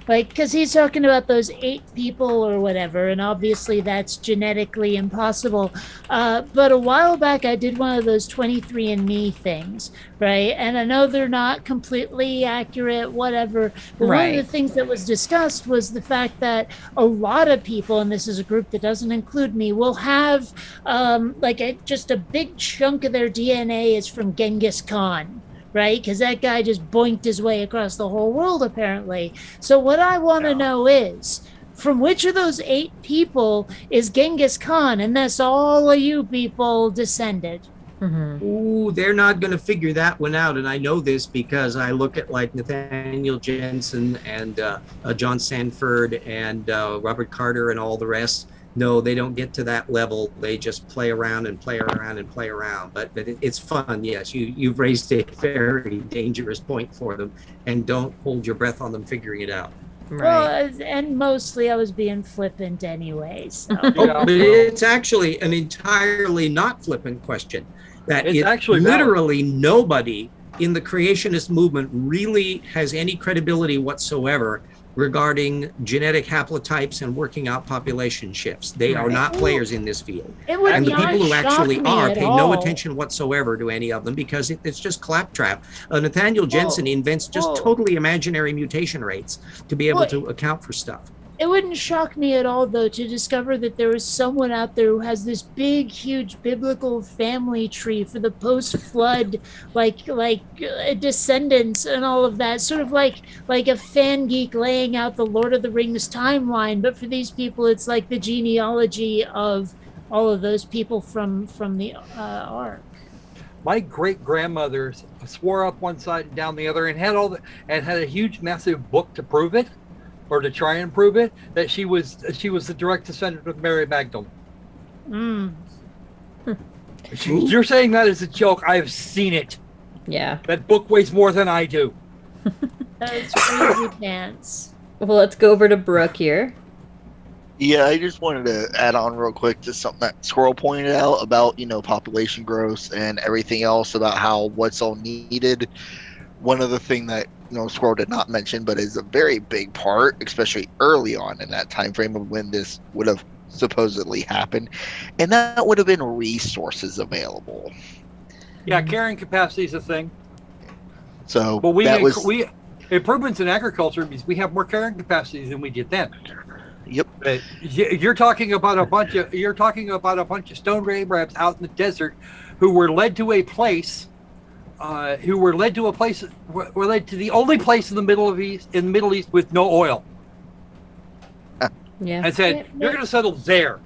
Because he's talking about those 8 people or whatever, and obviously that's genetically impossible. But a while back, I did one of those 23andMe things, right? And I know they're not completely accurate, whatever. But one of the things that was discussed was the fact that a lot of people, and this is a group that doesn't include me, will have just a big chunk of their DNA is from Genghis Khan. Right? Because that guy just boinked his way across the whole world, apparently. So what I want to know is, from which of those 8 people is Genghis Khan, and that's all of you people descended? Ooh, they're not going to figure that one out, and I know this because I look at like Nathaniel Jensen and John Sanford and Robert Carter and all the rest. No, they don't get to that level. They just play around and play around and play around. But it's fun. Yes, you've raised a very dangerous point for them, and don't hold your breath on them figuring it out. Well, and mostly I was being flippant anyway. So. But it's actually an entirely not flippant question. That it's actually literally nobody in the creationist movement really has any credibility whatsoever regarding genetic haplotypes and working out population shifts. They are not players in this field. And the people who actually are pay no attention whatsoever to any of them because it's just claptrap. Nathaniel Jensen invents just totally imaginary mutation rates to be able to account for stuff. It wouldn't shock me at all, though, to discover that there is someone out there who has this big, huge biblical family tree for the post-flood, like descendants and all of that. Sort of like a fan geek laying out the Lord of the Rings timeline. But for these people, it's like the genealogy of all of those people from the Ark. My great grandmother swore up one side and down the other, and had had a huge, massive book to prove it. Or to try and prove it, that she was the direct descendant of Mary Magdalene. You're saying that as a joke. I've seen it. Yeah. That book weighs more than I do. That's crazy pants. Well, let's go over to Brooke here. Yeah, I just wanted to add on real quick to something that Squirrel pointed out about, population growth and everything else about how what's all needed. One other thing that, Squirrel did not mention, but is a very big part, especially early on in that time frame of when this would have supposedly happened, and that would have been resources available. Yeah, carrying capacity is a thing. So but we that was improvements in agriculture means we have more carrying capacity than we did then. Yep. But you're talking about a bunch of stone Arabs out in the desert who were led to a place, were led to the only place in the Middle East with no oil. Yeah. And said, you're going to settle there.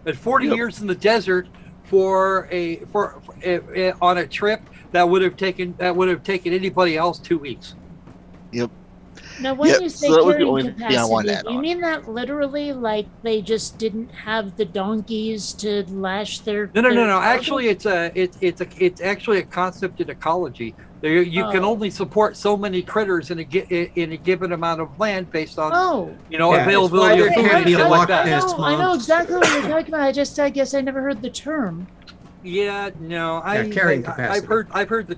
And 40 years in the desert on a trip that would have taken anybody else 2 weeks. Yep. Now, when you say so carrying capacity, you mean that literally, like they just didn't have the donkeys to lash their? No. Actually, it's actually a concept in ecology. You can only support so many critters in a given amount of land based on availability of food and shit like that. I know exactly what you're talking about. I guess I never heard the term. Yeah, no, carrying capacity. I've heard the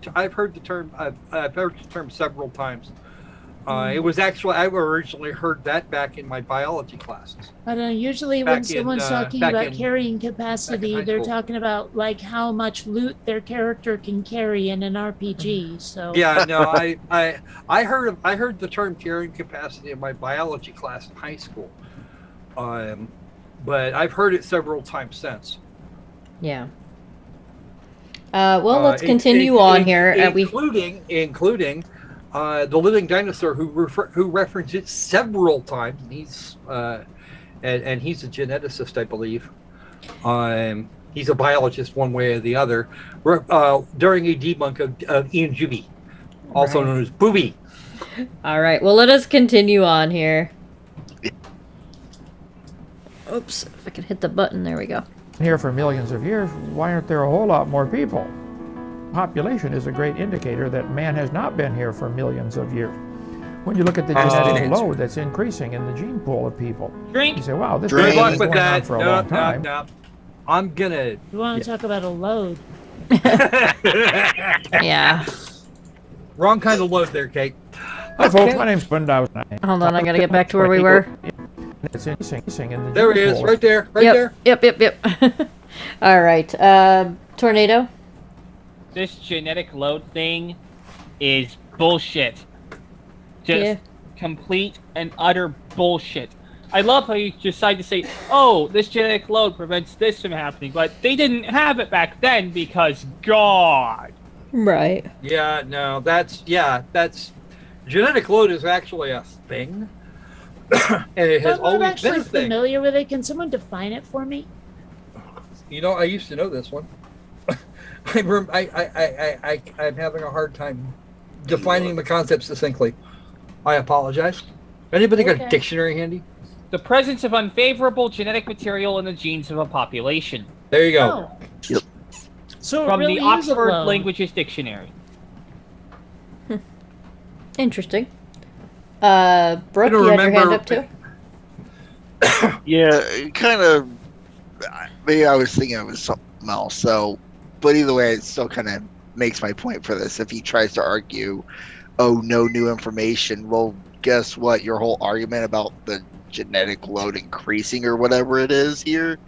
term several times. It was actually I originally heard that back in my biology classes. I don't know. Usually, when someone's talking about carrying capacity, they're talking about like how much loot their character can carry in an RPG. So yeah, no, I heard the term carrying capacity in my biology class in high school, but I've heard it several times since. Yeah. Well, let's continue on here. Including the living dinosaur who referenced it several times. He's and he's a geneticist, I believe. He's a biologist one way or the other. During a debunk of Ian Juby, also known as Booby. All right. Well, let us continue on here. Oops! If I can hit the button, there we go. Here for millions of years, why aren't there a whole lot more people? Population is a great indicator that man has not been here for millions of years. When you look at the genetic load that's increasing in the gene pool of people, you say, wow, this has been going on for a long time. No. I'm gonna... You want to talk about a load. Yeah. Wrong kind of load there, Kate. Hi, folks. My name's Bunda. Hold on, I gotta get back to where we were. It's increasing in the there he is, right there, there. Yep. All right. Tornado? This genetic load thing is bullshit. Just complete and utter bullshit. I love how you decide to say, oh, this genetic load prevents this from happening, but they didn't have it back then because God. Right. Yeah, no, that's genetic load is actually a thing. And it has I'm always actually been a thing. familiar with it. Can someone define it for me? I used to know this one. I'm having a hard time defining the concept succinctly. I apologize. Anybody got a dictionary handy? The presence of unfavorable genetic material in the genes of a population. There you go. Oh. Yep. So From really the is a Oxford load. Languages Dictionary. Interesting. Brooke, you had your hand up too? Yeah, kind of. Maybe I was thinking it was something else. So, but either way, it still kind of makes my point for this. If he tries to argue, oh, no new information, well, guess what? Your whole argument about the genetic load increasing or whatever it is here,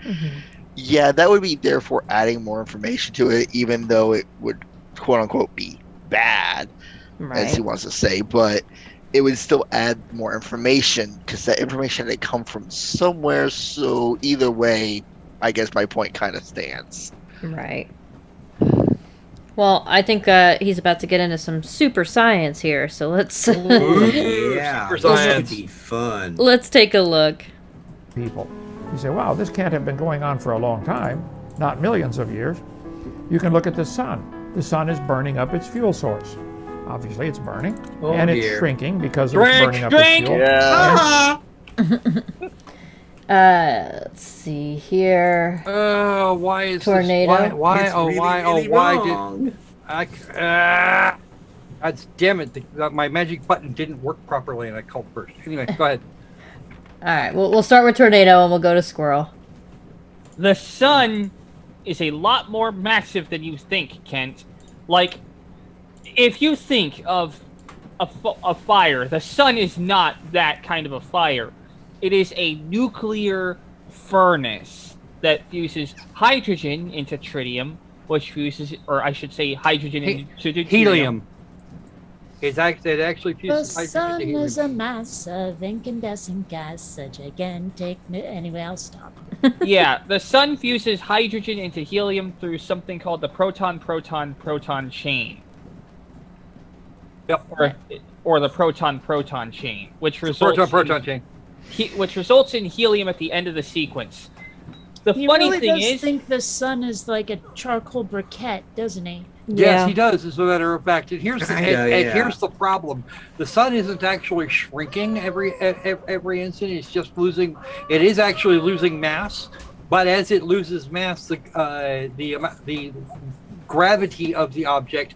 yeah, that would be therefore adding more information to it, even though it would quote unquote be bad, as he wants to say, but it would still add more information because that information had come from somewhere. So either way, I guess my point kind of stands. Right. Well, I think he's about to get into some super science here, so let's... Yeah, super this science. should be fun. Let's take a look. People. You say, wow, this can't have been going on for a long time, not millions of years. You can look at the sun. The sun is burning up its fuel source. Obviously, it's burning, and it's shrinking because it's burning up its fuel. Yeah. Let's see here. Why is Tornado. This, why? It's Oh, really, why? really Oh, why wrong. did? God damn it! My magic button didn't work properly, and I called first. Anyway, go ahead. All right, we'll start with tornado, and we'll go to squirrel. The sun is a lot more massive than you think, Kent. Like, if you think of a fire, the sun is not that kind of a fire. It is a nuclear furnace that fuses hydrogen into tritium, which fuses, or I should say, hydrogen into helium. It actually The fuses hydrogen sun to helium. is a mass of incandescent gas, a gigantic. Anyway, I'll stop. Yeah, the sun fuses hydrogen into helium through something called the proton-proton-proton chain. Yep. Or the proton-proton chain, which results proton chain. Which results in helium at the end of the sequence. The He funny really thing does is, think the sun is like a charcoal briquette, doesn't he? Yes, he does, as a matter of fact. And here's Kinda, the problem: the sun isn't actually shrinking every instant. It's just losing. It is actually losing mass, but as it loses mass, the gravity of the object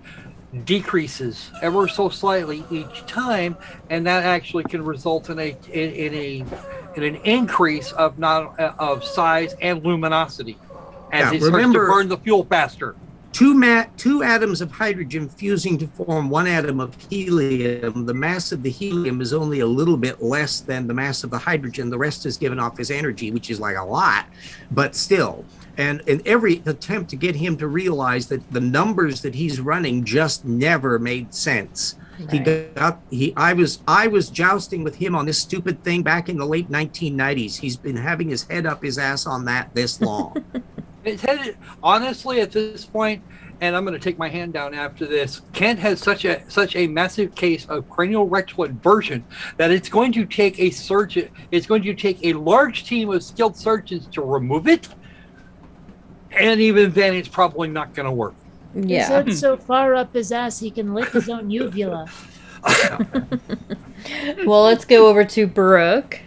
decreases ever so slightly each time, and that actually can result in an increase of size and luminosity as it starts to burn the fuel faster. Two atoms of hydrogen fusing to form one atom of helium. The mass of the helium is only a little bit less than the mass of the hydrogen. The rest is given off as energy, which is like a lot, but still. And in every attempt to get him to realize that the numbers that he's running just never made sense. Right. I was jousting with him on this stupid thing back in the late 1990s. He's been having his head up his ass on that this long. It's headed, honestly, at this point, and I'm going to take my hand down after this. Kent has such a massive case of cranial rectal inversion that it's going to take a surgeon. It's going to take a large team of skilled surgeons to remove it, and even then, it's probably not going to work. Yeah. He's so far up his ass he can lick his own uvula. Well, let's go over to Brooke.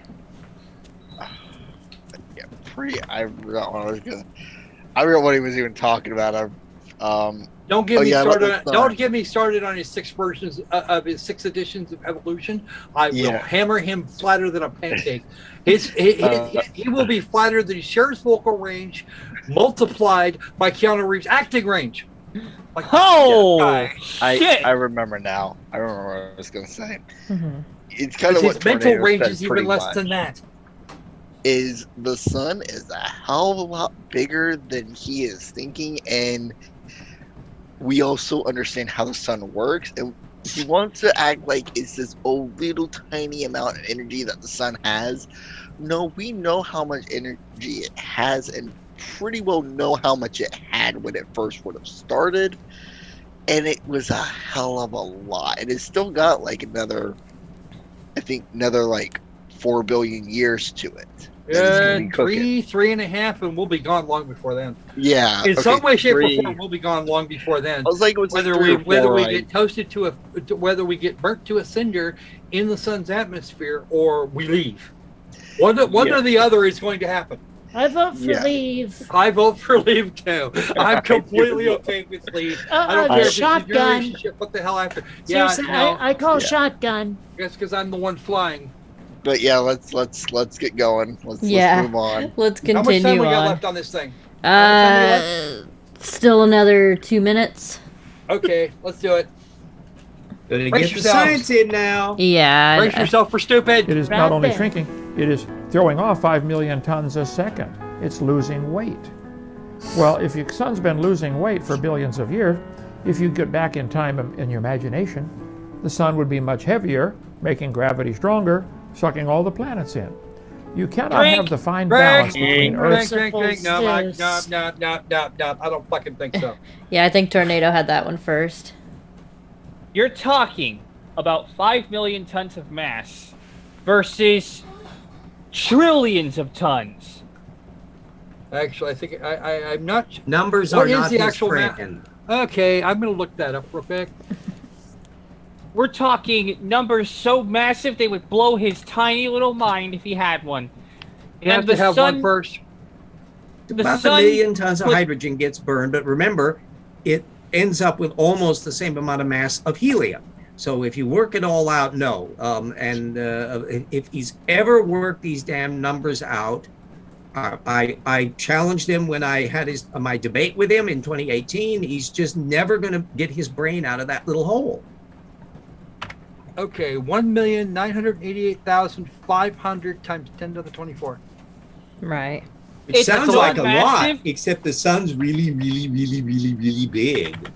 I forgot what I was gonna. I forgot what he was even talking about. Don't get me started. Don't get me started on his 6 versions of his 6 editions of evolution. I will hammer him flatter than a pancake. He will be flatter than Cher's vocal range multiplied by Keanu Reeves' acting range. Like, I remember now. I remember what I was gonna say. Mm-hmm. It's kind of what his mental range said is even less than that. Is the sun is a hell of a lot bigger than he is thinking, and we also understand how the sun works, and he wants to act like it's this little tiny amount of energy that the sun has. No, we know how much energy it has, and pretty well know how much it had when it first would have started, and it was a hell of a lot, and it's still got like another 4 billion years to it. 3.5, and we'll be gone long before then. Yeah. In some way, shape, or form, we'll be gone long before then. I was like, it was whether we get toasted whether we get burnt to a cinder in the sun's atmosphere, or we leave. One or the other is going to happen. I vote for leave. I vote for leave too. I'm completely okay with leave. I don't care shotgun. if it's a relationship. What the hell after? Seriously, I call shotgun. That's because I'm the one flying. But yeah, let's get going. Let's move on. Let's continue on. How much time we got left on this thing? Still another 2 minutes. Okay, let's do it. Gonna get the science in now. Yeah. Brace yourself for stupid. It is not only shrinking, it is throwing off 5 million tons a second. It's losing weight. Well, if your sun's been losing weight for billions of years, if you get back in time in your imagination, the sun would be much heavier, making gravity stronger, sucking all the planets in. You cannot have the fine balance between Earth. No, I don't fucking think so. Yeah, I think Tornado had that one first. You're talking about 5 million tons of mass versus trillions of tons. Actually, I think I'm not. Numbers what are is not the his actual friend. Okay, I'm going to look that up real quick. We're talking numbers so massive they would blow his tiny little mind if he had one. You have to have one first. About 1 million tons of hydrogen gets burned, but remember, ends up with almost the same amount of mass of helium. So if you work it all out, no. If he's ever worked these damn numbers out, I challenged him when I had my debate with him in 2018. He's just never going to get his brain out of that little hole. Okay, 1,988,500 times 10 to the 24. Right. It sounds like a lot, except the sun's really big.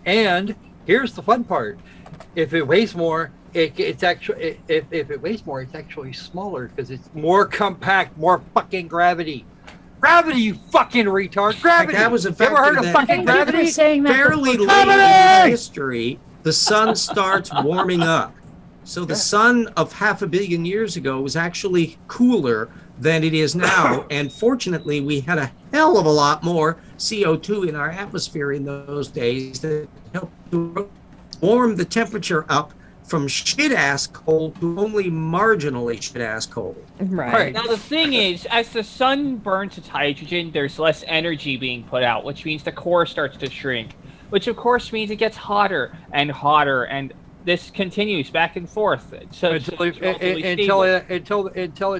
And here's the fun part: if it weighs more, it's actually if it weighs more, it's actually smaller because it's more compact, more fucking gravity. Gravity, you fucking retard! Gravity. That was a You ever heard of that fucking gravity? fairly late in history, the sun starts warming up. So the sun of 500 million years ago was actually cooler than it is now. And fortunately, we had a hell of a lot more CO2 in our atmosphere in those days that helped to warm the temperature up from shit-ass cold to only marginally shit-ass cold. Right. Now, the thing is, as the sun burns its hydrogen, there's less energy being put out, which means the core starts to shrink, which of course means it gets hotter, and this continues back and forth. So until it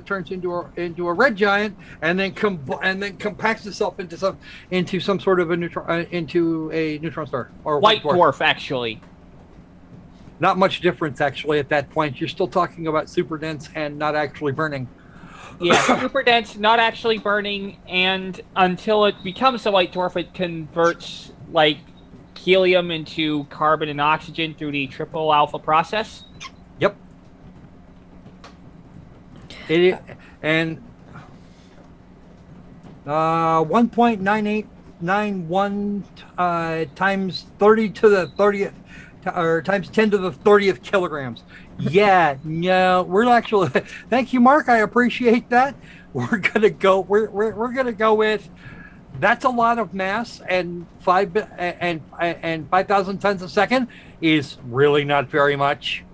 turns into a red giant, and then compacts itself into some sort of a neutron star or white dwarf, actually. Not much difference actually at that point. You're still talking about super dense and not actually burning. Yeah, super dense, not actually burning, and until it becomes a white dwarf, it converts like helium into carbon and oxygen through the triple alpha process. Yep. And 1.9891 times 30 to the 30th, or times 10 to the 30th kilograms. Yeah, no, we're actually. Thank you, Mark. I appreciate that. We're gonna go. We're gonna go with. That's a lot of mass, and 5,000 tons a second is really not very much.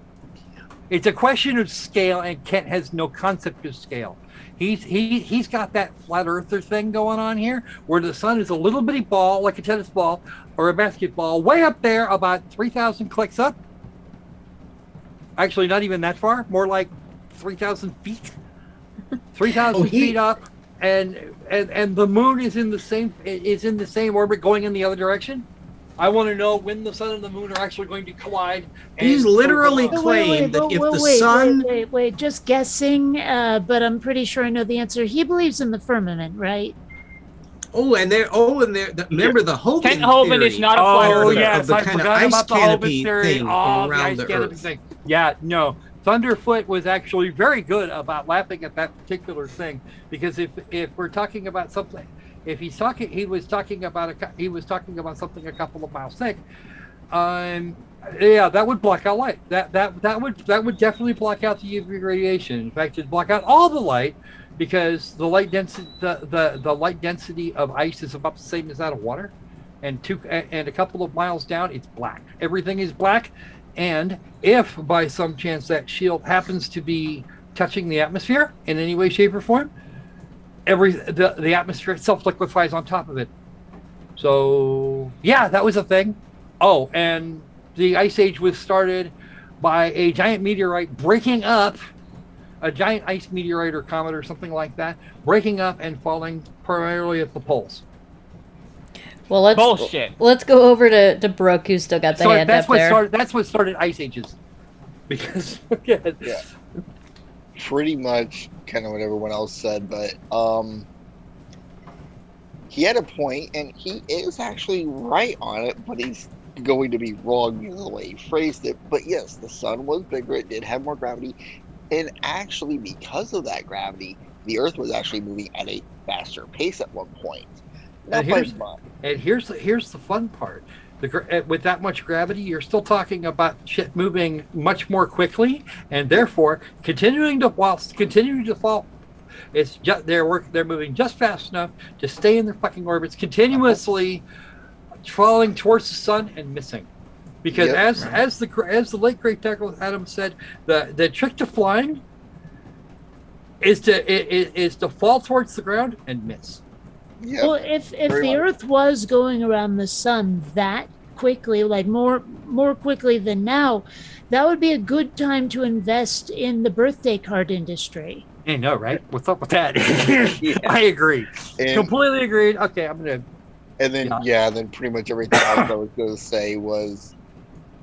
It's a question of scale, and Kent has no concept of scale. He's got that flat earther thing going on here, where the sun is a little bitty ball, like a tennis ball or a basketball, way up there, about 3,000 clicks up. Actually, not even that far, more like 3,000 feet. 3,000 feet up. And the moon is in the same orbit going in the other direction. I want to know when the sun and the moon are actually going to collide. He's literally claimed that if the sun... Wait, just guessing, but I'm pretty sure I know the answer. He believes in the firmament, right? Remember the Hovind Kent Hovind theory. is not a flat earther. Oh, yes, I forgot about the canopy Hovind theory. thing Oh, the around ice the canopy Earth. thing. Yeah, no. Thunderfoot was actually very good about laughing at that particular thing, because if we're talking about something, he was talking about something a couple of miles thick. Yeah, that would block out light. That would definitely block out the UV radiation. In fact, it'd block out all the light, because the light density the light density of ice is about the same as that of water, and a couple of miles down, it's black. Everything is black. And if by some chance that shield happens to be touching the atmosphere in any way, shape, or form, the atmosphere itself liquefies on top of it. So yeah, that was a thing. Oh, and the ice age was started by a giant meteorite breaking up, a giant ice meteorite or comet or something like that, breaking up and falling primarily at the poles. Well, let's go over to Brooke, who's still got the hand up there. That's what started ice ages. Because yeah. Pretty much kind of what everyone else said, but he had a point, and he is actually right on it, but he's going to be wrong in the way he phrased it. But yes, the sun was bigger, it did have more gravity, and actually because of that gravity, the Earth was actually moving at a faster pace at one point. And here's the fun part. With that much gravity, you're still talking about shit moving much more quickly, and therefore continuing to fall. It's just they're moving just fast enough to stay in their fucking orbits, continuously falling towards the sun and missing. Because as the late great Douglas Adams said, the trick to flying is to fall towards the ground and miss. Well, if the Earth was going around the sun that quickly, like more quickly than now, that would be a good time to invest in the birthday card industry. I know, right? What's up with that? I agree. Completely agreed. Okay, I'm gonna. And then then pretty much everything else I was gonna say was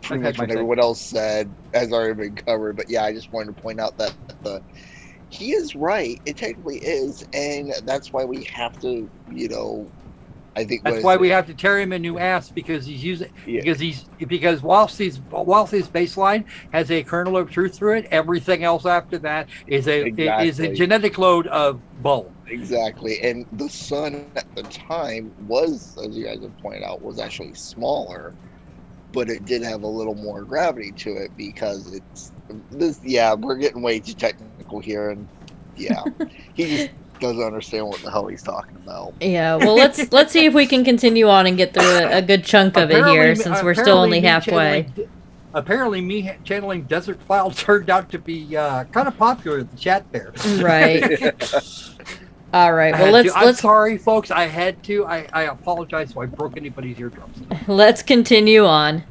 pretty much what everyone else said has already been covered. But yeah, I just wanted to point out that he is right. It technically is, and that's why we have to, I think that's why we have to tear him a new ass because he's using because whilst his baseline has a kernel of truth through it, everything else after that is a genetic load of bull. Exactly, and the sun at the time was, as you guys have pointed out, was actually smaller, but it did have a little more gravity to it because it's this. Yeah, we're getting way too technical here, and he just doesn't understand what the hell he's talking about. Yeah, well, let's see if we can continue on and get through a good chunk of it here, since we're still only halfway. Apparently, me channeling Desert Cloud turned out to be kind of popular in the chat there. Right. All right. Well, let's. I'm sorry, folks. I had to. I apologize if I broke anybody's eardrums. Let's continue on.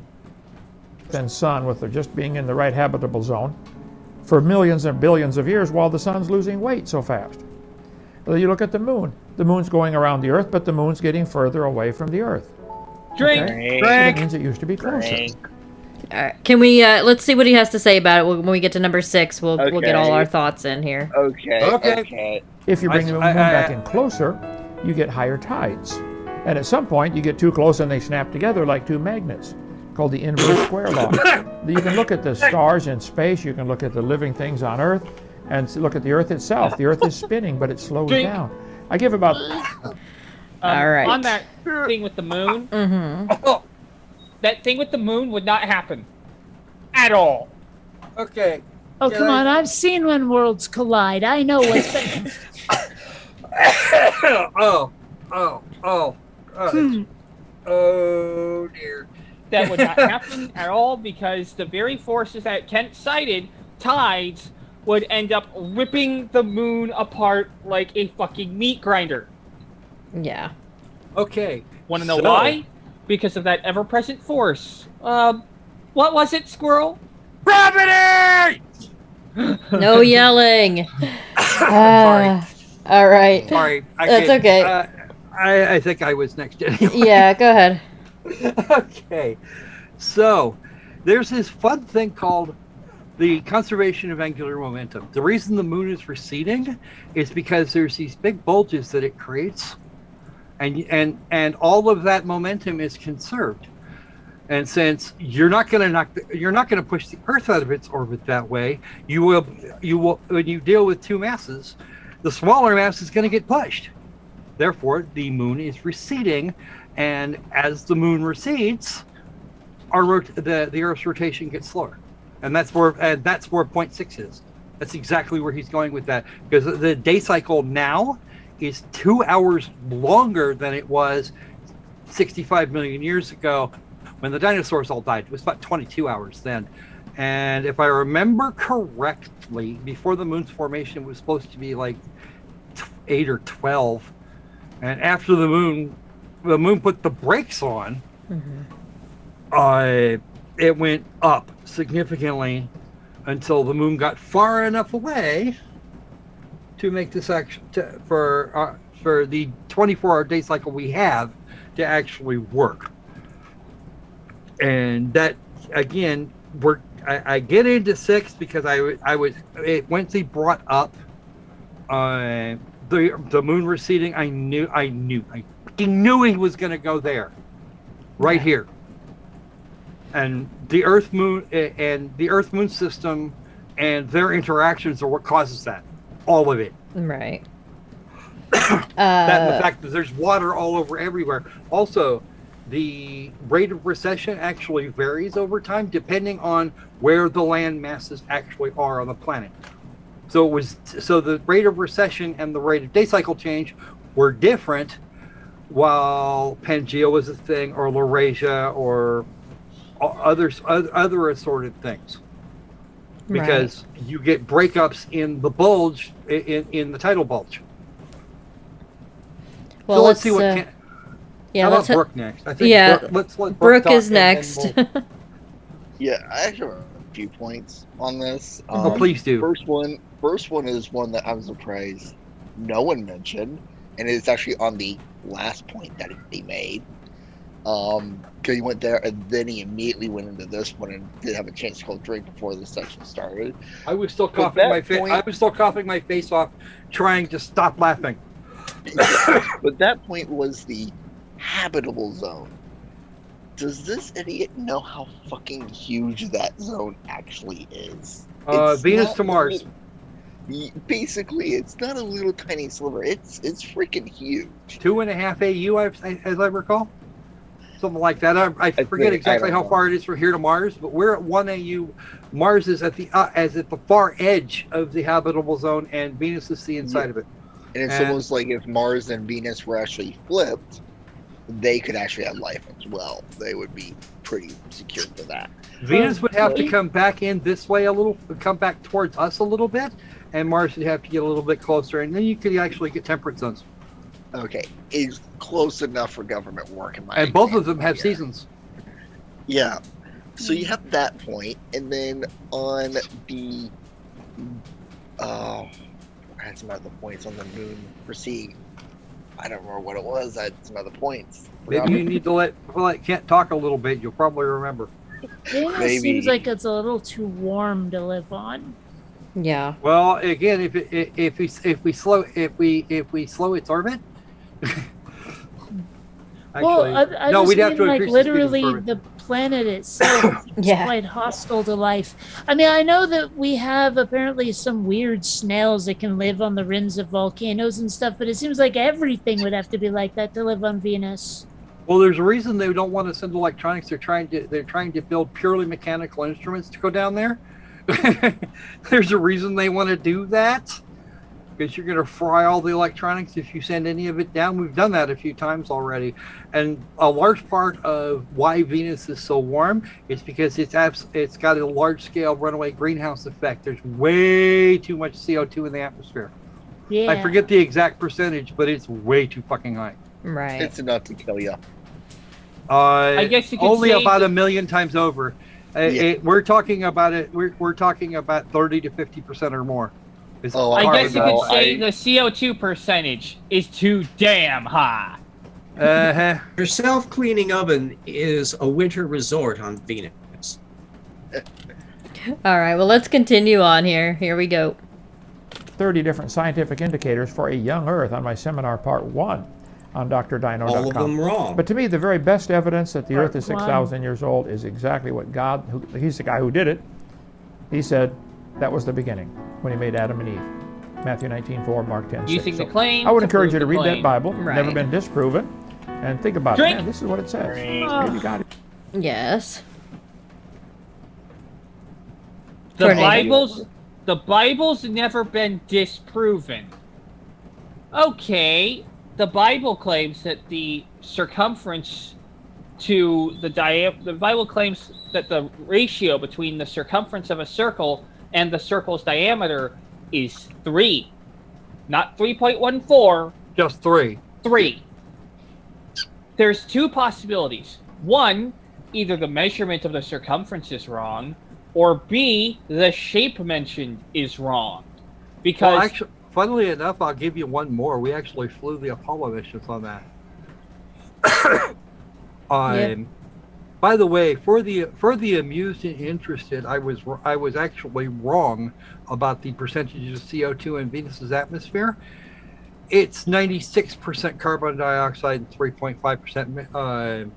And sun, with it just being in the right habitable zone, for millions and billions of years, while the sun's losing weight so fast. Well, you look at the moon. The moon's going around the Earth, but the moon's getting further away from the Earth. Drink. Okay? So that means it used to be closer. Can we let's see what he has to say about it when we get to number 6. We'll get all our thoughts in here. Okay. If you bring the moon back in closer, you get higher tides. And at some point, you get too close and they snap together like two magnets, called the inverse square law. You can look at the stars in space, you can look at the living things on Earth, and look at the Earth itself. The Earth is spinning, but it slows down. I give about... all right. On that thing with the moon, that thing with the moon would not happen at all. Okay. Oh, come on. I've seen when worlds collide. I know what's been... Oh, dear. That would not happen at all because the very forces that Kent cited, tides, would end up ripping the moon apart like a fucking meat grinder. Yeah. Okay. Want to know why? Because of that ever-present force. What was it, Squirrel? Gravity! No yelling. Sorry. All right. Sorry. That's okay. I think I was next anyway. Yeah, go ahead. Okay. So, there's this fun thing called the conservation of angular momentum. The reason the moon is receding is because there's these big bulges that it creates, and all of that momentum is conserved. And since you're not going to push the Earth out of its orbit that way, you will when you deal with two masses, the smaller mass is going to get pushed. Therefore, the moon is receding, and as the moon recedes, the Earth's rotation gets slower. And that's where 0.6 is. That's exactly where he's going with that. Because the day cycle now is 2 hours longer than it was 65 million years ago when the dinosaurs all died. It was about 22 hours then. And if I remember correctly, before the moon's formation, it was supposed to be like 8 or 12. And after the moon put the brakes on, it went up significantly until the moon got far enough away to make this for the 24-hour day cycle we have to actually work. And that again, I get into 6 because once he brought up the moon receding, I fucking knew he was going to go there, right here. And the Earth Moon system and their interactions are what causes that. All of it. Right. That and the fact that there's water all over everywhere. Also, the rate of recession actually varies over time depending on where the land masses actually are on the planet. So the rate of recession and the rate of day cycle change were different while Pangea was a thing, or Laurasia, or other assorted things, because you get breakups in the bulge, in the tidal bulge. Well, so let's see what Yeah, How let's about Brooke next? I think yeah, Brooke, let's let Brooke talk, is and then next. we'll- Yeah, I actually have a few points on this. Oh, please do. First one is one that I'm surprised no one mentioned, and it's actually on the last point that he made. Because he went there and then he immediately went into this one and did have a chance to go drink before this section started. I was still coughing my face. I was still coughing my face off, trying to stop laughing. But that point was the habitable zone. Does this idiot know how fucking huge that zone actually is? Venus to Mars. Basically, it's not a little tiny sliver. It's freaking huge. 2.5 AU, as I recall, something like that. I forget exactly how far it is from here to Mars, but we're at 1 AU. Mars is at the far edge of the habitable zone, and Venus is the inside of it. And it's almost like if Mars and Venus were actually flipped, they could actually have life as well. They would be pretty secure for that. Venus would have to come back in this way a little, come back towards us a little bit, and Mars would have to get a little bit closer, and then you could actually get temperate zones. Okay, it's close enough for government work in my And both of them have seasons. Yeah. So you have that point, and then on the I had some other points on the moon proceed. I don't remember what it was. I had some other points. Maybe you need to let Kent talk a little bit. You'll probably remember. Venus seems like it's a little too warm to live on. Yeah. Well, again, if we slow its orbit. Actually, well, I no, just we'd have mean, to like increase literally the planet itself is quite hostile to life. I mean, I know that we have apparently some weird snails that can live on the rims of volcanoes and stuff, but it seems like everything would have to be like that to live on Venus. Well, there's a reason they don't want to send electronics. They're trying to build purely mechanical instruments to go down there. There's a reason they want to do that. Because you're going to fry all the electronics if you send any of it down. We've done that a few times already. And a large part of why Venus is so warm is because it's got a large-scale runaway greenhouse effect. There's way too much CO2 in the atmosphere. Yeah. I forget the exact percentage, but it's way too fucking high. Right. It's enough to kill you. I guess you could only say about 1 million times over. We're talking about it. We're talking about 30 to 50% or more. I guess you could say the CO2 percentage is too damn high. Your self-cleaning oven is a winter resort on Venus. All right, well, let's continue on here. Here we go. 30 different scientific indicators for a young Earth on my seminar part 1 on drdino.com. All of them wrong. But to me, the very best evidence that the Earth is 6,000 years old is exactly what God, he's the guy who did it, he said that was the beginning when he made Adam and Eve. Matthew 19:4, Mark 10:6. Using the claim. I would encourage you to the read claim. that Bible. Right. Never been disproven. And think about Drink. it. Man, this is what it says. Maybe God. Yes. The Bible's never been disproven. Okay, the Bible claims that the circumference to the Bible claims that the ratio between the circumference of a circle and the circle's diameter is 3. Not 3.14. Just 3. 3. There's two possibilities. One, either the measurement of the circumference is wrong, or B, the shape mentioned is wrong. Because well, actually, funnily enough, I'll give you one more. We actually flew the Apollo missions on that. By the way, for the amused and interested, I was actually wrong about the percentage of CO2 in Venus's atmosphere. It's 96% carbon dioxide and 3.5%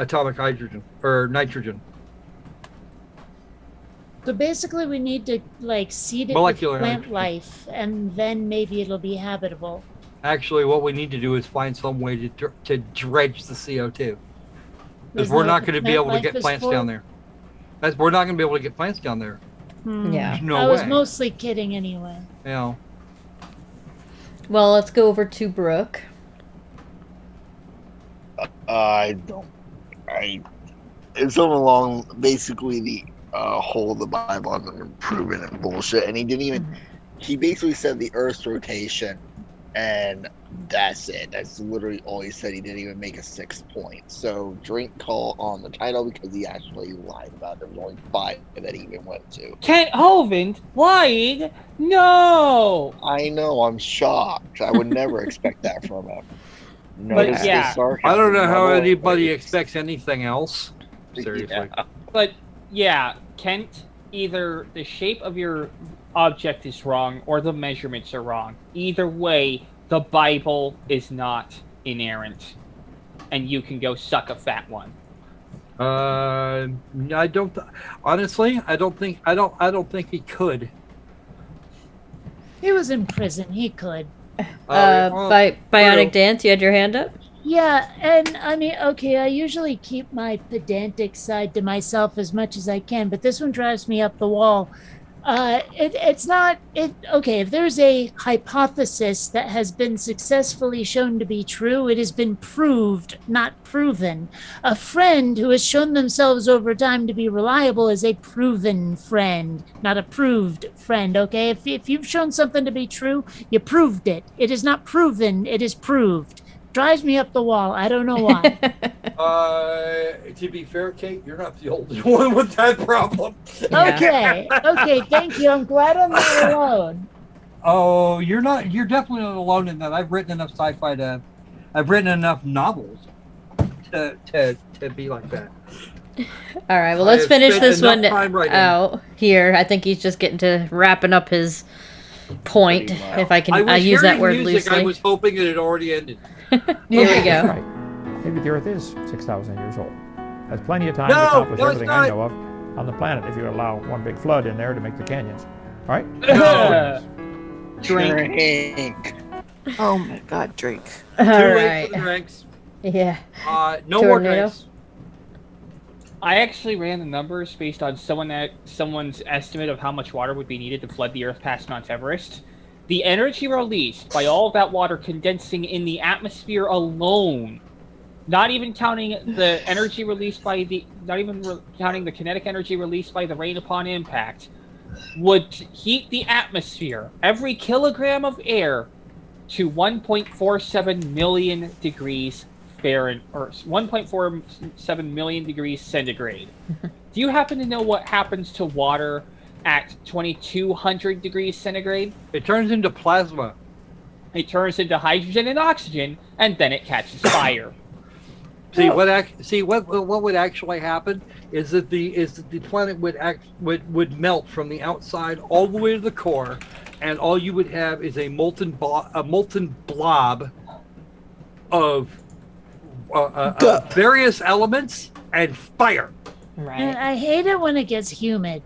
atomic hydrogen or nitrogen. So basically, we need to seed it Molecular with plant nitrogen. life, and then maybe it'll be habitable. Actually, what we need to do is find some way to dredge the CO2. Because Isn't we're that not what going to be plant able to life get is plants for? down there. We're not going to be able to get plants down there. Yeah. There's no I was way. mostly kidding anyway. You know. Well, let's go over to Brooke. It's something along basically the whole of the Bible on unproven and bullshit. And he didn't even. He basically said the Earth's rotation and that's it. That's literally all he said. He didn't even make a 6 point. So drink call on the title because he actually lied about it. There was only 5 that he even went to. Kent Hovind lying? No! I know, I'm shocked. I would never expect that from him. But Notice yeah. the sarcasm I don't know how level. anybody expects anything else. Seriously. Yeah. But yeah, Kent, either the shape of your object is wrong or the measurements are wrong. Either way, the Bible is not inerrant. And you can go suck a fat one. I don't. Honestly, I don't think he could. He was in prison. He could. Bionic Dance, you had your hand up? Yeah, and I mean, okay, I usually keep my pedantic side to myself as much as I can, but this one drives me up the wall. It's not okay. If there's a hypothesis that has been successfully shown to be true, it has been proved, not proven. A friend who has shown themselves over time to be reliable is a proven friend, not a proved friend. Okay, if you've shown something to be true, you proved it. It is not proven; it is proved. Drives me up the wall. I don't know why. To be fair, Kate, you're not the only one with that problem. Okay, thank you. I'm glad I'm not alone. Oh, you're not. You're definitely not alone in that. I've written enough sci-fi I've written enough novels to be like that. All right, well, let's finish this one out here. I think he's just getting to wrapping up his point, if I can use that word loosely. I was hoping it had already ended. Here we go. Right. Maybe the Earth is 6,000 years old. Has plenty of time to accomplish everything I know of on the planet if you allow one big flood in there to make the canyons. All right? Drink. Oh my God, drink. All Too right. late for the drinks. Yeah. No more Tornado? drinks. I actually ran the numbers based on someone's estimate of how much water would be needed to flood the Earth past Mount Everest. The energy released by all of that water condensing in the atmosphere alone, not even counting the energy released by counting the kinetic energy released by the rain upon impact, would heat the atmosphere, every kilogram of air, to 1.47 million degrees Fahrenheit, or 1.47 million degrees centigrade. Do you happen to know what happens to water at 2200 degrees centigrade? It turns into plasma. It turns into hydrogen and oxygen, and then it catches fire. See what would actually happen is that the planet would melt from the outside all the way to the core, and all you would have is a molten blob of various elements and fire. Right. And I hate it when it gets humid.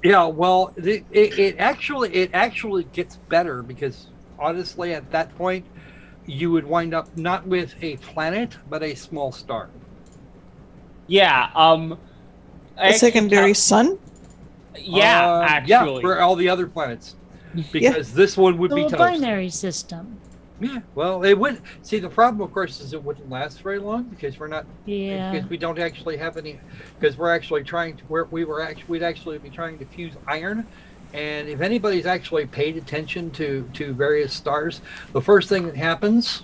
Yeah, well, it actually gets better because honestly, at that point, you would wind up not with a planet but a small star. Yeah. A secondary sun. Yeah, actually. Yeah, for all the other planets, because this one would be a toast. binary system. Yeah, well, it would. See, the problem, of course, is it wouldn't last very long because we're not. Yeah. Because we don't actually have any. Because we're actually trying to. We'd actually be trying to fuse iron, and if anybody's actually paid attention to various stars, the first thing that happens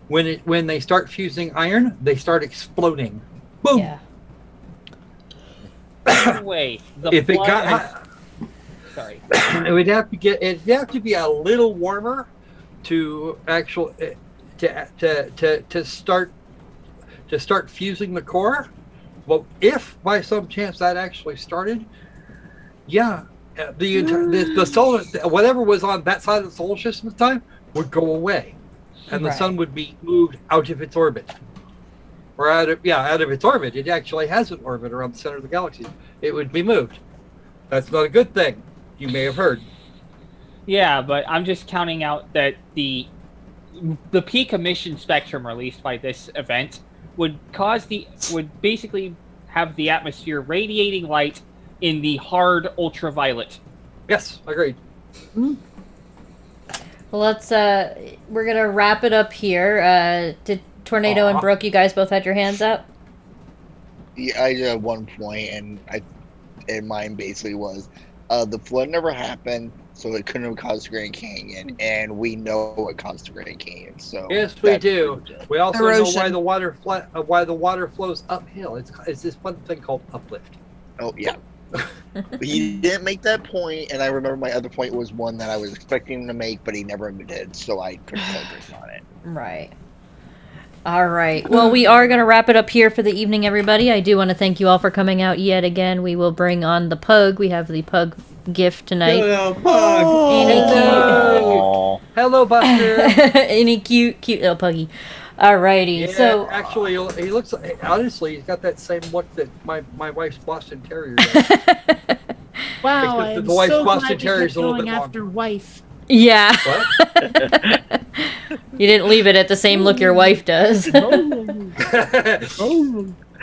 when they start fusing iron, they start exploding. Boom. Yeah. Anyway, If it got hot, sorry, it'd have to be a little warmer to actually to start fusing the core. Well, if by some chance that actually started, yeah, the solar, whatever was on that side of the solar system at the time, would go away, and the sun would be moved out of its orbit. Or out of its orbit. It actually has an orbit around the center of the galaxy. It would be moved. That's not a good thing. You may have heard. Yeah, but I'm just counting out that the peak emission spectrum released by this event would basically have the atmosphere radiating light in the hard ultraviolet. Yes, agreed. Well, let's we're gonna wrap it up here. Did Tornado and Brooke, you guys both had your hands up? Yeah, I did at one point, and mine basically was the flood never happened. so it couldn't have caused the Grand Canyon, and we know what caused the Grand Canyon. So yes, we do. We also know Erosion. why the water flows uphill. It's this one thing called uplift. Oh yeah. But he didn't make that point, and I remember my other point was one that I was expecting him to make, but he never did, so I couldn't focus on it. Right. All right. Well, we are going to wrap it up here for the evening, everybody. I do want to thank you all for coming out yet again. We will bring on the pug. We have the pug gift tonight. Hello, Pug. Oh. Hello, Buster. Any cute little puggy. Alrighty. Yeah, So actually, he looks. Honestly, he's got that same look that my wife's Boston Terrier does. Wow, Because I'm the wife's so Boston glad you Terrier's kept a little going bit after wife. yeah, What? you didn't leave it at the same look your wife does.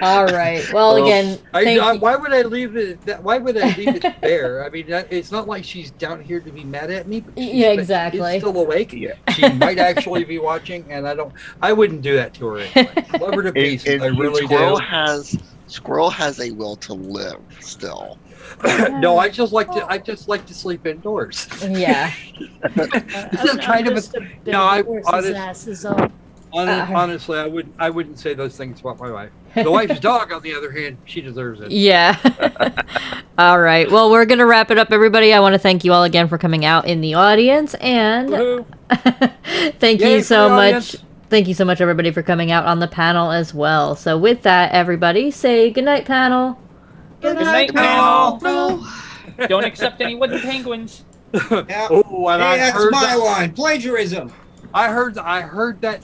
All right. Well, again, thank you. Why would I leave it? Why would I leave it there? I mean, it's not like she's down here to be mad at me. But Yeah, exactly. She's still awake. Yeah. She might actually be watching, and I wouldn't do that to her anyway. Love her to pieces. I really do. Squirrel has a will to live still. No, I just like to sleep indoors. Yeah. Just kind of horse's ass is all. Honestly, I wouldn't say those things about my wife. The wife's dog, on the other hand, she deserves it. Yeah. All right. Well, we're going to wrap it up, everybody. I want to thank you all again for coming out in the audience. And thank you so much. Thank you so much, everybody, for coming out on the panel as well. So with that, everybody, say goodnight, panel. Good night, panel. Don't accept any wooden penguins. Yeah. Oh, and Hey, I that's heard my that. line. Plagiarism. I heard that